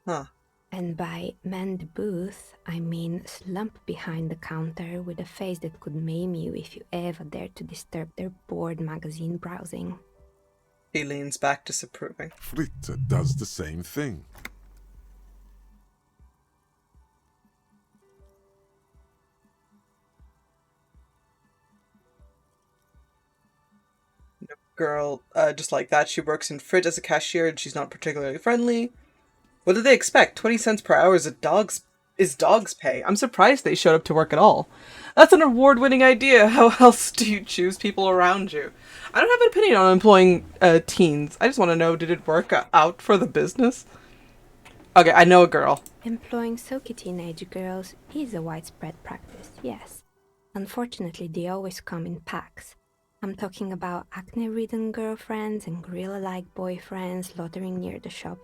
A: Huh.
Q: And by man the booth, I mean slump behind the counter with a face that could maim you if you ever dared to disturb their bored magazine browsing.
A: He leans back, disapproving.
D: Fritte does the same thing.
A: Girl, just like that, she works in Frit as a cashier and she's not particularly friendly. What did they expect? 20 cents per hour is dog's pay. I'm surprised they showed up to work at all. That's an award-winning idea. How else do you choose people around you? I don't have an opinion on employing teens. I just want to know, did it work out for the business? Okay, I know a girl.
Q: Employing silky teenage girls is a widespread practice, yes. Unfortunately, they always come in packs. I'm talking about acne-ridden girlfriends and gorilla-like boyfriends loitering near the shop.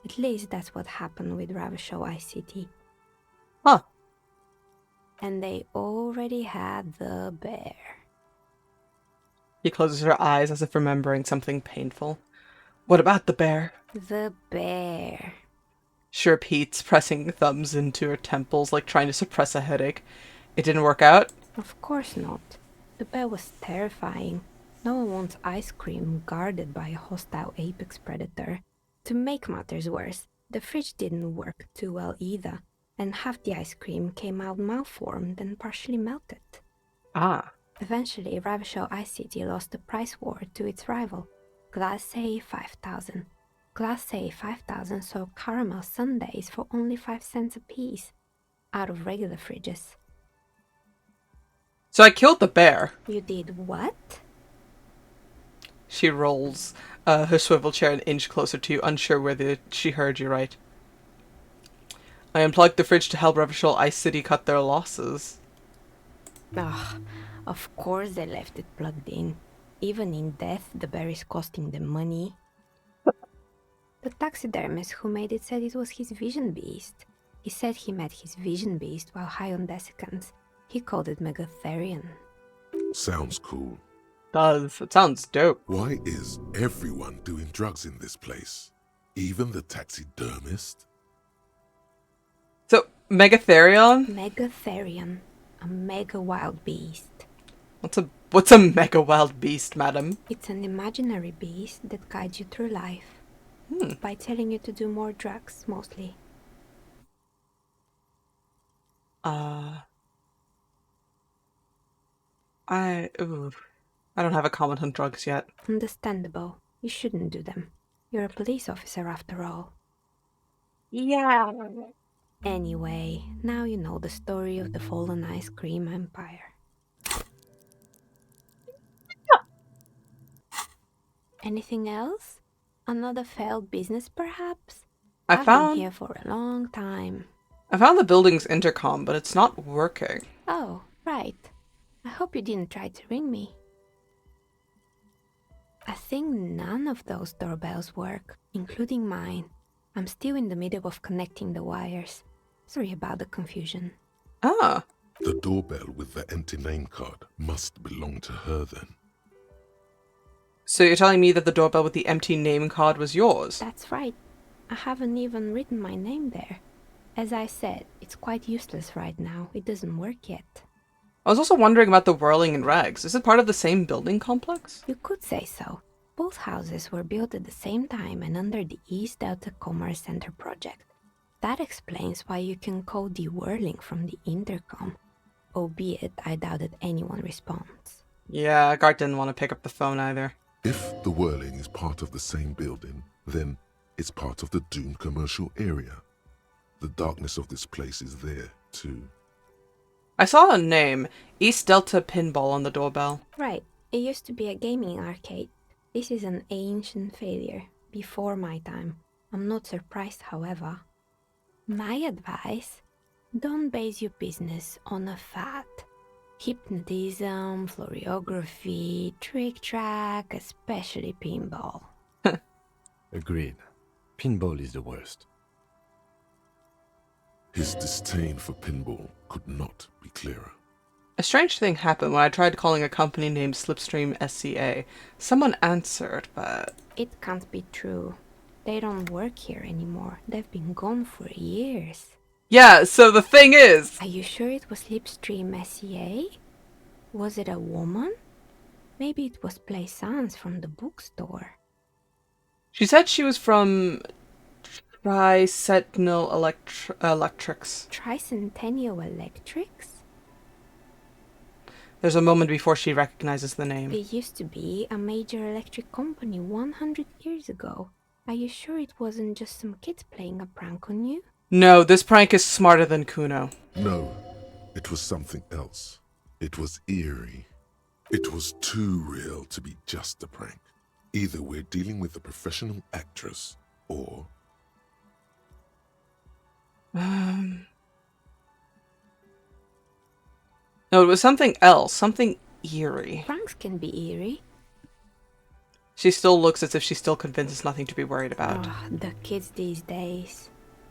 Q: At least that's what happened with Ravachol ICT.
A: Huh.
Q: And they already had the bear.
A: She closes her eyes as if remembering something painful. What about the bear?
Q: The bear.
A: She repeats, pressing thumbs into her temples like trying to suppress a headache. It didn't work out?
Q: Of course not. The bear was terrifying. No one wants ice cream guarded by a hostile apex predator. To make matters worse, the fridge didn't work too well either, and half the ice cream came out malformed and partially melted.
A: Ah.
Q: Eventually, Ravachol ICT lost the price war to its rival, Glace 5000. Glace 5000 sold caramel sundaes for only 5 cents a piece, out of regular fridges.
A: So I killed the bear.
Q: You did what?
A: She rolls her swivel chair an inch closer to you, unsure whether she heard you right. I unplugged the fridge to help Ravachol Ice City cut their losses.
Q: Ugh, of course they left it plugged in. Even in death, the bear is costing them money. The taxidermist who made it said it was his vision beast. He said he met his vision beast while high on desiccants. He called it Megatherion.
D: Sounds cool.
A: Does. It sounds dope.
D: Why is everyone doing drugs in this place? Even the taxidermist?
A: So, Megatherion?
Q: Megatherion. A mega wild beast.
A: What's a mega wild beast, madam?
Q: It's an imaginary beast that guides you through life. By telling you to do more drugs, mostly.
A: I don't have a comment on drugs yet.
Q: Understandable. You shouldn't do them. You're a police officer after all.
H: Yeah.
Q: Anyway, now you know the story of the fallen ice cream empire. Anything else? Another failed business, perhaps? I've been here for a long time.
A: I found the building's intercom, but it's not working.
Q: Oh, right. I hope you didn't try to ring me. I think none of those doorbells work, including mine. I'm still in the middle of connecting the wires. Sorry about the confusion.
A: Ah.
D: The doorbell with the empty name card must belong to her then.
A: So you're telling me that the doorbell with the empty name card was yours?
Q: That's right. I haven't even written my name there. As I said, it's quite useless right now. It doesn't work yet.
A: I was also wondering about the whirling in rags. Is it part of the same building complex?
Q: You could say so. Both houses were built at the same time and under the East Delta Commerce Center project. That explains why you can call the whirling from the intercom. Albeit, I doubt that anyone responds.
A: Yeah, Gart didn't want to pick up the phone either.
D: If the whirling is part of the same building, then it's part of the Dune commercial area. The darkness of this place is there, too.
A: I saw a name, East Delta Pinball, on the doorbell.
Q: Right. It used to be a gaming arcade. This is an ancient failure, before my time. I'm not surprised, however. My advice? Don't base your business on a fad. Hypnotism, fluorography, trick-track, especially pinball.
C: Agreed. Pinball is the worst.
D: His disdain for pinball could not be clearer.
A: A strange thing happened when I tried calling a company named Slipstream SCA. Someone answered, but...
Q: It can't be true. They don't work here anymore. They've been gone for years.
A: Yeah, so the thing is...
Q: Are you sure it was Slipstream SEA? Was it a woman? Maybe it was Plaisance from the bookstore.
A: She said she was from Tricentennial Electrics.
Q: Tricentennial Electrics?
A: There's a moment before she recognizes the name.
Q: It used to be a major electric company 100 years ago. Are you sure it wasn't just some kid playing a prank on you?
A: No, this prank is smarter than Kuno.
D: No, it was something else. It was eerie. It was too real to be just a prank. Either we're dealing with a professional actress, or...
A: No, it was something else. Something eerie.
Q: Pranks can be eerie.
A: She still looks as if she's still convinced there's nothing to be worried about.
Q: Oh, the kids these days.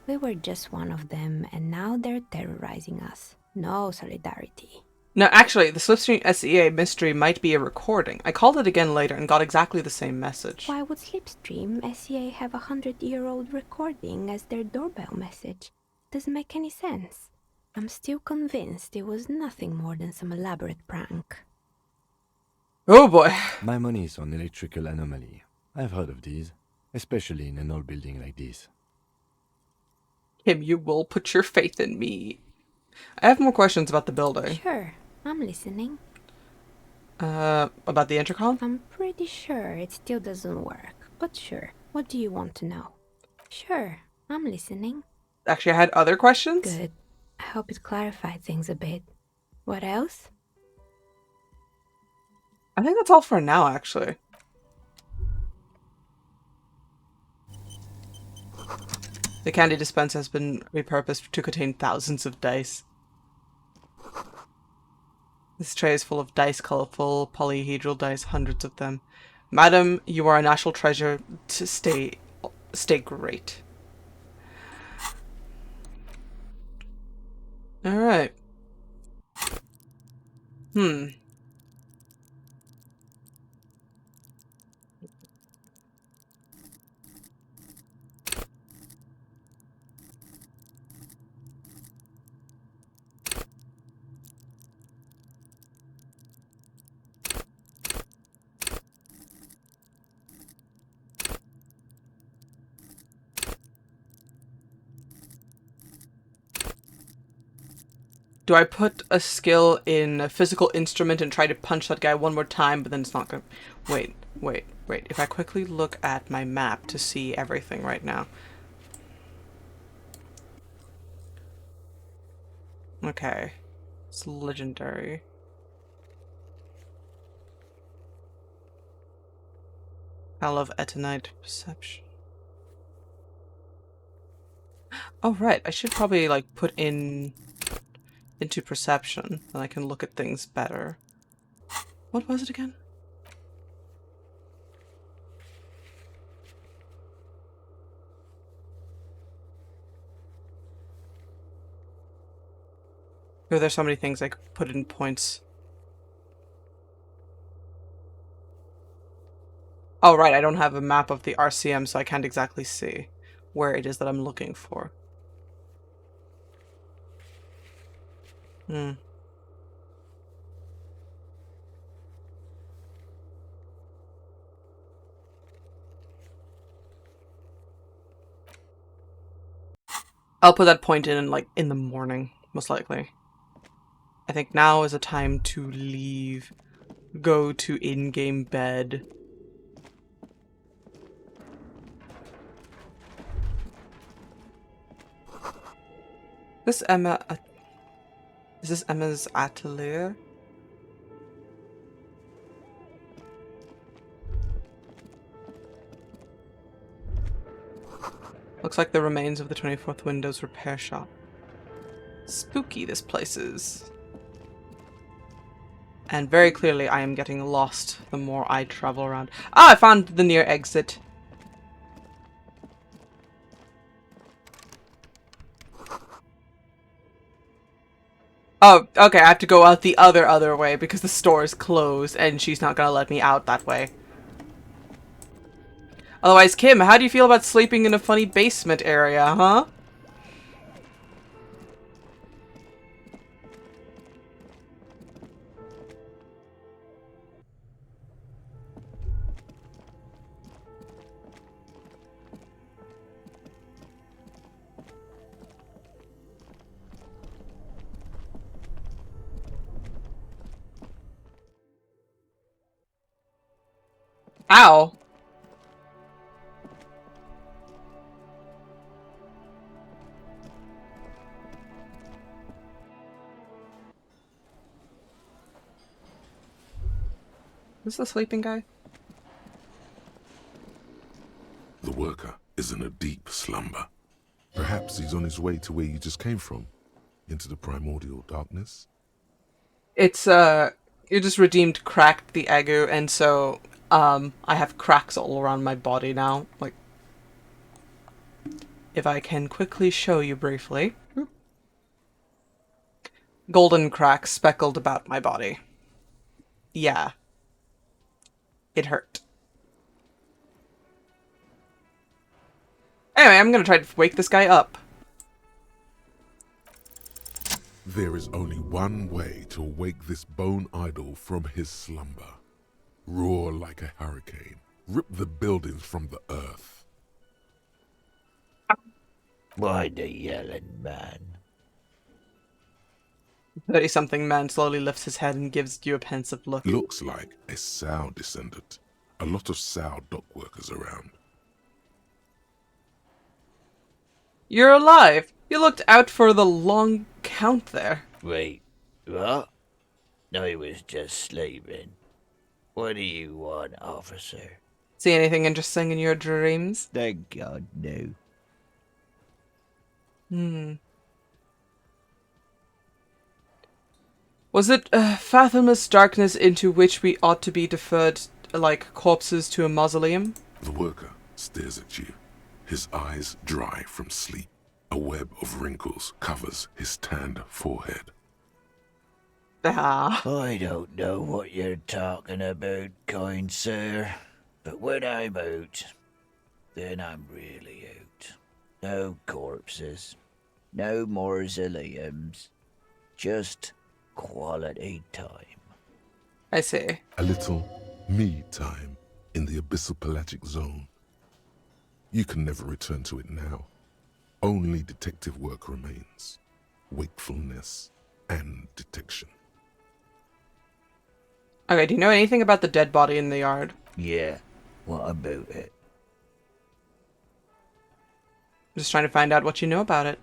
Q: We were just one of them, and now they're terrorizing us. No solidarity.
A: No, actually, the Slipstream SEA mystery might be a recording. I called it again later and got exactly the same message.
Q: Why would Slipstream SEA have a 100-year-old recording as their doorbell message? Doesn't make any sense. I'm still convinced it was nothing more than some elaborate prank.
A: Oh boy.
C: My money is on electrical anomaly. I've heard of these, especially in an old building like this.
A: Kim, you will put your faith in me. I have more questions about the building.
Q: Sure, I'm listening.
A: About the intercom?
Q: I'm pretty sure it still doesn't work, but sure. What do you want to know? Sure, I'm listening.
A: Actually, I had other questions.
Q: Good. I hope it clarified things a bit. What else?
A: I think that's all for now, actually. The candy dispenser has been repurposed to contain thousands of dice. This tray is full of dice, colorful polyhedral dice, hundreds of them. Madam, you are a national treasure. To stay great. Alright. Do I put a skill in a physical instrument and try to punch that guy one more time, but then it's not gonna... Wait. If I quickly look at my map to see everything right now. Okay. It's legendary. I love Etonite perception. Oh, right. I should probably, like, put into perception, and I can look at things better. What was it again? Oh, there's so many things I could put in points. Oh, right, I don't have a map of the RCM, so I can't exactly see where it is that I'm looking for. I'll put that point in, like, in the morning, most likely. I think now is a time to leave, go to in-game bed. Is this Emma's atelier? Looks like the remains of the 24th Windows repair shop. Spooky this place is. And very clearly I am getting lost the more I travel around. Ah, I found the near exit. Oh, okay, I have to go out the other way because the store is closed and she's not gonna let me out that way. Otherwise, Kim, how do you feel about sleeping in a funny basement area, huh? Ow. Is this the sleeping guy?
D: The worker is in a deep slumber. Perhaps he's on his way to where you just came from, into the primordial darkness.
A: It's, you just redeemed cracked the Eggu, and so, I have cracks all around my body now. Like, if I can quickly show you briefly. Golden cracks speckled about my body. Yeah. It hurt. Anyway, I'm gonna try to wake this guy up.
D: There is only one way to wake this bone idol from his slumber. Roar like a hurricane. Rip the buildings from the earth.
R: Why the yelling, man?
A: 30-something man slowly lifts his head and gives you a pensive look.
D: Looks like a sow descendant. A lot of sow dock workers around.
A: You're alive! You looked out for the long count there.
R: Wait, what? I was just sleeping. What do you want, officer?
A: See anything interesting in your dreams?
R: Thank God, no.
A: Was it a fathomless darkness into which we ought to be deferred like corpses to a mausoleum?
D: The worker stares at you, his eyes dry from sleep. A web of wrinkles covers his tanned forehead.
R: I don't know what you're talking about, kind sir. But when I'm out, then I'm really out. No corpses, no mausoleums, just quality time.
A: I see.
D: A little me time in the abyssal pelagic zone. You can never return to it now. Only detective work remains. Wakefulness and detection.
A: Okay, do you know anything about the dead body in the yard?
R: Yeah, what about it?
A: I'm just trying to find out what you know about it.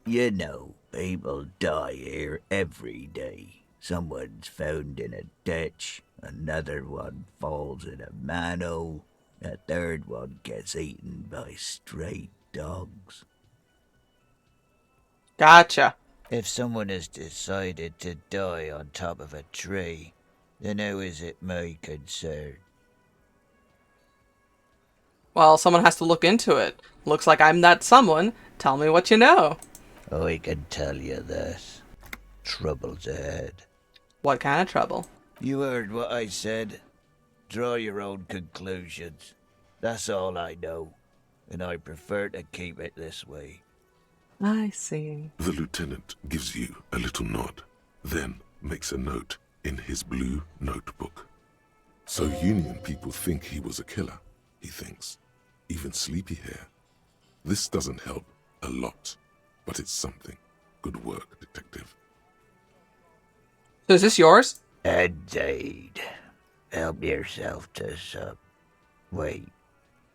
R: You know, people die here every day. Someone's found in a ditch, another one falls in a manhole, a third one gets eaten by stray dogs.
A: Gotcha.
R: If someone has decided to die on top of a tree, then how is it my concern?
A: Well, someone has to look into it. Looks like I'm that someone. Tell me what you know.
R: I can tell you this. Trouble's ahead.
A: What kind of trouble?
R: You heard what I said. Draw your own conclusions. That's all I know, and I prefer to keep it this way.
A: I see.
D: The lieutenant gives you a little nod, then makes a note in his blue notebook. So Union people think he was a killer, he thinks. Even sleepy hair. This doesn't help a lot, but it's something. Good work, detective.
A: So is this yours?
R: Indeed. Help yourself to some. Wait.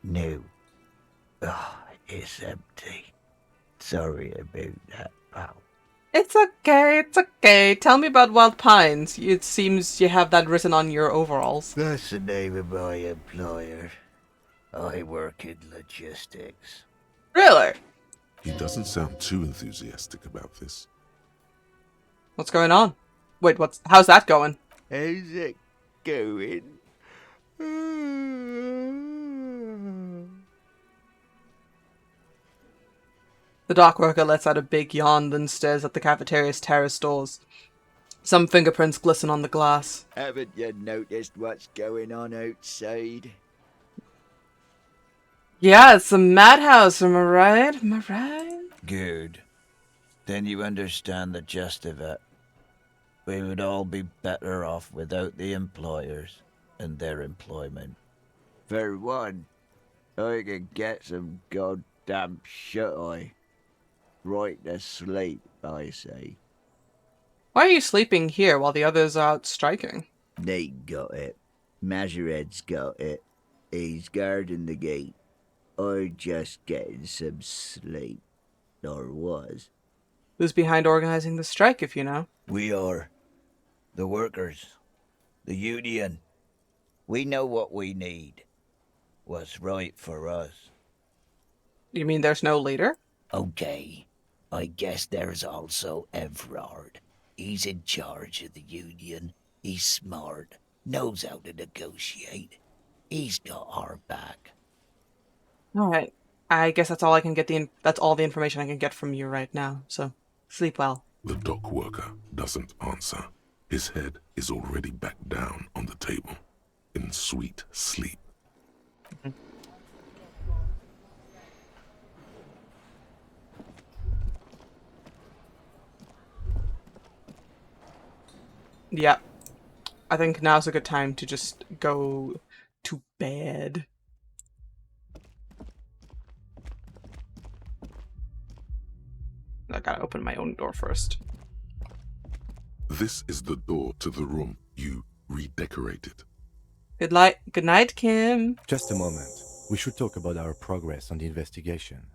R: No. Oh, it's empty. Sorry about that, pal.
A: It's okay, it's okay. Tell me about Wild Pines. It seems you have that written on your overalls.
R: That's the name of my employer. I work in logistics.
A: Really?
D: He doesn't sound too enthusiastic about this.
A: What's going on? Wait, how's that going?
R: How's it going?
A: The dock worker lets out a big yawn, then stares at the cafeteria's terrace doors. Some fingerprints glisten on the glass.
R: Haven't you noticed what's going on outside?
A: Yeah, it's a madhouse, am I right? Am I right?
R: Good. Then you understand the gist of it. We would all be better off without the employers and their employment. For one, I could get some goddamn shut-eye. Right to sleep, I say.
A: Why are you sleeping here while the others are out striking?
R: Nate got it. Majoret's got it. He's guarding the gate. I'm just getting some sleep. Or was.
A: Who's behind organizing the strike, if you know?
R: We are. The workers. The union. We know what we need. What's right for us.
A: You mean there's no leader?
R: Okay. I guess there's also Everard. He's in charge of the union. He's smart. Knows how to negotiate. He's got our back.
A: Alright. I guess that's all I can get that's all the information I can get from you right now, so sleep well.
D: The dock worker doesn't answer. His head is already back down on the table, in sweet sleep.
A: Yeah. I think now's a good time to just go to bed. I gotta open my own door first.
D: This is the door to the room you redecorated.
A: Good night, Kim.
C: Just a moment. We should talk about our progress on the investigation.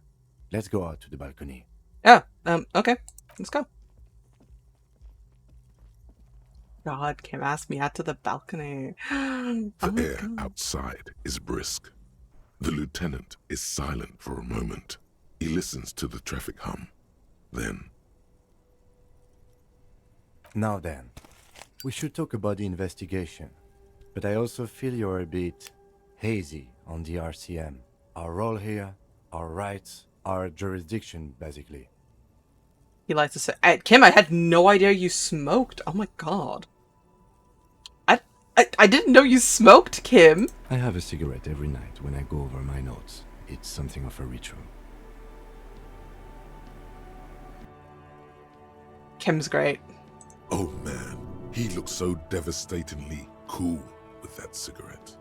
C: Let's go out to the balcony.
A: Yeah, okay. Let's go. God, Kim asked me out to the balcony.
D: The air outside is brisk. The lieutenant is silent for a moment. He listens to the traffic hum. Then...
C: Now then, we should talk about the investigation. But I also feel you're a bit hazy on the RCM. Our role here, our rights, our jurisdiction, basically.
A: He likes to say, Kim, I had no idea you smoked. Oh my god. I didn't know you smoked, Kim.
C: I have a cigarette every night when I go over my notes. It's something of a ritual.
A: Kim's great.
D: Oh man, he looks so devastatingly cool with that cigarette.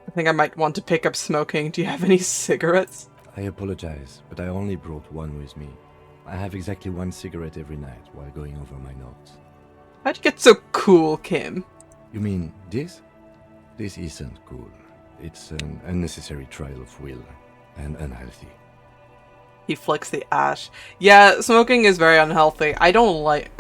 A: I think I might want to pick up smoking. Do you have any cigarettes?
C: I apologize, but I only brought one with me. I have exactly one cigarette every night while going over my notes.
A: How'd you get so cool, Kim?
C: You mean this? This isn't cool. It's an unnecessary trial of will, and unhealthy.
A: He flicks the ash. Yeah, smoking is very unhealthy. I don't like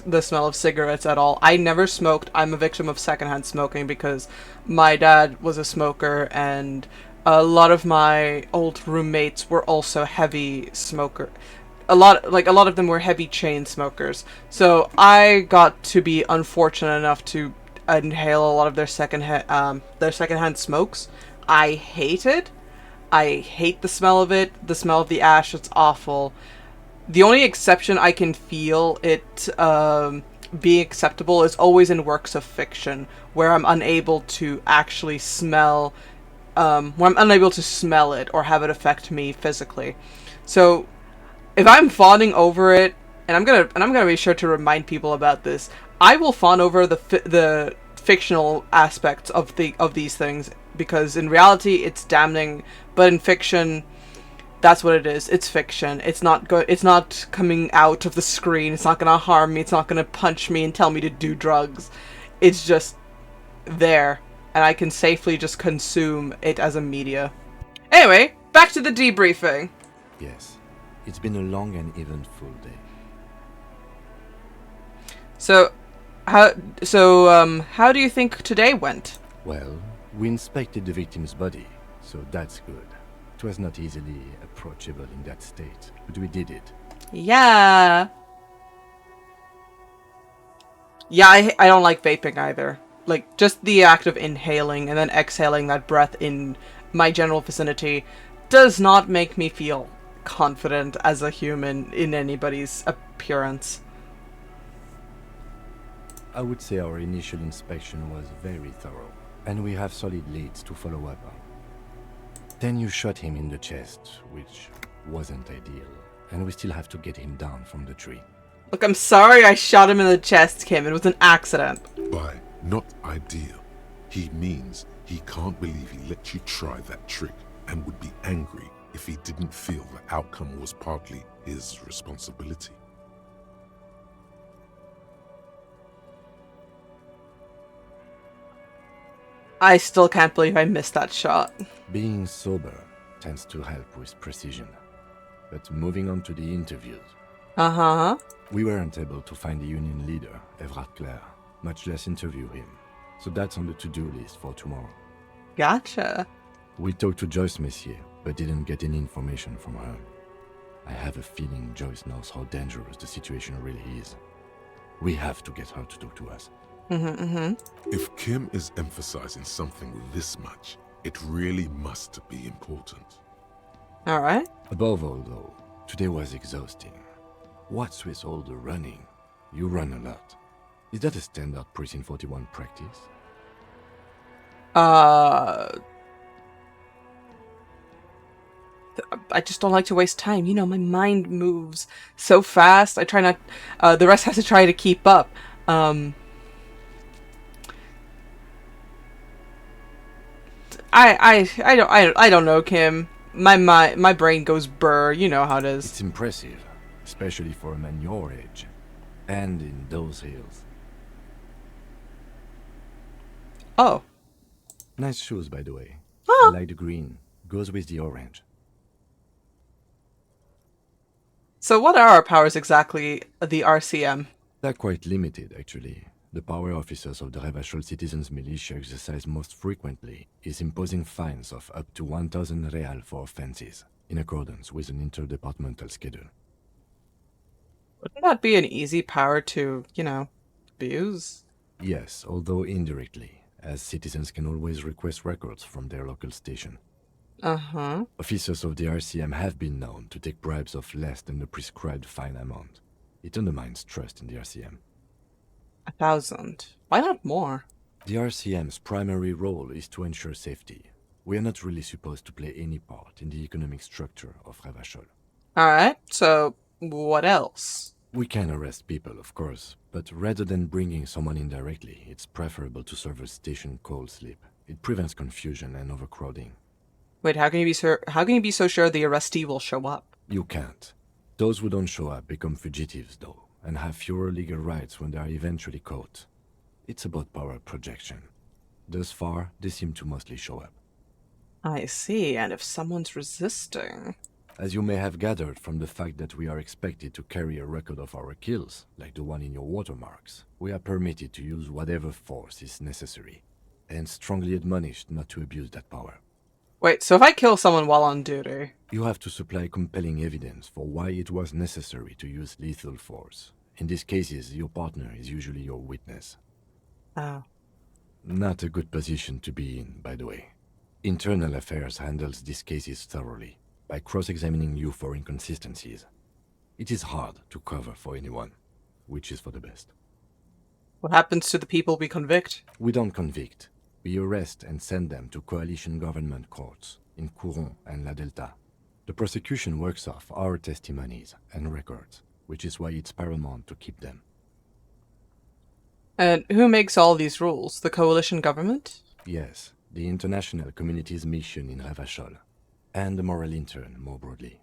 A: the smell of cigarettes at all. I never smoked. I'm a victim of secondhand smoking because my dad was a smoker and a lot of my old roommates were also heavy smoker. A lot of them were heavy chain smokers. So I got to be unfortunate enough to inhale a lot of their secondhand smokes. I hate it. I hate the smell of it. The smell of the ash, it's awful. The only exception I can feel it being acceptable is always in works of fiction, where I'm unable to actually smell, it or have it affect me physically. So, if I'm fawning over it, and I'm gonna be sure to remind people about this, I will fawn over the fictional aspects of these things, because in reality it's damning, but in fiction that's what it is. It's fiction. It's not it's not coming out of the screen. It's not gonna harm me. It's not gonna punch me and tell me to do drugs. It's just there, and I can safely just consume it as a media. Anyway, back to the debriefing.
C: Yes, it's been a long and eventful day.
A: So how do you think today went?
C: Well, we inspected the victim's body, so that's good. It was not easily approachable in that state, but we did it.
A: Yeah. Yeah, I don't like vaping either. Like, just the act of inhaling and then exhaling that breath in my general vicinity does not make me feel confident as a human in anybody's appearance.
C: I would say our initial inspection was very thorough, and we have solid leads to follow up on. Then you shot him in the chest, which wasn't ideal, and we still have to get him down from the tree.
A: Look, I'm sorry I shot him in the chest, Kim. It was an accident.
D: By not ideal, he means he can't believe he let you try that trick and would be angry if he didn't feel the outcome was partly his responsibility.
A: I still can't believe I missed that shot.
C: Being sober tends to help with precision. But moving on to the interviews.
A: Uh-huh.
C: We weren't able to find the union leader, Everard Clare, much less interview him. So that's on the to-do list for tomorrow.
A: Gotcha.
C: We talked to Joyce Messier, but didn't get any information from her. I have a feeling Joyce knows how dangerous the situation really is. We have to get her to talk to us.
D: If Kim is emphasizing something this much, it really must be important.
A: Alright.
C: Above all, though, today was exhausting. What's with all the running? You run a lot. Is that a standard Precinct 41 practice?
A: I just don't like to waste time. You know, my mind moves so fast. I try not... the rest has to try to keep up. I don't know, Kim. My brain goes burr. You know how it is.
C: It's impressive, especially for a man your age, and in those hills.
A: Oh.
C: Nice shoes, by the way.
A: Huh.
C: I like the green. Goes with the orange.
A: So what are our powers exactly, the RCM?
C: They're quite limited, actually. The power officers of the Revachol Citizens Militia exercise most frequently is imposing fines of up to 1,000 real for offenses, in accordance with an interdepartmental schedule.
A: Wouldn't that be an easy power to, you know, abuse?
C: Yes, although indirectly, as citizens can always request records from their local station.
A: Uh-huh.
C: Officers of the RCM have been known to take bribes of less than the prescribed fine amount. It undermines trust in the RCM.
A: 1,000. Why not more?
C: The RCM's primary role is to ensure safety. We are not really supposed to play any part in the economic structure of Revachol.
A: Alright, so what else?
C: We can arrest people, of course, but rather than bringing someone in directly, it's preferable to serve a station cold sleep. It prevents confusion and overcrowding.
A: Wait, how can you be so sure the arrestee will show up?
C: You can't. Those who don't show up become fugitives, though, and have fewer legal rights when they are eventually caught. It's about power projection. Thus far, they seem to mostly show up.
A: I see, and if someone's resisting...
C: As you may have gathered from the fact that we are expected to carry a record of our kills, like the one in your watermarks, we are permitted to use whatever force is necessary, and strongly admonished not to abuse that power.
A: Wait, so if I kill someone while on duty...
C: You have to supply compelling evidence for why it was necessary to use lethal force. In these cases, your partner is usually your witness.
A: Oh.
C: Not a good position to be in, by the way. Internal Affairs handles these cases thoroughly, by cross-examining you for inconsistencies. It is hard to cover for anyone, which is for the best.
A: What happens to the people we convict?
C: We don't convict. We arrest and send them to coalition government courts in Couron and La Delta. The prosecution works off our testimonies and records, which is why it's paramount to keep them.
A: And who makes all these rules? The coalition government?
C: Yes, the international community's mission in Revachol, and the moral intern more broadly.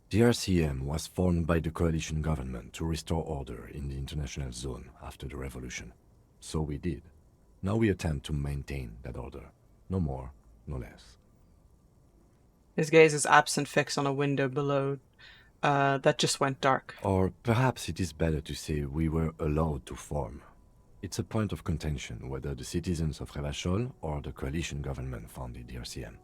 C: The RCM was formed by the coalition government to restore order in the international zone after the revolution. So we did. Now we attempt to maintain that order. No more, no less.
A: His gaze is absent fixed on a window below that just went dark.
C: Or perhaps it is better to say we were allowed to form. It's a point of contention whether the citizens of Revachol or the coalition government founded the RCM.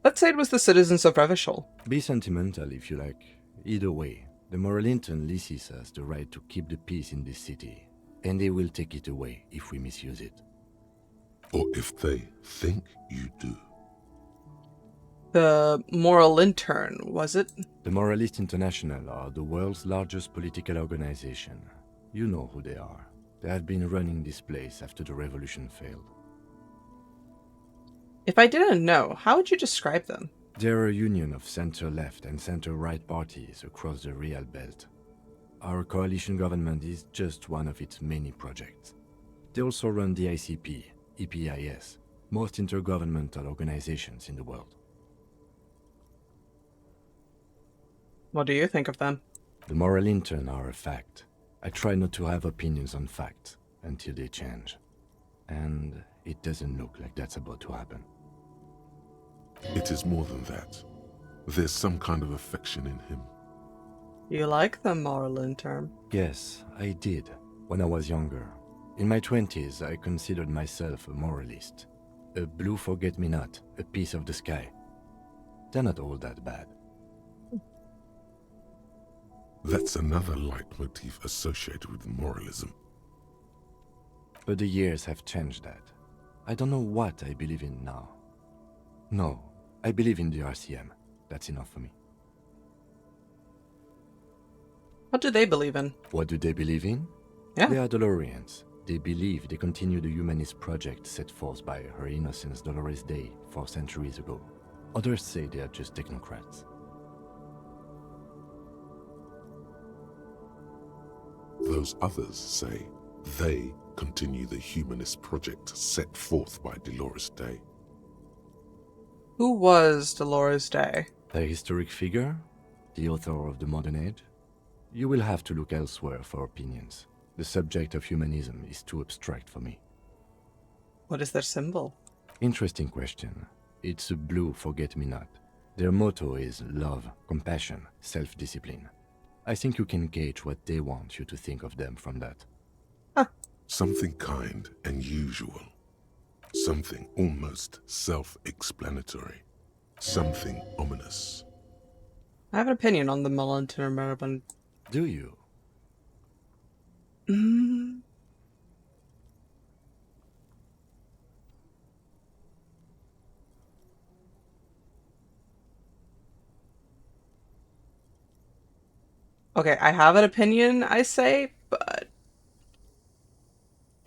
A: Let's say it was the citizens of Revachol.
C: Be sentimental if you like. Either way, the moral intern leases us the right to keep the peace in this city, and they will take it away if we misuse it.
D: Or if they think you do.
A: The Moral Intern, was it?
C: The Moralist International are the world's largest political organization. You know who they are. They have been running this place after the revolution failed.
A: If I didn't know, how would you describe them?
C: They're a union of center-left and center-right parties across the Real Belt. Our coalition government is just one of its many projects. They also run the ICP, EPIS, most intergovernmental organizations in the world.
A: What do you think of them?
C: The moral intern are a fact. I try not to have opinions on facts until they change. And it doesn't look like that's about to happen.
D: It is more than that. There's some kind of affection in him.
A: You like the Moral Intern?
C: Yes, I did, when I was younger. In my 20s, I considered myself a moralist. A blue forget-me-not, a piece of the sky. They're not all that bad.
D: That's another leitmotif associated with moralism.
C: But the years have changed that. I don't know what I believe in now. No, I believe in the RCM. That's enough for me.
A: What do they believe in?
C: What do they believe in?
A: Yeah.
C: They are Dolorians. They believe they continue the humanist project set forth by Her Innocence Dolores Day 4 centuries ago. Others say they are just technocrats.
D: Those others say they continue the humanist project set forth by Dolores Day.
A: Who was Dolores Day?
C: A historic figure? The author of the modern age? You will have to look elsewhere for opinions. The subject of humanism is too abstract for me.
A: What is their symbol?
C: Interesting question. It's a blue forget-me-not. Their motto is love, compassion, self-discipline. I think you can gauge what they want you to think of them from that.
D: Something kind and usual. Something almost self-explanatory. Something ominous.
A: I have an opinion on the Melantin.
C: Do you?
A: Okay, I have an opinion, I say, but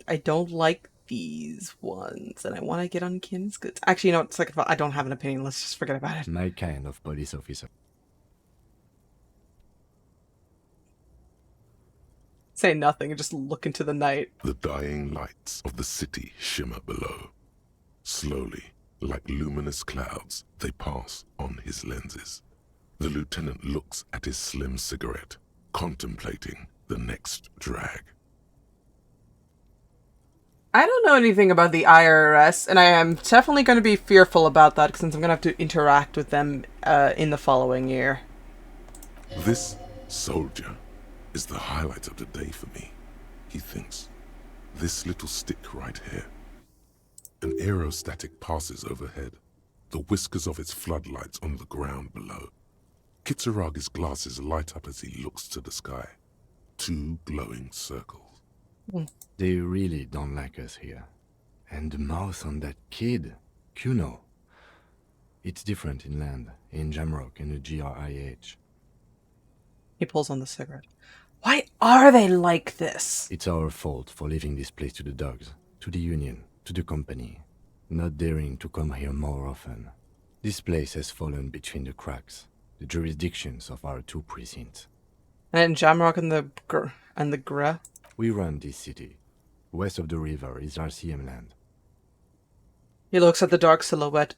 A: I don't like these ones, and I want to get on Kim's goods. Actually, you know what? I don't have an opinion. Let's just forget about it.
C: My kind of police officer.
A: Say nothing and just look into the night.
D: The dying lights of the city shimmer below. Slowly, like luminous clouds, they pass on his lenses. The lieutenant looks at his slim cigarette, contemplating the next drag.
A: I don't know anything about the IRS, and I am definitely going to be fearful about that since I'm going to have to interact with them in the following year.
D: This soldier is the highlight of the day for me, he thinks. This little stick right here. An aerostatic passes overhead, the whiskers of its floodlights on the ground below. Kitsuragi's glasses light up as he looks to the sky. 2 glowing circles.
C: They really don't like us here. And the mouth on that kid, Kuno. It's different in land, in Jamrock and the GRIH.
A: He pulls on the cigarette. Why are they like this?
C: It's our fault for leaving this place to the dogs, to the union, to the company. Not daring to come here more often. This place has fallen between the cracks, the jurisdictions of our 2 precincts.
A: And Jamrock and the Gra?
C: We run this city. West of the river is RCM land.
A: He looks at the dark silhouette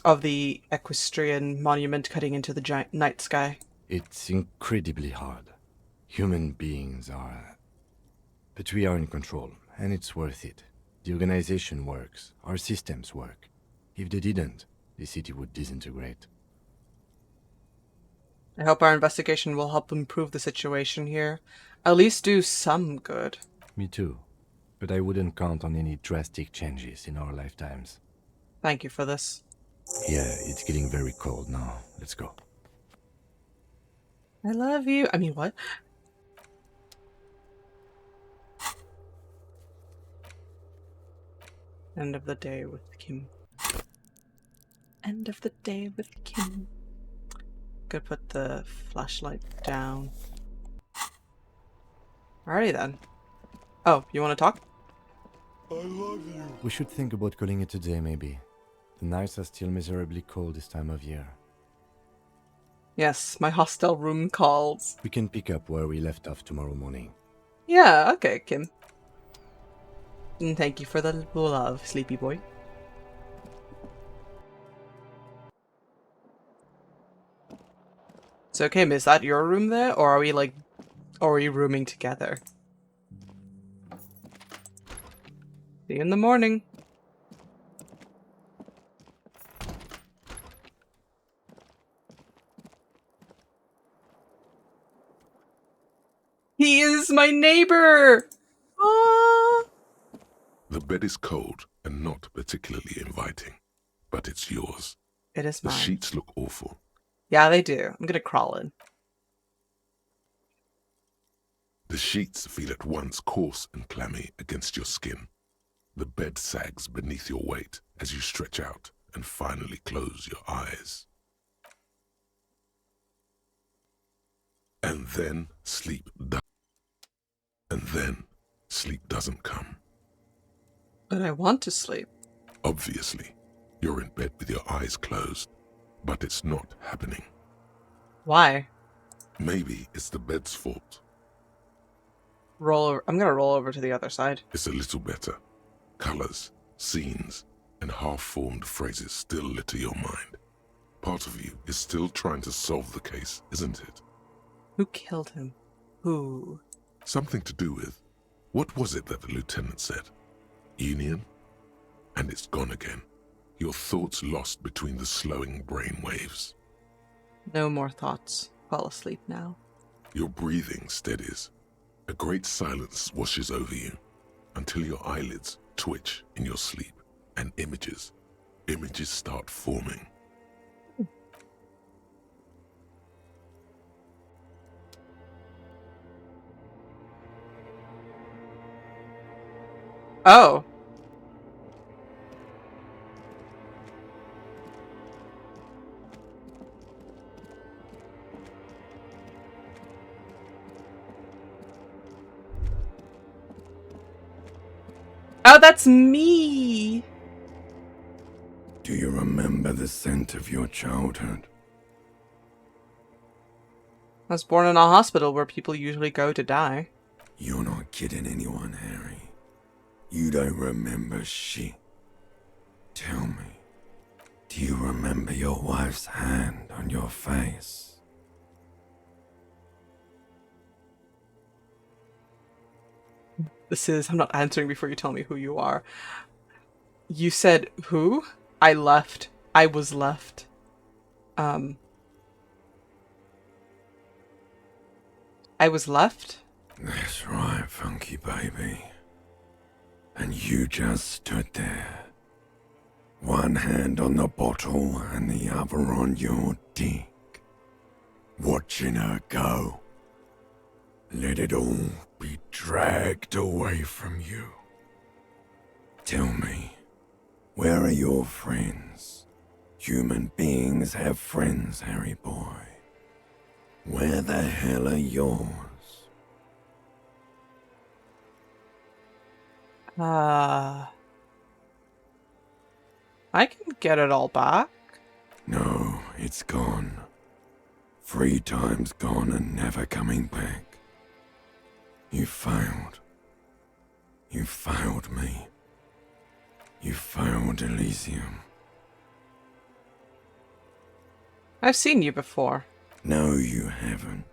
A: of the equestrian monument cutting into the giant night sky.
C: It's incredibly hard. Human beings are... But we are in control, and it's worth it. The organization works. Our systems work. If they didn't, the city would disintegrate.
A: I hope our investigation will help improve the situation here. At least do some good.
C: Me too. But I wouldn't count on any drastic changes in our lifetimes.
A: Thank you for this.
C: Yeah, it's getting very cold now. Let's go.
A: I love you. I mean, what? End of the day with Kim. End of the day with Kim. Gonna put the flashlight down. Alrighty then. Oh, you want to talk?
D: I love you.
C: We should think about calling it a day, maybe. The nights are still miserably cold this time of year.
A: Yes, my hostel room calls.
C: We can pick up where we left off tomorrow morning.
A: Yeah, okay, Kim. And thank you for the love, sleepy boy. So, Kim, is that your room there, or are we rooming together? See you in the morning. He is my neighbor! Aww.
D: The bed is cold and not particularly inviting, but it's yours.
A: It is
D: The
A: mine.
D: sheets look awful.
A: Yeah, they do. I'm gonna crawl in.
D: The sheets feel at once coarse and clammy against your skin. The bed sags beneath your weight as you stretch out and finally close your eyes. And then sleep doesn't come.
A: But I want to sleep.
D: Obviously, you're in bed with your eyes closed, but it's not happening.
A: Why?
D: Maybe it's the bed's fault.
A: Roll over. I'm gonna roll over to the other side.
D: It's a little better. Colors, scenes, and half-formed phrases still litter your mind. Part of you is still trying to solve the case, isn't it?
A: Who killed him? Who?
D: Something to do with, what was it that the lieutenant said? Union? And it's gone again. Your thoughts lost between the slowing brain waves.
A: No more thoughts. Fall asleep now.
D: Your breathing steadies. A great silence washes over you until your eyelids twitch in your sleep and images start forming.
A: Oh. Oh, that's me!
S: Do you remember the scent of your childhood?
A: I was born in a hospital where people usually go to die.
S: You're not kidding anyone, Harry. You don't remember shit. Tell me, do you remember your wife's hand on your face?
A: I'm not answering before you tell me who you are. You said who? I left. I was left. I was left?
S: That's right, funky baby. And you just stood there. One hand on the bottle and the other on your dick. Watching her go. Let it all be dragged away from you. Tell me, where are your friends? Human beings have friends, Harry boy. Where the hell are yours?
A: I can get it all back.
S: No, it's gone. 3 times gone and never coming back. You failed. You failed me. You failed Elysium.
A: I've seen you before.
S: No, you haven't.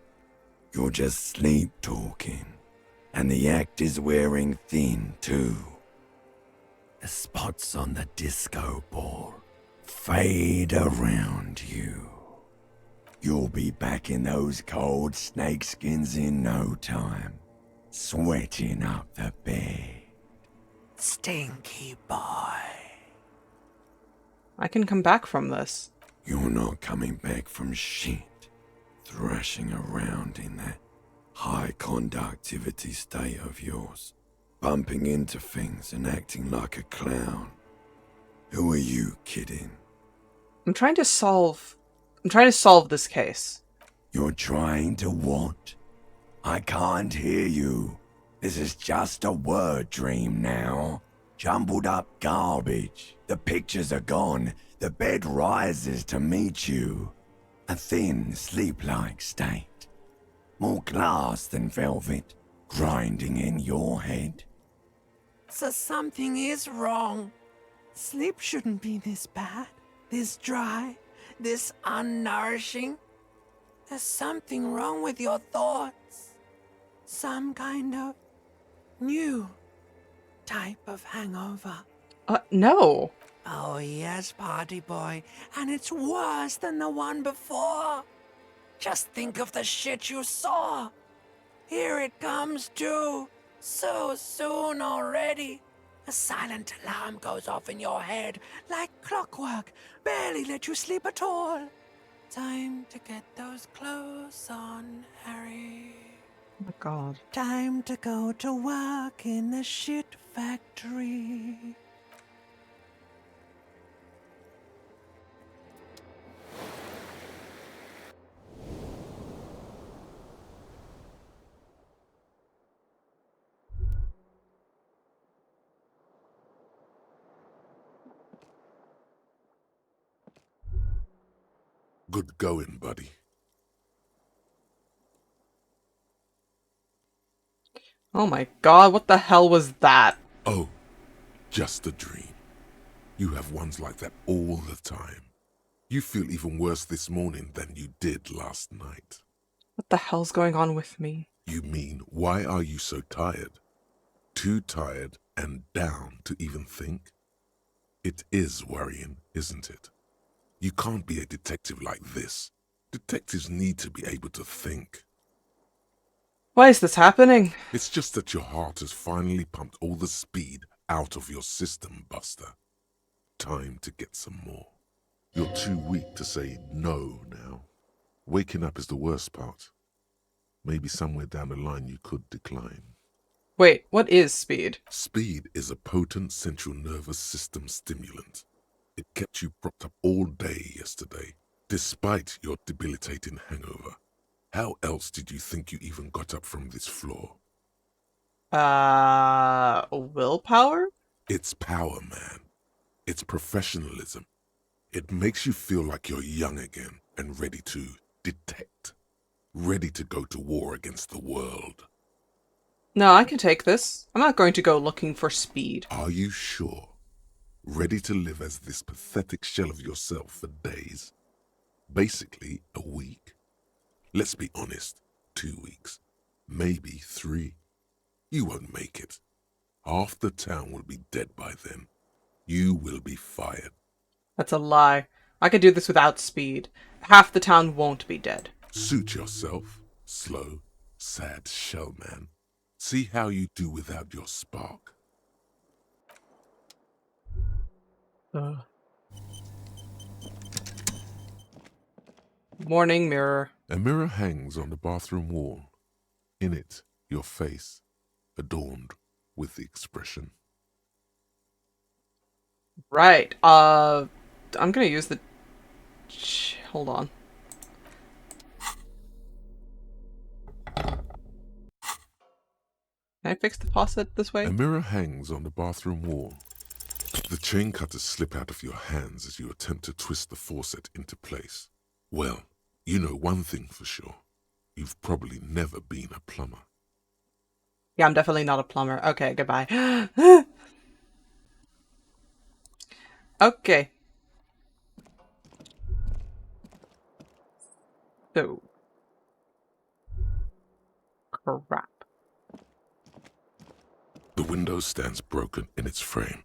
S: You're just sleep talking. And the act is wearing thin, too. The spots on the disco ball fade around you. You'll be back in those cold snakeskins in no time, sweating up the bed. Stinky boy.
A: I can come back from this.
S: You're not coming back from shit, thrashing around in that high conductivity state of yours, bumping into things and acting like a clown. Who are you kidding?
A: I'm trying to solve this case.
S: You're trying to what? I can't hear you. This is just a word dream now. Jumbled up garbage. The pictures are gone. The bed rises to meet you. A thin, sleep-like state. More glass than velvet, grinding in your head.
T: So something is wrong. Sleep shouldn't be this bad, this dry, this unnourishing. There's something wrong with your thoughts. Some kind of new type of hangover.
A: No.
T: Oh yes, party boy, and it's worse than the one before. Just think of the shit you saw. Here it comes too, so soon already. A silent alarm goes off in your head like clockwork, barely let you sleep at all. Time to get those clothes on, Harry.
A: Oh my god.
T: Time to go to work in the shit factory.
D: Good going, buddy.
A: Oh my god, what the hell was that?
D: Oh, just a dream. You have ones like that all the time. You feel even worse this morning than you did last night.
A: What the hell's going on with me?
D: You mean, why are you so tired? Too tired and down to even think? It is worrying, isn't it? You can't be a detective like this. Detectives need to be able to think.
A: Why is this happening?
D: It's just that your heart has finally pumped all the speed out of your system, Buster. Time to get some more. You're too weak to say no now. Waking up is the worst part. Maybe somewhere down the line you could decline.
A: Wait, what is speed?
D: Speed is a potent central nervous system stimulant. It kept you propped up all day yesterday, despite your debilitating hangover. How else did you think you even got up from this floor?
A: Willpower?
D: It's power, man. It's professionalism. It makes you feel like you're young again and ready to detect. Ready to go to war against the world.
A: No, I can take this. I'm not going to go looking for speed.
D: Are you sure? Ready to live as this pathetic shell of yourself for days? Basically, a week? Let's be honest, 2 weeks. Maybe 3. You won't make it. Half the town will be dead by then. You will be fired.
A: That's a lie. I could do this without speed. Half the town won't be dead.
D: Suit yourself, slow, sad shell man. See how you do without your spark.
A: Morning mirror.
D: A mirror hangs on the bathroom wall. In it, your face, adorned with the expression.
A: Right. I'm gonna use the... Hold on. Can I fix the faucet this way?
D: A mirror hangs on the bathroom wall. The chain cutters slip out of your hands as you attempt to twist the faucet into place. Well, you know one thing for sure. You've probably never been a plumber.
A: Yeah, I'm definitely not a plumber. Okay, goodbye. Okay. So. Crap.
D: The window stands broken in its frame.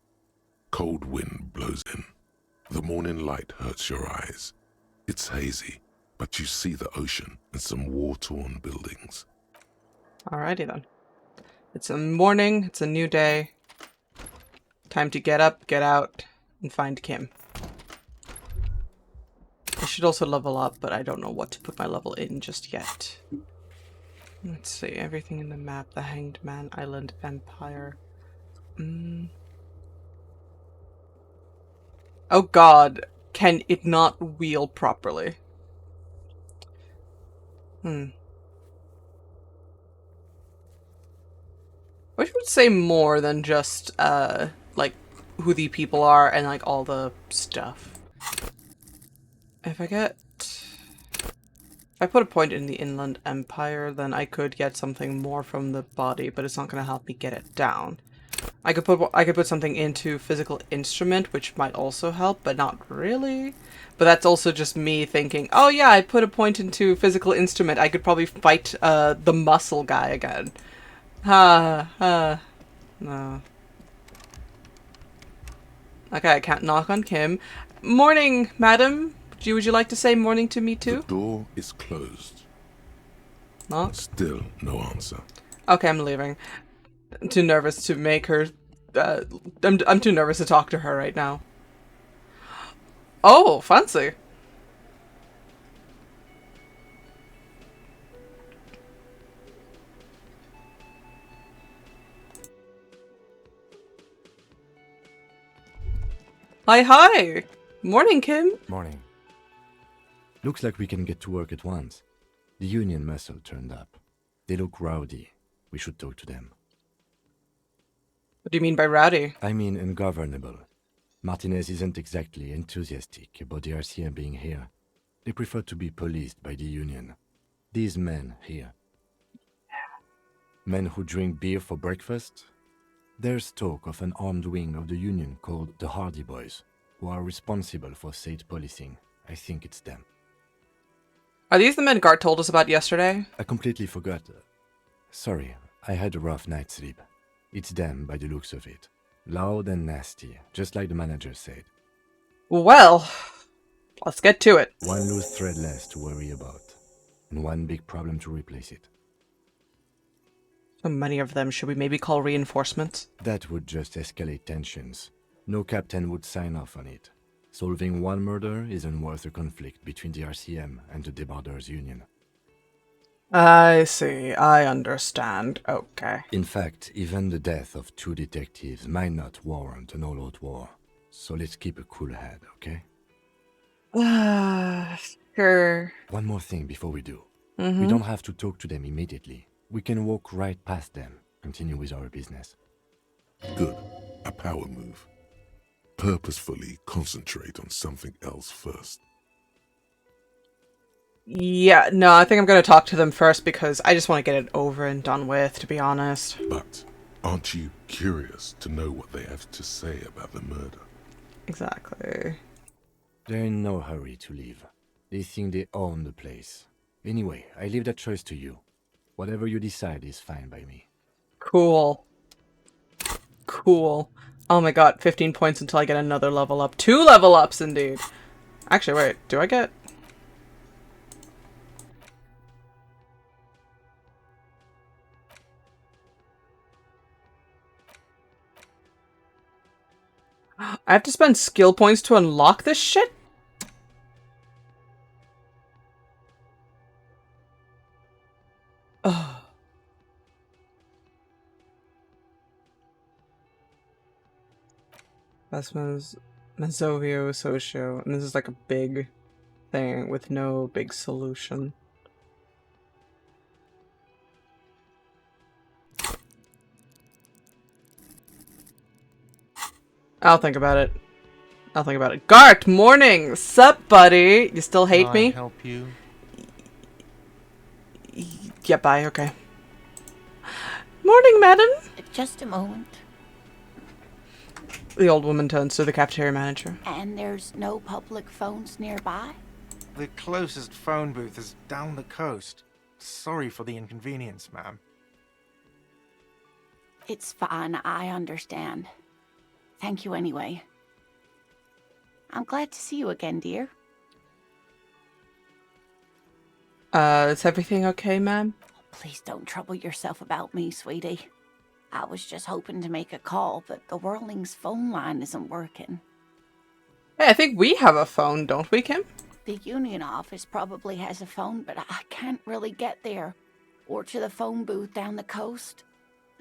D: Cold wind blows in. The morning light hurts your eyes. It's hazy, but you see the ocean and some war-torn buildings.
A: Alrighty then. It's a morning, it's a new day. Time to get up, get out, and find Kim. I should also level up, but I don't know what to put my level in just yet. Let's see, everything in the map. The Hanged Man Island Empire. Oh god. can it not wheel properly? Which would say more than just, like, who the people are and, like, all the stuff. If I put a point in the Inland Empire, then I could get something more from the body, but it's not going to help me get it down. I could put something into physical instrument, which might also help, but not really. But that's also just me thinking, oh yeah, I put a point into physical instrument. I could probably fight the muscle guy again. No. Okay, I can't knock on Kim. Morning, madam. Would you like to say morning to me too?
D: The door is closed.
A: Knock.
D: Still no answer.
A: Okay, I'm leaving. I'm too nervous to make her. I'm too nervous to talk to her right now. Oh, fancy. Hi. Morning, Kim.
C: Morning. Looks like we can get to work at once. The Union muscle turned up. They look rowdy. We should talk to them.
A: What do you mean by rowdy?
C: I mean ungovernable. Martinez isn't exactly enthusiastic about the RCM being here. They prefer to be policed by the Union. These men here. Men who drink beer for breakfast? There's talk of an armed wing of the Union called the Hardy Boys, who are responsible for state policing. I think it's them.
A: Are these the men Gart told us about yesterday?
C: I completely forgot. Sorry, I had a rough night's sleep. It's them by the looks of it. Loud and nasty, just like the manager said.
A: Well, let's get to it.
C: One loose thread less to worry about, and one big problem to replace it.
A: So many of them, should we maybe call reinforcements?
C: That would just escalate tensions. No captain would sign off on it. Solving one murder isn't worth a conflict between the RCM and the Debarders Union.
A: I see. I understand. Okay.
C: In fact, even the death of 2 detectives might not warrant an all-out war. So let's keep a cool head, okay?
A: Sure.
C: One more thing before we do.
A: Mm-hmm.
C: We don't have to talk to them immediately. We can walk right past them, continue with our business.
D: Good. A power move. Purposefully concentrate on something else first.
A: Yeah, no, I think I'm going to talk to them first because I just want to get it over and done with, to be honest.
D: But aren't you curious to know what they have to say about the murder?
A: Exactly.
C: They're in no hurry to leave. They think they own the place. Anyway, I leave that choice to you. Whatever you decide is fine by me.
A: Cool. Cool. Oh my god, 15 points until I get another level up. 2 level ups, indeed. Actually, wait, do I get... I have to spend skill points to unlock this shit? Ugh. That's Mazovio Socio, and this is like a big thing with no big solution. I'll think about it. I'll think about it. Gart, morning! Sup, buddy? You still hate me?
B: Can I help you?
A: Yeah, bye, okay. Morning, madam!
J: Just a moment.
A: The old woman turns to the cafeteria manager.
J: And there's no public phones nearby?
B: The closest phone booth is down the coast. Sorry for the inconvenience, ma'am.
L: It's fine, I understand. Thank you anyway. I'm glad to see you again, dear.
A: Is everything okay, ma'am?
L: Please don't trouble yourself about me, sweetie. I was just hoping to make a call, but the Whirling's phone line isn't working.
A: Hey, I think we have a phone, don't we, Kim?
L: The Union office probably has a phone, but I can't really get there. Or to the phone booth down the coast.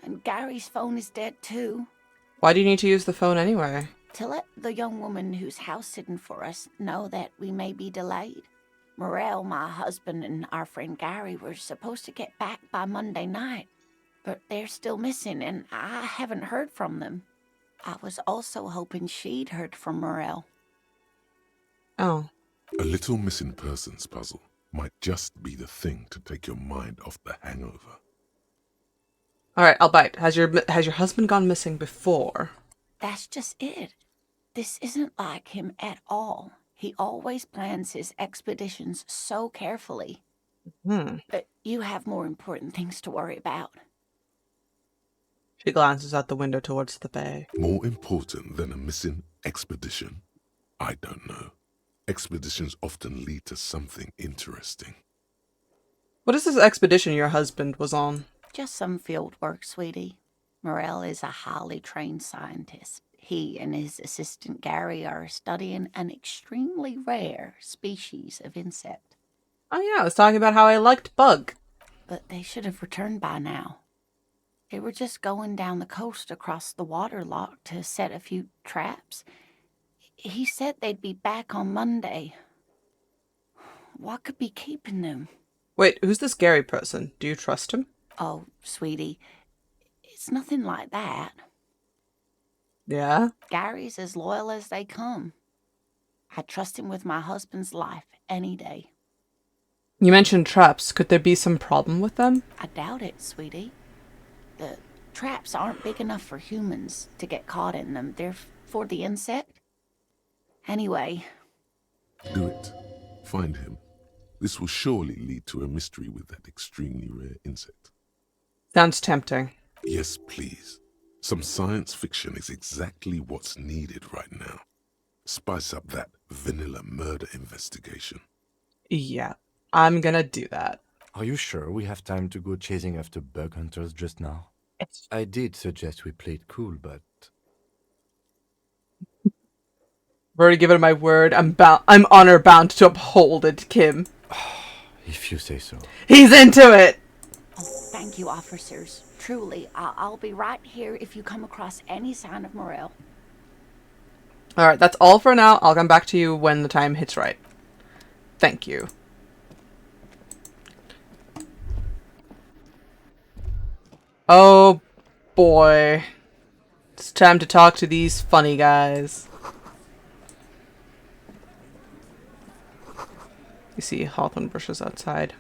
L: And Gary's phone is dead too.
A: Why do you need to use the phone anyway?
L: To let the young woman who's house-sitting for us know that we may be delayed. Morel, my husband, and our friend Gary were supposed to get back by Monday night, but they're still missing, and I haven't heard from them. I was also hoping she'd heard from Morel.
A: Oh.
D: A little missing persons puzzle might just be the thing to take your mind off the hangover.
A: Alright, I'll bite. Has your husband gone missing before?
L: That's just it. This isn't like him at all. He always plans his expeditions so carefully. But you have more important things to worry about.
A: She glances out the window towards the bay.
D: More important than a missing expedition? I don't know. Expeditions often lead to something interesting.
A: What is this expedition your husband was on?
L: Just some field work, sweetie. Morel is a highly trained scientist. He and his assistant Gary are studying an extremely rare species of insect.
A: Oh yeah, I was talking about how I liked bug.
L: But they should have returned by now. They were just going down the coast across the water lock to set a few traps. He said they'd be back on Monday. What could be keeping them?
A: Wait, who's this Gary person? Do you trust him?
L: Oh, sweetie, it's nothing like that.
A: Yeah?
L: Gary's as loyal as they come. I trust him with my husband's life any day.
A: You mentioned traps. Could there be some problem with them?
L: I doubt it, sweetie. The traps aren't big enough for humans to get caught in them. They're for the insect. Anyway.
D: Do it. Find him. This will surely lead to a mystery with that extremely rare insect.
A: Sounds tempting.
D: Yes, please. Some science fiction is exactly what's needed right now. Spice up that vanilla murder investigation.
A: Yeah, I'm gonna do that.
K: Are you sure we have time to go chasing after bug hunters just now? I did suggest we play it cool, but...
A: I've already given my word. I'm honor bound to uphold it, Kim.
K: If you say so.
A: He's into it!
L: Oh, thank you, officers. Truly, I'll be right here if you come across any sign of Morel.
A: Alright, that's all for now. I'll come back to you when the time hits right. Thank you. Oh boy. It's time to talk to these funny guys. You see hawthorn bushes outside.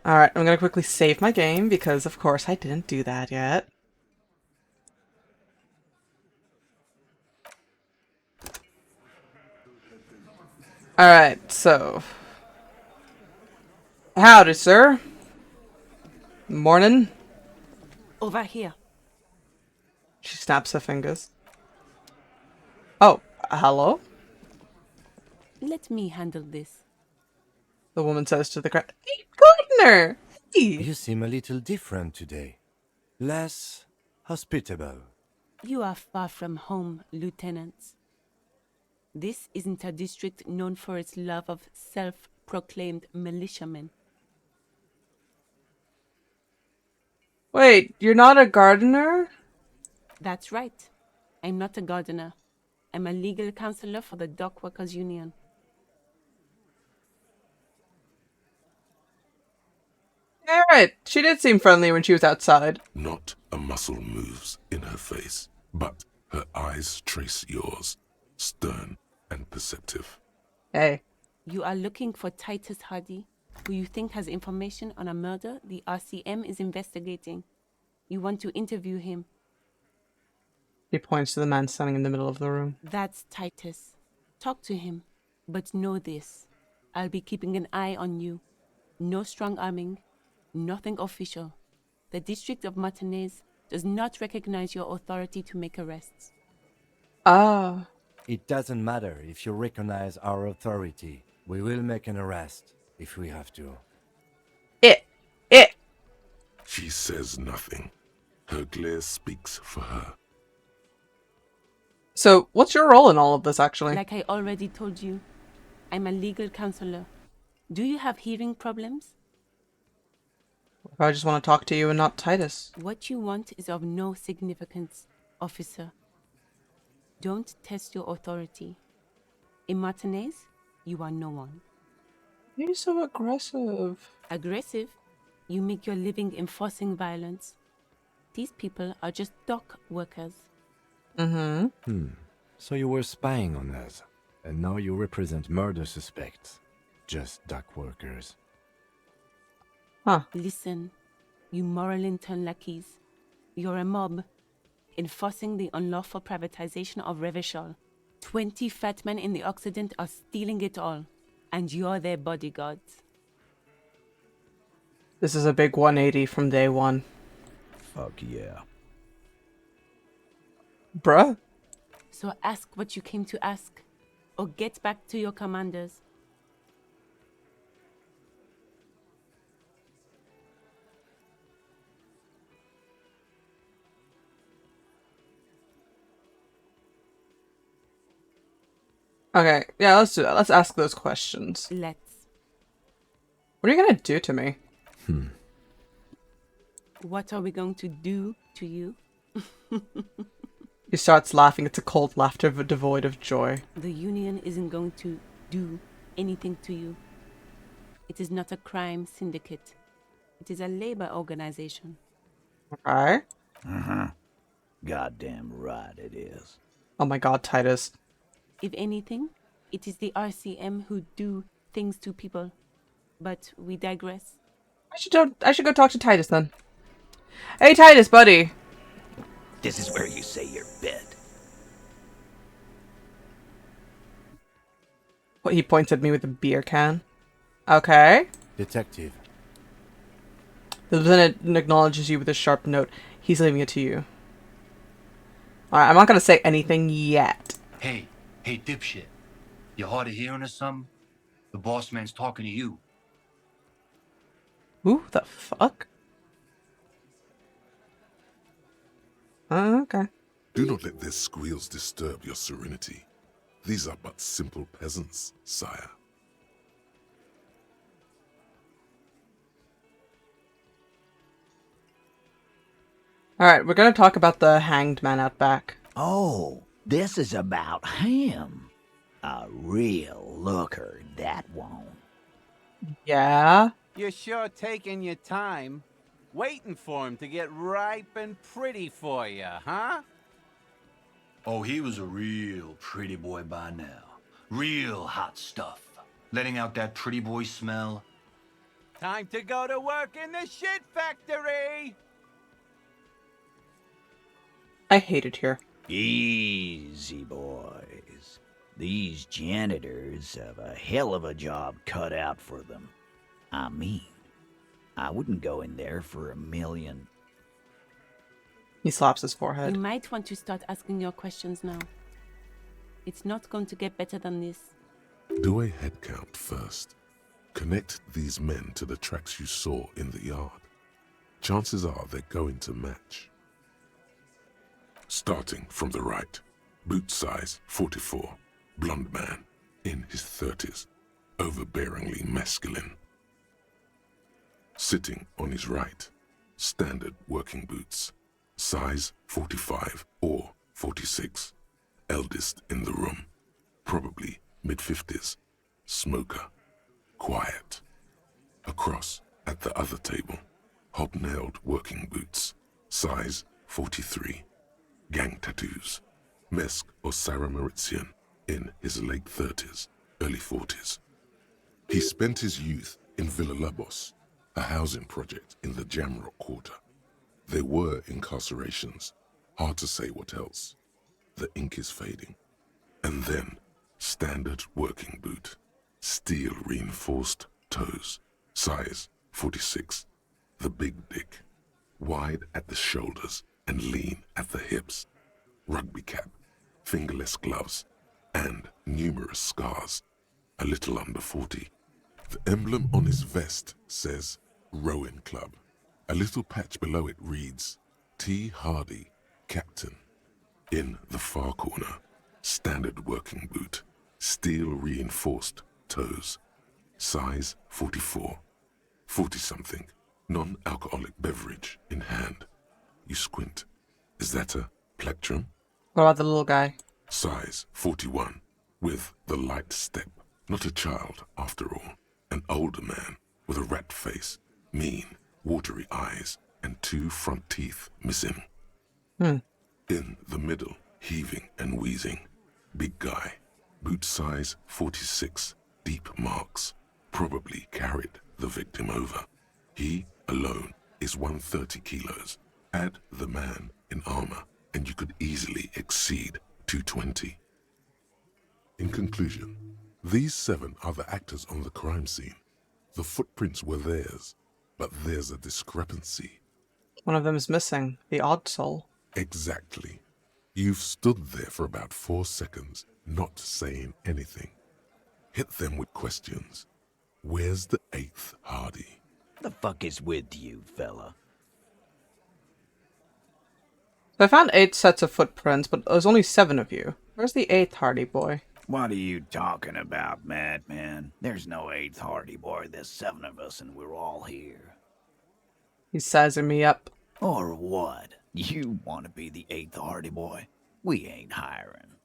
A: Alright, I'm gonna quickly save my game because of course I didn't do that yet. Alright, so... Howdy, sir. Morning.
U: Over here.
A: She snaps her fingers. Oh, hello?
U: Let me handle this.
A: The woman says to the crowd, "Hey, gardener! Hey."
K: You seem a little different today. Less hospitable.
U: You are far from home, lieutenants. This isn't a district known for its love of self-proclaimed militiamen.
A: Wait, you're not a gardener?
U: That's right. I'm not a gardener. I'm a legal counselor for the Dock Workers Union.
A: Alright, she did seem friendly when she was outside.
D: Not a muscle moves in her face, but her eyes trace yours, stern and perceptive.
A: Hey.
U: You are looking for Titus Hardy, who you think has information on a murder the RCM is investigating. You want to interview him.
A: He points to the man standing in the middle of the room.
U: That's Titus. Talk to him. But know this. I'll be keeping an eye on you. No strong arming. Nothing official. The District of Martinez does not recognize your authority to make arrests.
A: Ah.
K: It doesn't matter if you recognize our authority. We will make an arrest if we have to.
A: It.
D: She says nothing. Her glare speaks for her.
A: So, what's your role in all of this, actually?
U: Like I already told you, I'm a legal counselor. Do you have hearing problems?
A: I just want to talk to you and not Titus.
U: What you want is of no significance, officer. Don't test your authority. In Martinez, you are no one.
A: You're so aggressive.
U: Aggressive? You make your living enforcing violence. These people are just dock workers.
C: So you were spying on us, and now you represent murder suspects. Just dock workers.
A: Huh.
U: Listen, you moral intern lackeys. You're a mob, enforcing the unlawful privatization of Revachol. 20 fat men in the Occident are stealing it all, and you're their bodyguards.
A: This is a big 180 from day one.
R: Fuck yeah.
A: Bruh?
U: So ask what you came to ask, or get back to your commanders.
A: Okay, yeah, let's do that. Let's ask those questions.
U: Let's.
A: What are you gonna do to me?
U: What are we going to do to you?
A: He starts laughing. It's a cold laughter devoid of joy.
U: The Union isn't going to do anything to you. It is not a crime syndicate. It is a labor organization.
A: Okay.
R: Goddamn right it is.
A: Oh my god, Titus.
U: If anything, it is the RCM who do things to people. But we digress.
A: I should go talk to Titus then. Hey Titus, buddy.
R: This is where you say your bit.
A: What, he points at me with a beer can. Okay.
K: Detective.
A: The lieutenant acknowledges you with a sharp note. He's leaving it to you. Alright, I'm not gonna say anything yet.
F: Hey, dipshit. You hard of hearing or something? The boss man's talking to you.
A: Who the fuck? Okay.
D: Do not let their squeals disturb your serenity. These are but simple peasants, sire.
A: Alright, we're gonna talk about the hanged man out back.
R: Oh, this is about him. A real looker, that won't.
A: Yeah?
V: You're sure taking your time, waiting for him to get ripe and pretty for you, huh?
F: Oh, he was a real pretty boy by now. Real hot stuff. Letting out that pretty boy smell.
V: Time to go to work in the shit factory!
A: I hate it here.
R: Easy, boys. These janitors have a hell of a job cut out for them. I mean, I wouldn't go in there for $1 million.
A: He slaps his forehead.
U: You might want to start asking your questions now. It's not going to get better than this.
D: Do a head count first. Connect these men to the tracks you saw in the yard. Chances are they're going to match. Starting from the right, boot size 44, blonde man, in his 30s, overbearingly masculine. Sitting on his right, standard working boots, size 45 or 46, eldest in the room, probably mid-50s, smoker, quiet. Across at the other table, hobnailed working boots, size 43, gang tattoos, Mesk or Sarah Mauritian, in his late 30s, early 40s. He spent his youth in VillainousEgg, a housing project in the Jamrock Quarter. There were incarcerations, hard to say what else. The ink is fading. And then, standard working boot, steel reinforced toes, size 46, the big dick, wide at the shoulders and lean at the hips, rugby cap, fingerless gloves, and numerous scars, a little under 40. The emblem on his vest says Rowing Club. A little patch below it reads T. Hardy, Captain. In the far corner, standard working boot, steel reinforced toes, size 44, 40-something, non-alcoholic beverage in hand. You squint. Is that a plectrum?
A: What about the little guy?
D: Size 41, with the light step. Not a child, after all. An older man with a rat face, mean, watery eyes, and 2 front teeth missing. In the middle, heaving and wheezing. Big guy. Boot size 46, deep marks. Probably carried the victim over. He, alone, is 130 kilos. Add the man in armor, and you could easily exceed 220. In conclusion, these 7 are the actors on the crime scene. The footprints were theirs, but there's a discrepancy.
A: One of them is missing. The odd soul.
D: Exactly. You've stood there for about 4 seconds, not saying anything. Hit them with questions. Where's the 8th Hardy?
R: The fuck is with you, fella?
A: So I found 8 sets of footprints, but there's only 7 of you. Where's the 8th Hardy boy?
R: What are you talking about, madman? There's no 8th Hardy boy. There's 7 of us and we're all here.
A: He's sizing me up.
R: Or what? You want to be the 8th Hardy boy? We ain't hiring.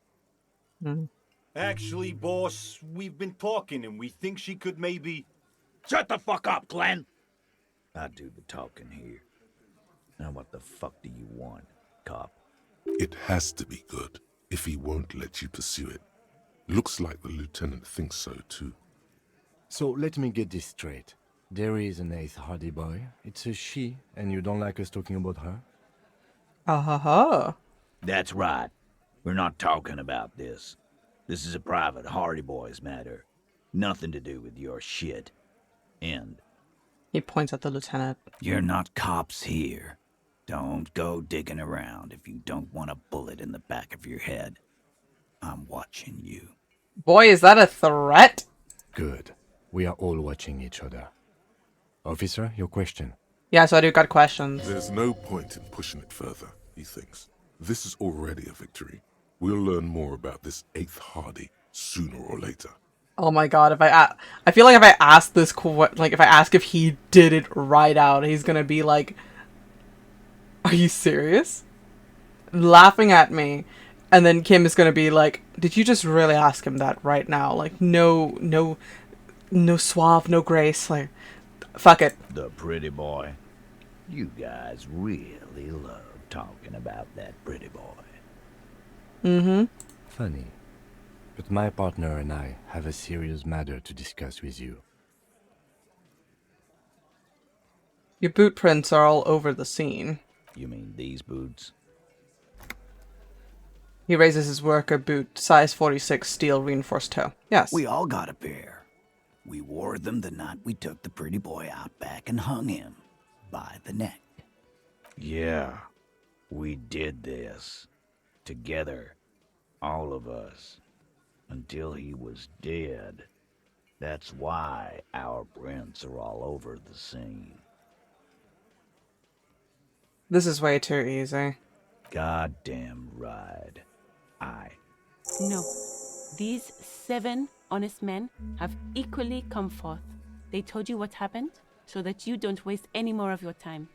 G: Actually, boss, we've been talking and we think she could maybe...
R: Shut the fuck up, Glenn! I do the talking here. Now what the fuck do you want, cop?
D: It has to be good, if he won't let you pursue it. Looks like the lieutenant thinks so, too.
C: So let me get this straight. There is an 8th Hardy boy. It's a she, and you don't like us talking about her?
R: That's right. We're not talking about this. This is a private Hardy Boys matter. Nothing to do with your shit. End.
A: He points at the lieutenant.
R: You're not cops here. Don't go digging around if you don't want a bullet in the back of your head. I'm watching you.
A: Boy, is that a threat?
C: Good. We are all watching each other. Officer, your question.
A: Yeah, so I do got questions.
D: There's no point in pushing it further, he thinks. This is already a victory. We'll learn more about this 8th Hardy sooner or later.
A: Oh my god, if I feel like if I ask this if I ask if he did it right out, he's gonna be like, are you serious? Laughing at me. And then Kim is gonna be like, did you just really ask him that right now? Like, no suave, no grace, like, fuck it.
R: The pretty boy. You guys really love talking about that pretty boy.
C: Funny. But my partner and I have a serious matter to discuss with you.
A: Your boot prints are all over the scene.
R: You mean these boots?
A: He raises his worker boot, size 46, steel reinforced toe. Yes.
R: We all got a pair. We wore them the night we took the pretty boy out back and hung him by the neck. Yeah, we did this. Together. All of us. Until he was dead. That's why our prints are all over the scene.
A: This is way too easy.
R: Goddamn right.
U: No. These 7 honest men have equally come forth. They told you what happened, so that you don't waste any more of your time.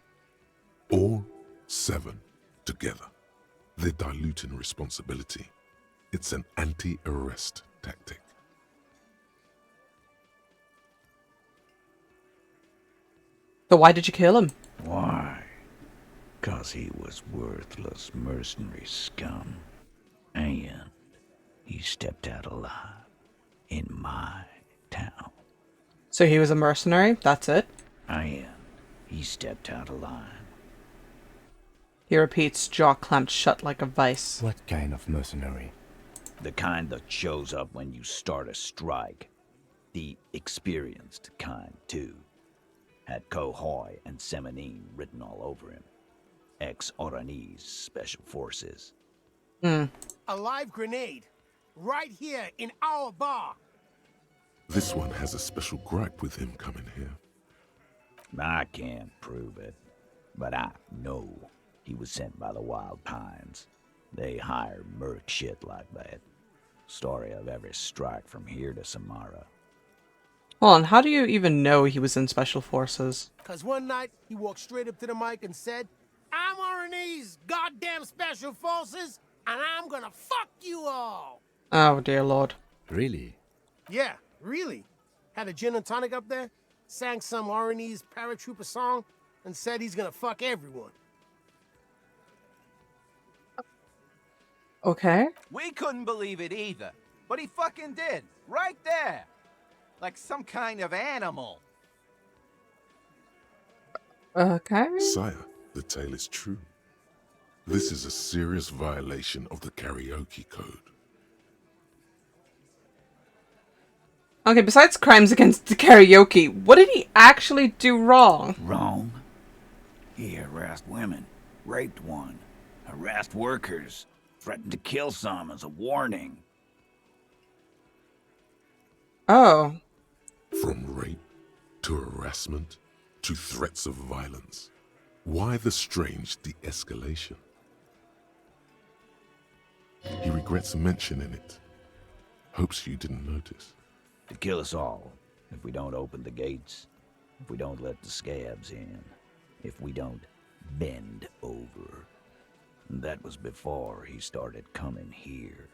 D: All 7 together. They're diluting responsibility. It's an anti-arrest tactic.
A: So why did you kill him?
R: Why? 'Cause he was worthless mercenary scum. And he stepped out alive in my town.
A: So he was a mercenary? That's it?
R: And he stepped out alive.
A: He repeats, jaw clamped shut like a vice.
C: What kind of mercenary?
R: The kind that shows up when you start a strike. The experienced kind, too. Had Kohoy and Semenine written all over him. Ex-Oranese Special Forces.
M: A live grenade. Right here in our bar.
D: This one has a special gripe with him coming here.
R: I can't prove it, but I know he was sent by the Wild Pines. They hire merc shit like that. Story of every strike from here to Samara.
A: Hold on, how do you even know he was in Special Forces?
M: Cause one night, he walked straight up to the mic and said, I'm RNA's goddamn special forces, and I'm gonna fuck you all!
A: Oh, dear lord.
C: Really?
M: Yeah, really. Had a gin and tonic up there, sang some RNA's paratrooper song, and said he's gonna fuck everyone.
A: Okay.
V: We couldn't believe it either, but he fucking did, right there. Like some kind of animal.
A: Okay.
D: Sire, the tale is true. This is a serious violation of the karaoke code.
A: Okay, besides crimes against the karaoke, what did he actually do wrong?
R: Wrong? He harassed women, raped one, harassed workers, threatened to kill some as a warning.
A: Oh.
D: From rape to harassment to threats of violence. Why the strange de-escalation? He regrets mentioning it. Hopes you didn't notice.
R: To kill us all, if we don't open the gates, if we don't let the scabs in, if we don't bend over. And that was before he started coming here.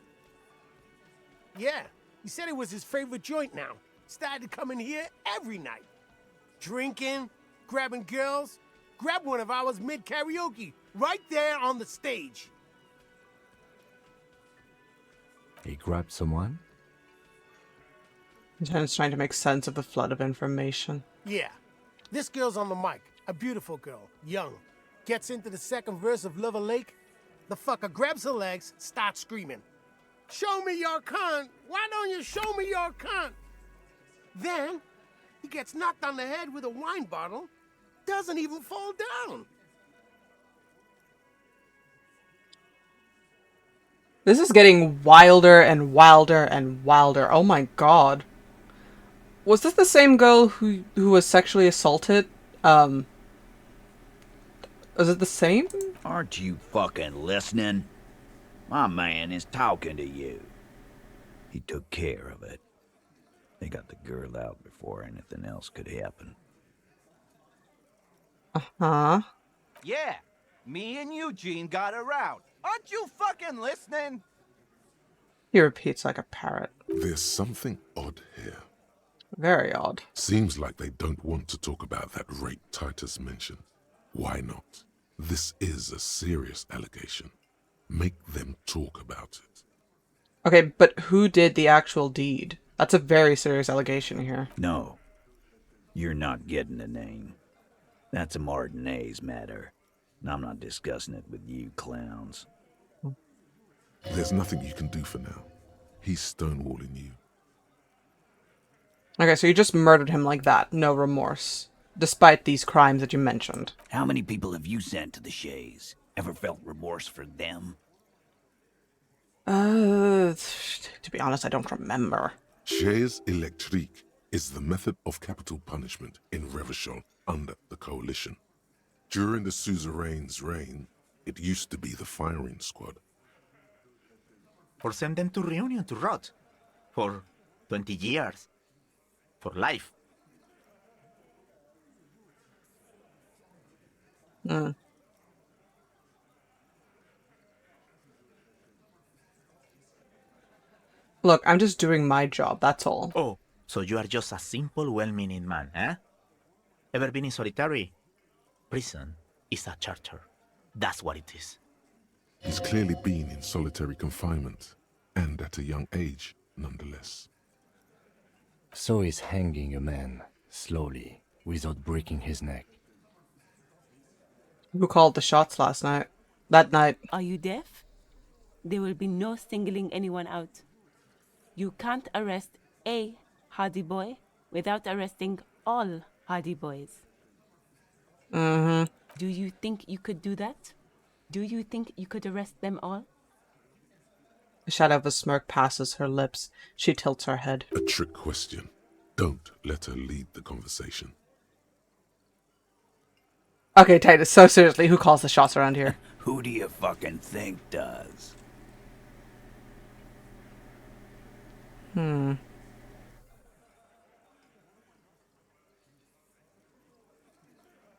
M: Yeah, he said it was his favorite joint now. Started coming here every night. Drinking, grabbing girls. Grabbed one of ours mid-karaoke, right there on the stage.
C: He grabbed someone?
A: Lieutenant's trying to make sense of the flood of information.
M: Yeah, this girl's on the mic. A beautiful girl, young. Gets into the second verse of Lover Lake. The fucker grabs her legs, starts screaming. Show me your cunt! Why don't you show me your cunt? Then, he gets knocked on the head with a wine bottle. Doesn't even fall down.
A: This is getting wilder and wilder and wilder. Oh my god. Was this the same girl who was sexually assaulted? Was it the same?
R: Aren't you fucking listening? My man is talking to you. He took care of it. They got the girl out before anything else could happen.
A: Uh-huh.
V: Yeah, me and Eugene got her out. Aren't you fucking listening?
A: He repeats like a parrot.
D: There's something odd here.
A: Very odd.
D: Seems like they don't want to talk about that rape Titus mentioned. Why not? This is a serious allegation. Make them talk about it.
A: Okay, but who did the actual deed? That's a very serious allegation here.
R: No. You're not getting a name. That's a Martinez matter. And I'm not discussing it with you clowns.
D: There's nothing you can do for now. He's stonewalling you.
A: Okay, so you just murdered him like that. No remorse. Despite these crimes that you mentioned.
R: How many people have you sent to the Shays? Ever felt remorse for them?
A: To be honest, I don't remember.
D: Chaise électrique is the method of capital punishment in Revachol under the Coalition. During the suzerain's reign, it used to be the firing squad.
I: Or send them to Reunion to rot. For 20 years. For life.
A: Hmm. Look, I'm just doing my job, that's all.
I: Oh, so you are just a simple, well-meaning man, eh? Ever been in solitary? Prison is a charter. That's what it is.
D: He's clearly been in solitary confinement, and at a young age, nonetheless.
C: So he's hanging a man, slowly, without breaking his neck.
A: Who called the shots last night? That night.
U: Are you deaf? There will be no singling anyone out. You can't arrest a Hardy Boy without arresting all Hardy Boys.
A: Mm-hmm.
U: Do you think you could do that? Do you think you could arrest them all?
A: The shadow of a smirk passes her lips. She tilts her head.
D: A trick question. Don't let her lead the conversation.
A: Okay, Titus, so seriously, who calls the shots around here?
R: Who do you fucking think does?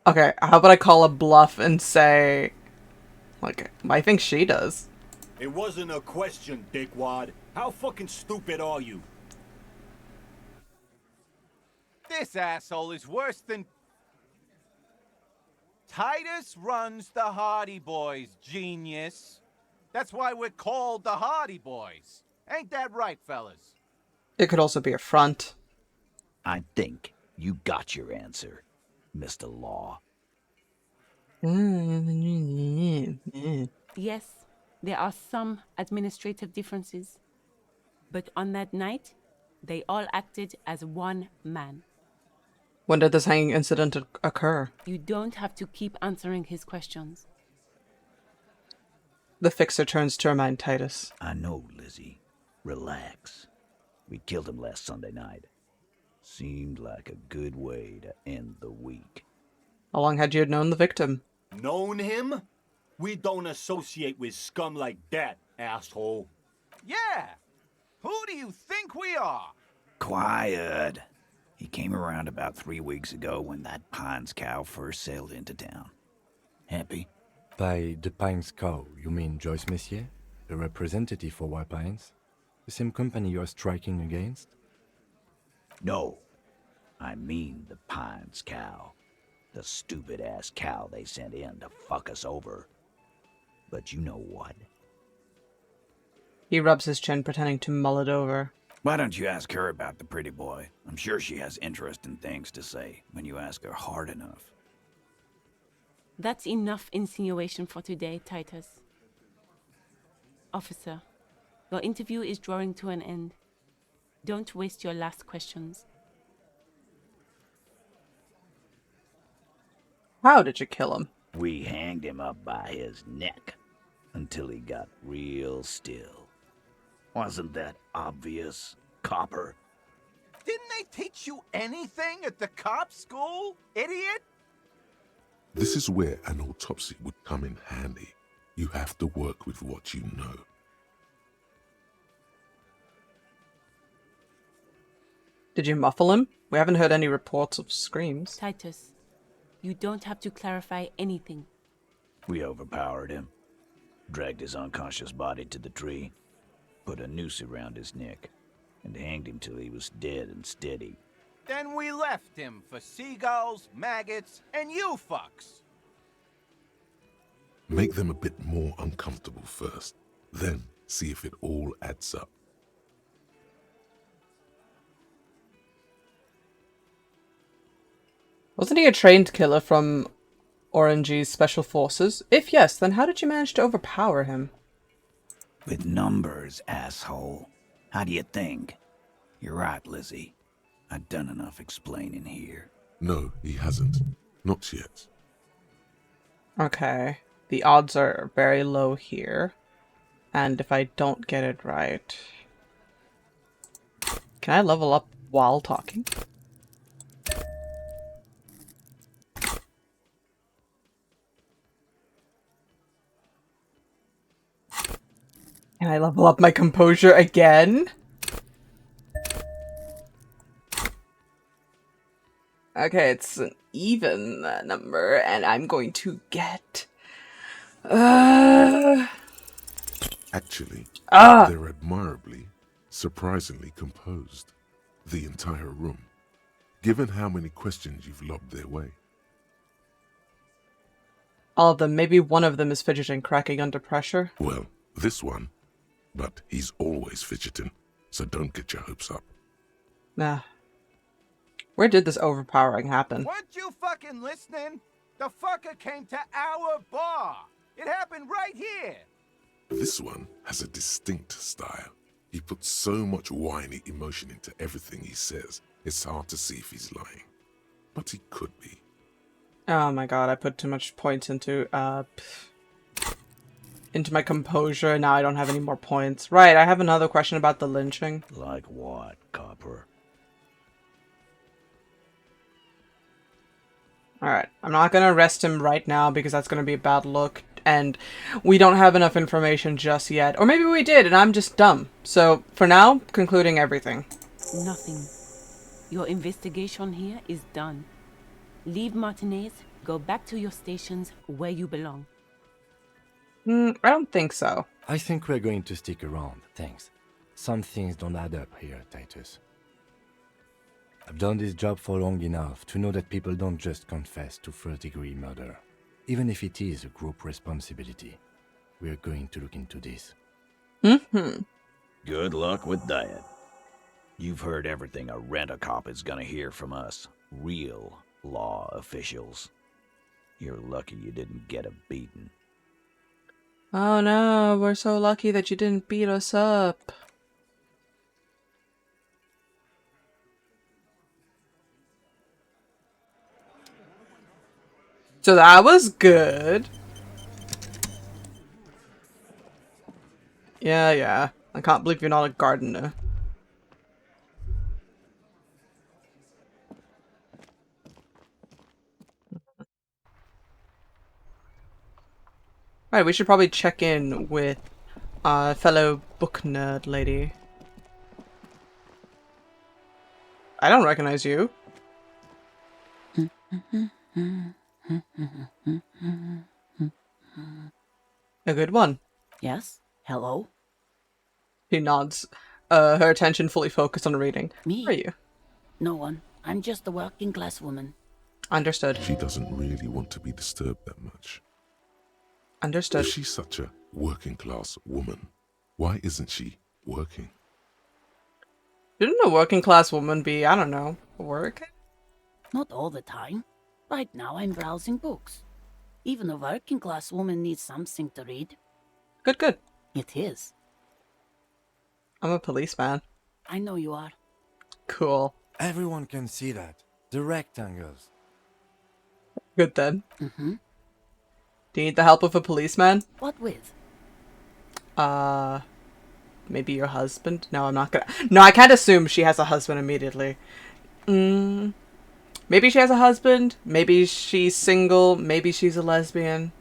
A: Okay, how about I call a bluff and say, like, I think she does.
G: It wasn't a question, dickwad. How fucking stupid are you?
V: This asshole is worse than... Titus runs the Hardy Boys, genius. That's why we're called the Hardy Boys. Ain't that right, fellas?
A: It could also be a front.
R: I think you got your answer, Mr. Law.
U: Yes, there are some administrative differences. But on that night, they all acted as one man.
A: When did this hanging incident occur?
U: You don't have to keep answering his questions.
A: The fixer turns to remind Titus.
R: I know, Lizzie. Relax. We killed him last Sunday night. Seemed like a good way to end the week.
A: How long had you known the victim?
G: Known him? We don't associate with scum like that, asshole.
V: Yeah! Who do you think we are?
R: Quiet. He came around about 3 weeks ago when that Pines cow first sailed into town. Happy?
C: By the Pines cow, you mean Joyce Messier? The representative for White Pines? The same company you are striking against?
R: No. I mean the Pines cow. The stupid-ass cow they sent in to fuck us over. But you know what?
A: He rubs his chin, pretending to mull it over.
R: Why don't you ask her about the pretty boy? I'm sure she has interesting things to say when you ask her hard enough.
U: That's enough insinuation for today, Titus. Officer, your interview is drawing to an end. Don't waste your last questions.
A: How did you kill him?
R: We hanged him up by his neck until he got real still. Wasn't that obvious, copper?
V: Didn't they teach you anything at the cop school, idiot?
D: This is where an autopsy would come in handy. You have to work with what you know.
A: Did you muffle him? We haven't heard any reports of screams.
U: Titus, you don't have to clarify anything.
R: We overpowered him, dragged his unconscious body to the tree, put a noose around his neck, and hanged him till he was dead and steady.
V: Then we left him for seagulls, maggots, and you fucks.
D: Make them a bit more uncomfortable first, then see if it all adds up.
A: Wasn't he a trained killer from Orange's Special Forces? If yes, then how did you manage to overpower him?
R: With numbers, asshole. How do you think? You're right, Lizzie. I've done enough explaining here.
D: No, he hasn't. Not yet.
A: Okay. The odds are very low here. And if I don't get it right... Can I level up while talking? Can I level up my composure again? Okay, it's an even number, and I'm going to get...
D: Actually,
A: Ah!
D: they're admirably, surprisingly composed. The entire room. Given how many questions you've lobbed their way.
A: All of them. Maybe one of them is fidgeting, cracking under pressure.
D: Well, this one. But he's always fidgeting, so don't get your hopes up.
A: Nah. Where did this overpowering happen?
V: Weren't you fucking listening? The fucker came to our bar. It happened right here.
D: This one has a distinct style. He puts so much whiny emotion into everything he says, it's hard to see if he's lying. But he could be.
A: Oh my god, I put too much points into my composure, and now I don't have any more points. Right, I have another question about the lynching.
R: Like what, Copper?
A: Alright, I'm not gonna arrest him right now because that's gonna be a bad look, and we don't have enough information just yet. Or maybe we did, and I'm just dumb. So, for now, concluding everything.
U: Nothing. Your investigation here is done. Leave Martinez Go back to your stations where you belong.
A: I don't think so.
C: I think we're going to stick around, thanks. Some things don't add up here, Titus. I've done this job for long enough to know that people don't just confess to first-degree murder. Even if it is a group responsibility, we're going to look into this.
R: Good luck with that. You've heard everything a rent-a-cop is gonna hear from us, real law officials. You're lucky you didn't get a beating.
A: Oh no, we're so lucky that you didn't beat us up. So that was good. Yeah. I can't believe you're not a gardener. Right, we should probably check in with fellow book nerd lady. I don't recognize you. A good one.
N: Yes? Hello?
A: She nods, her attention fully focused on reading.
N: Me?
A: Who are you?
N: No one. I'm just a working class woman.
A: Understood.
D: She doesn't really want to be disturbed that much.
A: Understood.
D: If she's such a working class woman, why isn't she working?
A: Shouldn't a working class woman be, I don't know, working?
N: Not all the time. Right now I'm browsing books. Even a working class woman needs something to read.
A: Good.
N: It is.
A: I'm a policeman.
N: I know you are.
A: Cool.
K: Everyone can see that. The rectangles.
A: Good then.
N: Mm-hmm.
A: Do you need the help of a policeman?
N: What with?
A: Maybe your husband? No, I'm not gonna. No, I can't assume she has a husband immediately. Maybe she has a husband. Maybe she's single. Maybe she's a lesbian.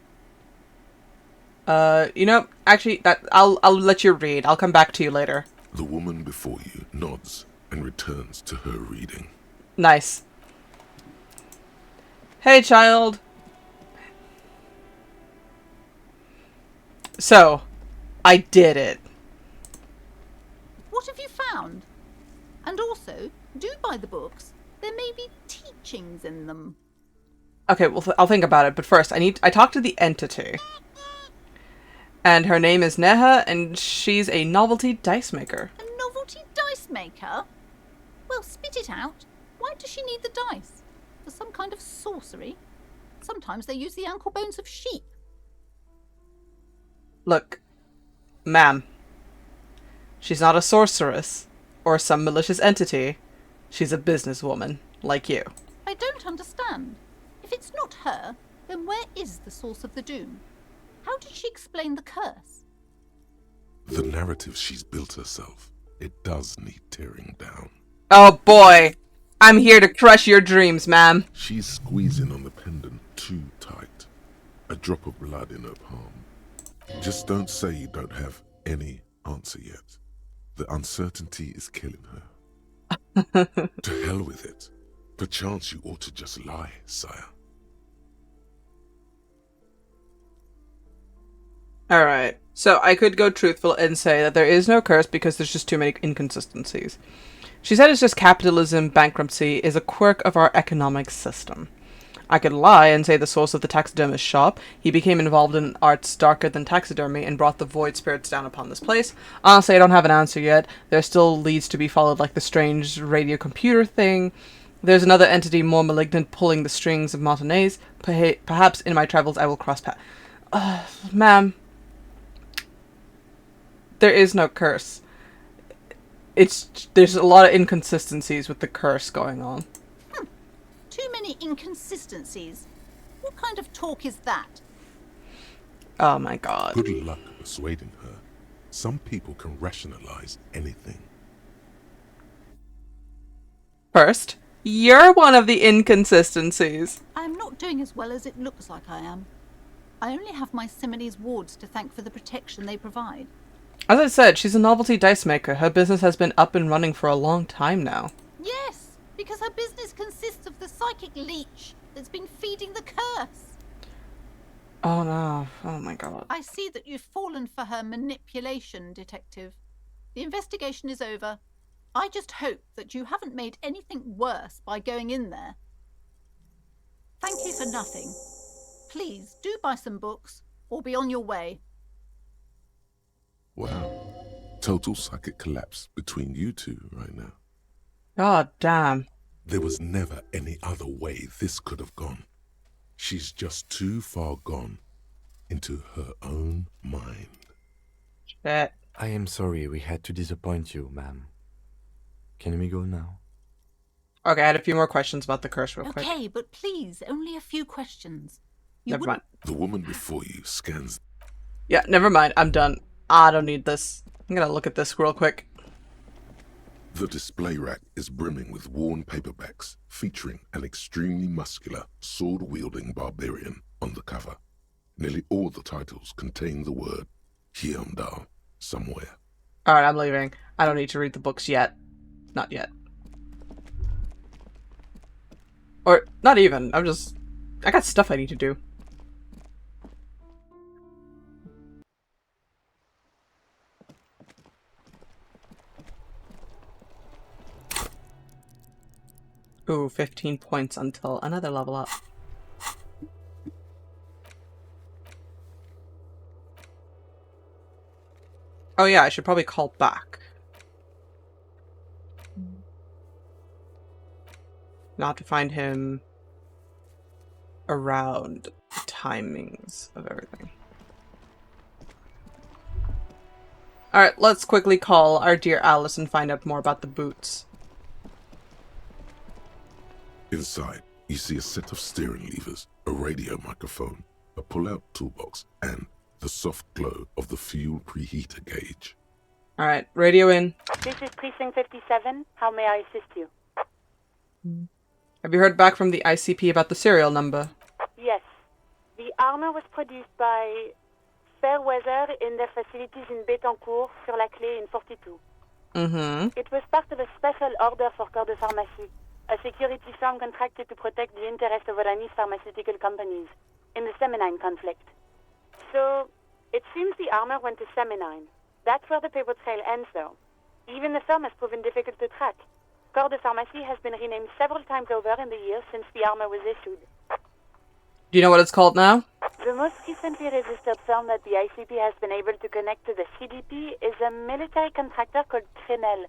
A: Actually, I'll let you read. I'll come back to you later.
D: The woman before you nods and returns to her reading.
A: Nice. Hey, child. So, I did it.
O: What have you found? And also, do buy the books. There may be teachings in them.
A: Okay, well, I'll think about it. But first, I talked to the entity. And her name is Neha, and she's a novelty dice maker.
O: A novelty dice maker? Well, spit it out. Why does she need the dice? For some kind of sorcery? Sometimes they use the ankle bones of sheep.
A: Look, ma'am. She's not a sorceress or some malicious entity. She's a businesswoman, like you.
O: I don't understand. If it's not her, then where is the source of the doom? How did she explain the curse?
D: The narrative she's built herself, it does need tearing down.
A: Oh boy! I'm here to crush your dreams, ma'am.
D: She's squeezing on the pendant too tight. A drop of blood in her palm. Just don't say you don't have any answer yet. The uncertainty is killing her. To hell with it. Perchance you ought to just lie, sire.
A: Alright, so I could go truthful and say that there is no curse because there's just too many inconsistencies. She said it's just capitalism, bankruptcy is a quirk of our economic system. I could lie and say the source of the taxidermist's shop. He became involved in arts darker than taxidermy and brought the void spirits down upon this place. Honestly, I don't have an answer yet. There still leads to be followed like the strange radio computer thing. There's another entity more malignant pulling the strings of Martinez. Perhaps in my travels I will cross paths. Ma'am. There is no curse. There's a lot of inconsistencies with the curse going on.
O: Too many inconsistencies. What kind of talk is that?
A: Oh my god.
D: Good luck persuading her. Some people can rationalize anything.
A: First, you're one of the inconsistencies.
O: I'm not doing as well as it looks like I am. I only have my Simonese wards to thank for the protection they provide.
A: As I said, she's a novelty dice maker. Her business has been up and running for a long time now.
O: Yes, because her business consists of the psychic leech that's been feeding the curse.
A: Oh no. Oh my god.
O: I see that you've fallen for her manipulation, Detective. The investigation is over. I just hope that you haven't made anything worse by going in there. Thank you for nothing. Please do buy some books or be on your way.
D: Wow. Total psychic collapse between you two right now.
A: God damn.
D: There was never any other way this could have gone. She's just too far gone into her own mind.
A: Shit.
C: I am sorry we had to disappoint you, ma'am. Can we go now?
A: Okay, I had a few more questions about the curse real quick.
O: Okay, but please, only a few questions.
A: Never mind.
D: The woman before you scans.
A: Yeah, never mind. I'm done. I don't need this. I'm gonna look at this real quick.
D: The display rack is brimming with worn paperbacks featuring an extremely muscular, sword-wielding barbarian on the cover. Nearly all the titles contain the word Hyundai somewhere.
A: Alright, I'm leaving. I don't need to read the books yet. Not yet. Or, not even. I got stuff I need to do. Ooh, 15 points until another level up. Oh yeah, I should probably call back. Not to find him around the timings of everything. Alright, let's quickly call our dear Alice and find out more about the boots.
D: Inside, you see a set of steering levers, a radio microphone, a pull-out toolbox, and the soft glow of the fuel preheater gauge.
A: Alright, radio in.
E: This is Precinct 57. How may I assist you?
A: Have you heard back from the ICP about the serial number?
E: Yes. The armor was produced by Fairweather in their facilities in Betancourt, sur la Clé in 42.
A: Mm-hmm.
E: It was part of a special order for Corps de Pharmacie, a security firm contracted to protect the interests of Oranese pharmaceutical companies in the Semenine conflict. So, it seems the armor went to Semenine. That's where the paper trail ends, though. Even the firm has proven difficult to track. Corps de Pharmacie has been renamed several times over in the years since the armor was issued.
A: Do you know what it's called now?
E: The most recently registered firm that the ICP has been able to connect to the CDP is a military contractor called Trinell,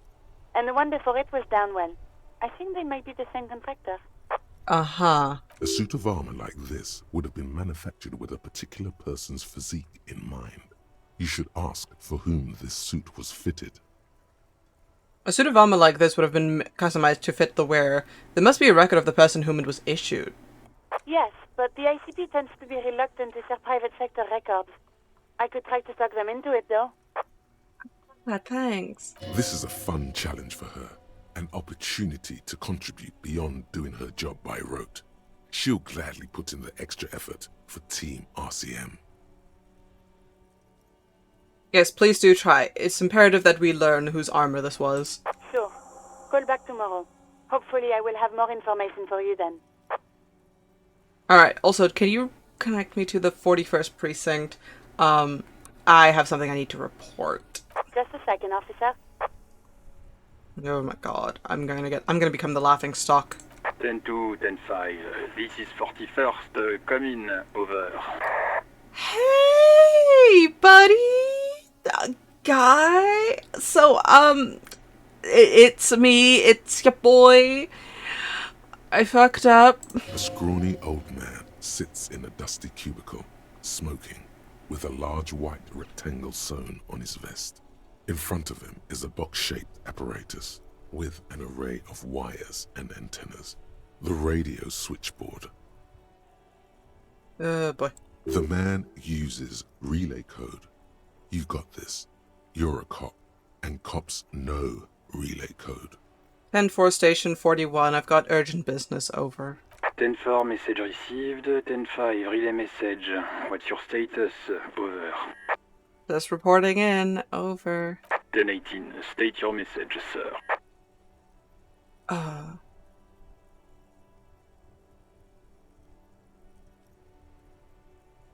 E: and the one before it was Downwell. I think they might be the same contractor.
A: Uh-huh.
D: A suit of armor like this would have been manufactured with a particular person's physique in mind. You should ask for whom this suit was fitted.
A: A suit of armor like this would have been customized to fit the wearer. There must be a record of the person whom it was issued.
E: Yes, but the ICP tends to be reluctant to share private sector records. I could try to talk them into it, though.
A: Thanks.
D: This is a fun challenge for her. An opportunity to contribute beyond doing her job by rote. She'll gladly put in the extra effort for Team RCM.
A: Yes, please do try. It's imperative that we learn whose armor this was.
E: Sure. Call back tomorrow. Hopefully I will have more information for you then.
A: Alright, also, can you connect me to the 41st precinct? I have something I need to report.
E: Just a second, officer.
A: Oh my god, I'm gonna become the laughing stock.
P: 10-2, 10-5, this is 41st, come in, over.
A: Hey, buddy! Guy? So, it's me, it's your boy. I fucked up.
D: A scrawny old man sits in a dusty cubicle, smoking, with a large white rectangle sewn on his vest. In front of him is a box-shaped apparatus with an array of wires and antennas. The radio switchboard.
A: Boy.
D: The man uses relay code. You've got this. You're a cop, and cops know relay code.
A: 10-4 station 41, I've got urgent business, over.
P: 10-4, message received, 10-5, relay message, what's your status, over.
A: Just reporting in, over.
P: 10-18, state your message, sir.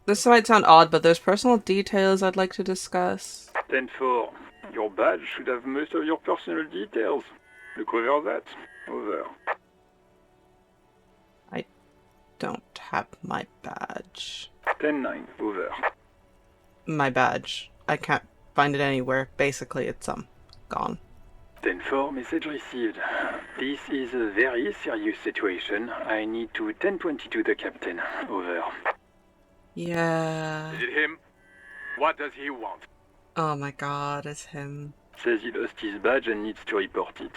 A: This might sound odd, but there's personal details I'd like to discuss.
P: 10-4. Your badge should have most of your personal details. Look over that. Over.
A: I don't have my badge.
P: 10-9. Over.
A: My badge. I can't find it anywhere. Basically, it's, gone.
P: 10-4, message received. This is a very serious situation. I need to 1022 the captain. Over.
A: Yeah.
H: Is it him? What does he want?
A: Oh my god, it's him.
P: Says he lost his badge and needs to report it.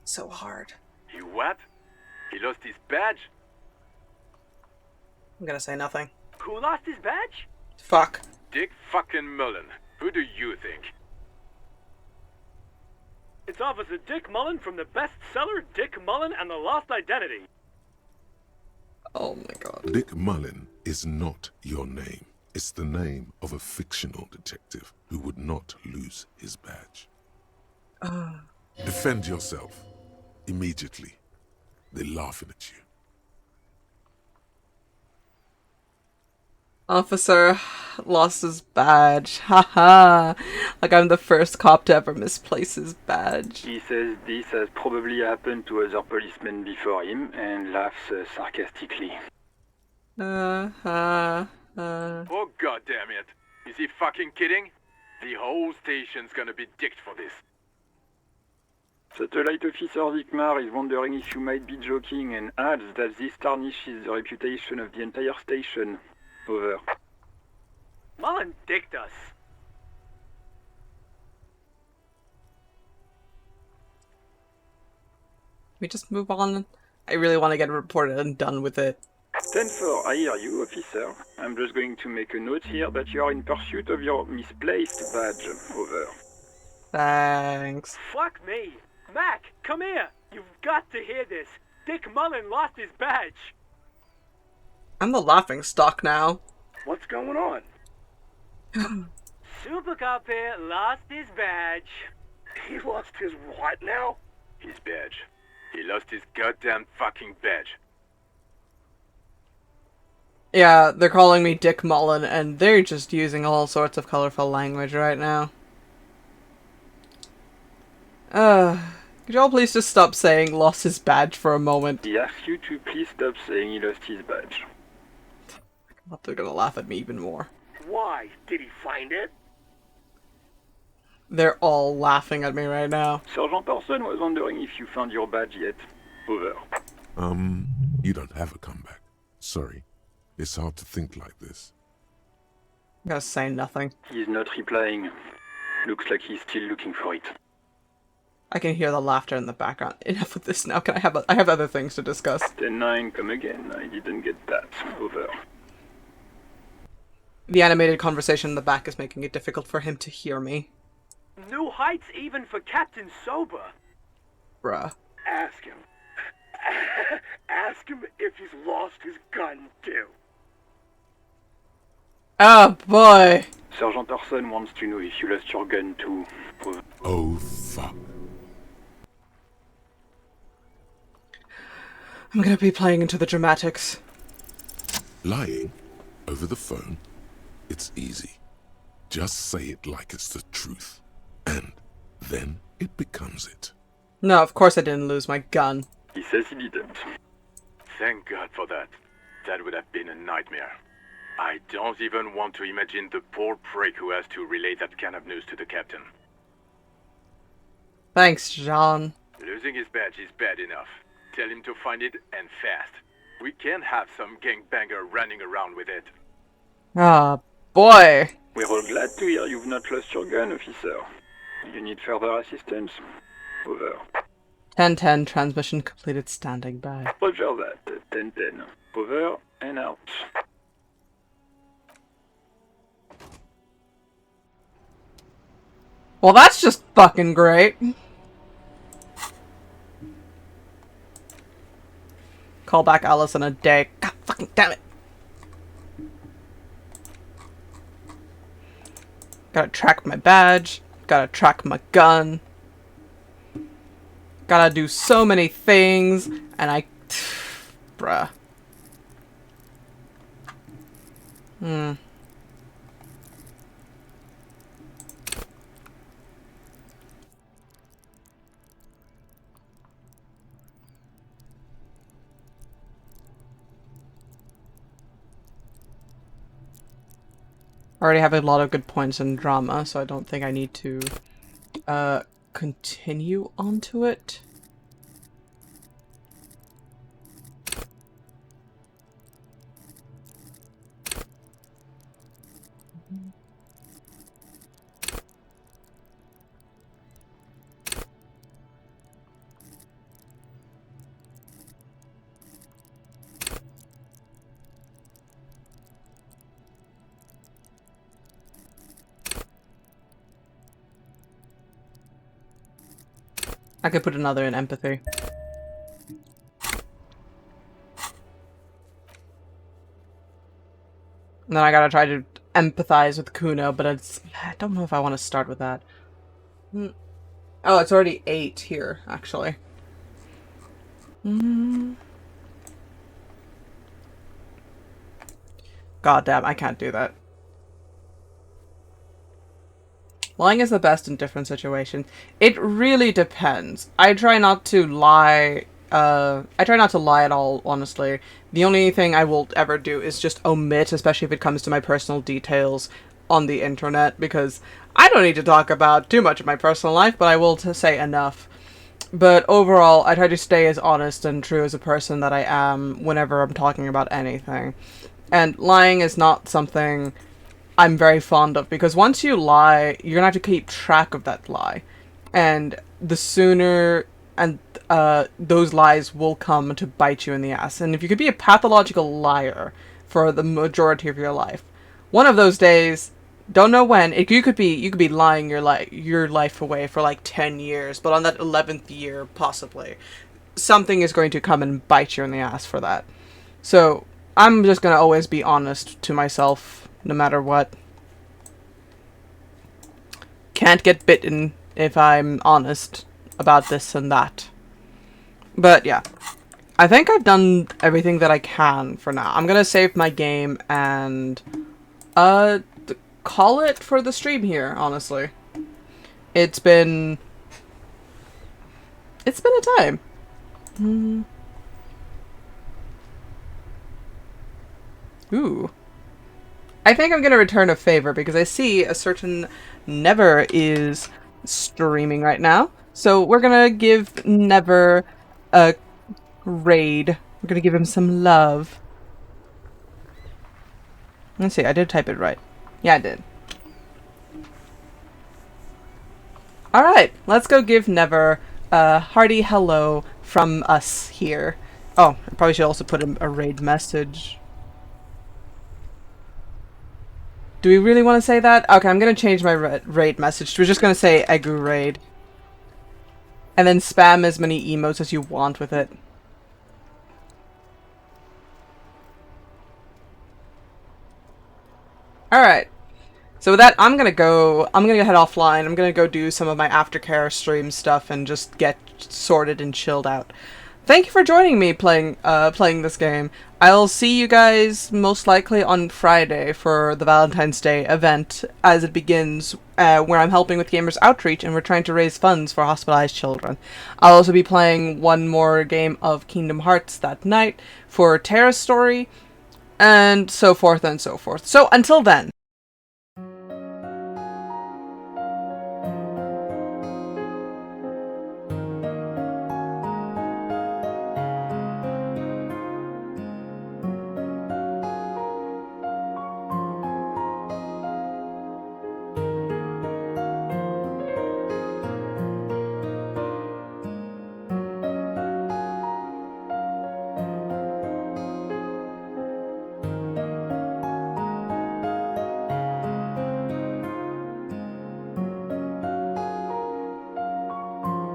A: So hard.
H: He what? He lost his badge?
A: I'm gonna say nothing.
H: Who lost his badge?
A: Fuck.
H: Dick fucking Mullen. Who do you think?
Q: It's Officer Dick Mullen from the bestseller Dick Mullen and the Lost Identity.
A: Oh my god.
D: Dick Mullen is not your name. It's the name of a fictional detective who would not lose his badge. Defend yourself. Immediately. They're laughing at you.
A: Officer lost his badge. Haha. Like I'm the first cop to ever misplace his badge.
P: He says this has probably happened to other policemen before him and laughs sarcastically.
H: Oh god damn it. Is he fucking kidding? The whole station's gonna be dicked for this.
P: Satellite Officer Vikmar is wondering if you might be joking and adds that this tarnishes the reputation of the entire station. Over.
Q: Mullen dicked us.
A: We just move on. I really want to get reported and done with it.
P: 10-4, I hear you, officer. I'm just going to make a note here that you are in pursuit of your misplaced badge. Over.
A: Thanks.
Q: Fuck me. Mac, come here. You've got to hear this. Dick Mullen lost his badge.
A: I'm the laughing stock now.
Q: What's going on? Super Cop here lost his badge.
H: He lost his what now? His badge. He lost his goddamn fucking badge.
A: Yeah, they're calling me Dick Mullen, and they're just using all sorts of colorful language right now. Could y'all please just stop saying lost his badge for a moment?
P: He asks you to please stop saying he lost his badge.
A: They're gonna laugh at me even more.
Q: Why? Did he find it?
A: They're all laughing at me right now.
P: Sergeant Person was wondering if you found your badge yet. Over.
D: You don't have a comeback. Sorry. It's hard to think like this.
A: I'm gonna say nothing.
P: He's not replying. Looks like he's still looking for it.
A: I can hear the laughter in the background. Enough of this now. Can I have other things to discuss?
P: 10-9, come again. I didn't get that. Over.
A: The animated conversation in the back is making it difficult for him to hear me.
Q: New heights even for Captain Sober.
A: Bruh.
Q: Ask him. Ask him if he's lost his gun, too.
A: Oh boy.
P: Sergeant Orson wants to know if you lost your gun too.
D: Oh fuck.
A: I'm gonna be playing into the dramatics.
D: Lying over the phone? It's easy. Just say it like it's the truth. And then it becomes it.
A: No, of course I didn't lose my gun.
P: He says he didn't.
H: Thank God for that. That would have been a nightmare. I don't even want to imagine the poor prick who has to relay that kind of news to the captain.
A: Thanks, John.
H: Losing his badge is bad enough. Tell him to find it, and fast. We can't have some gangbanger running around with it.
A: Ah, boy.
P: We're all glad to hear you've not lost your gun, officer. You need further assistance? Over.
A: 10-10, transmission completed, standing by.
P: Roger that. 10-10. Over and out.
A: Well, that's just fucking great. Call back Alice in a day. God fucking damn it. Gotta track my badge. Gotta track my gun. Gotta do so many things. And bruh. Hmm. I already have a lot of good points in drama, so I don't think I need to continue onto it. I could put another in empathy. And then I gotta try to empathize with Kuno, but I don't know if I want to start with that. Oh, it's already 8 here, actually. God damn, I can't do that. Lying is the best in different situations. It really depends. I try not to lie. I try not to lie at all, honestly. The only thing I will ever do is just omit, especially if it comes to my personal details on the internet, because I don't need to talk about too much of my personal life, but I will say enough. But overall, I try to stay as honest and true as a person that I am whenever I'm talking about anything. And lying is not something I'm very fond of, because once you lie, you're gonna have to keep track of that lie. And the sooner and those lies will come to bite you in the ass. And if you could be a pathological liar for the majority of your life, one of those days, don't know when, you could be lying your life away for like 10 years, but on that 11th year, possibly, something is going to come and bite you in the ass for that. So I'm just gonna always be honest to myself, no matter what. Can't get bitten if I'm honest about this and that. But yeah, I think I've done everything that I can for now. I'm gonna save my game and call it for the stream here, honestly. It's been a time. Ooh. I think I'm gonna return a favor because I see a certain Never is streaming right now. So we're gonna give Never a raid. We're gonna give him some love. Let's see, I did type it right. Yeah, I did. Alright, let's go give Never a hearty hello from us here. Oh, I probably should also put a raid message. Do we really want to say that? Okay, I'm going to change my raid message. We're just going to say Eggu raid. And then spam as many emotes as you want with it. Alright. So with that, I'm gonna head offline. I'm gonna go do some of my aftercare stream stuff and just get sorted and chilled out. Thank you for joining me playing this game. I'll see you guys most likely on Friday for the Valentine's Day event as it begins, where I'm helping with Gamers Outreach and we're trying to raise funds for hospitalized children. I'll also be playing one more game of Kingdom Hearts that night for Terra's Story, and so forth and so forth. So until then,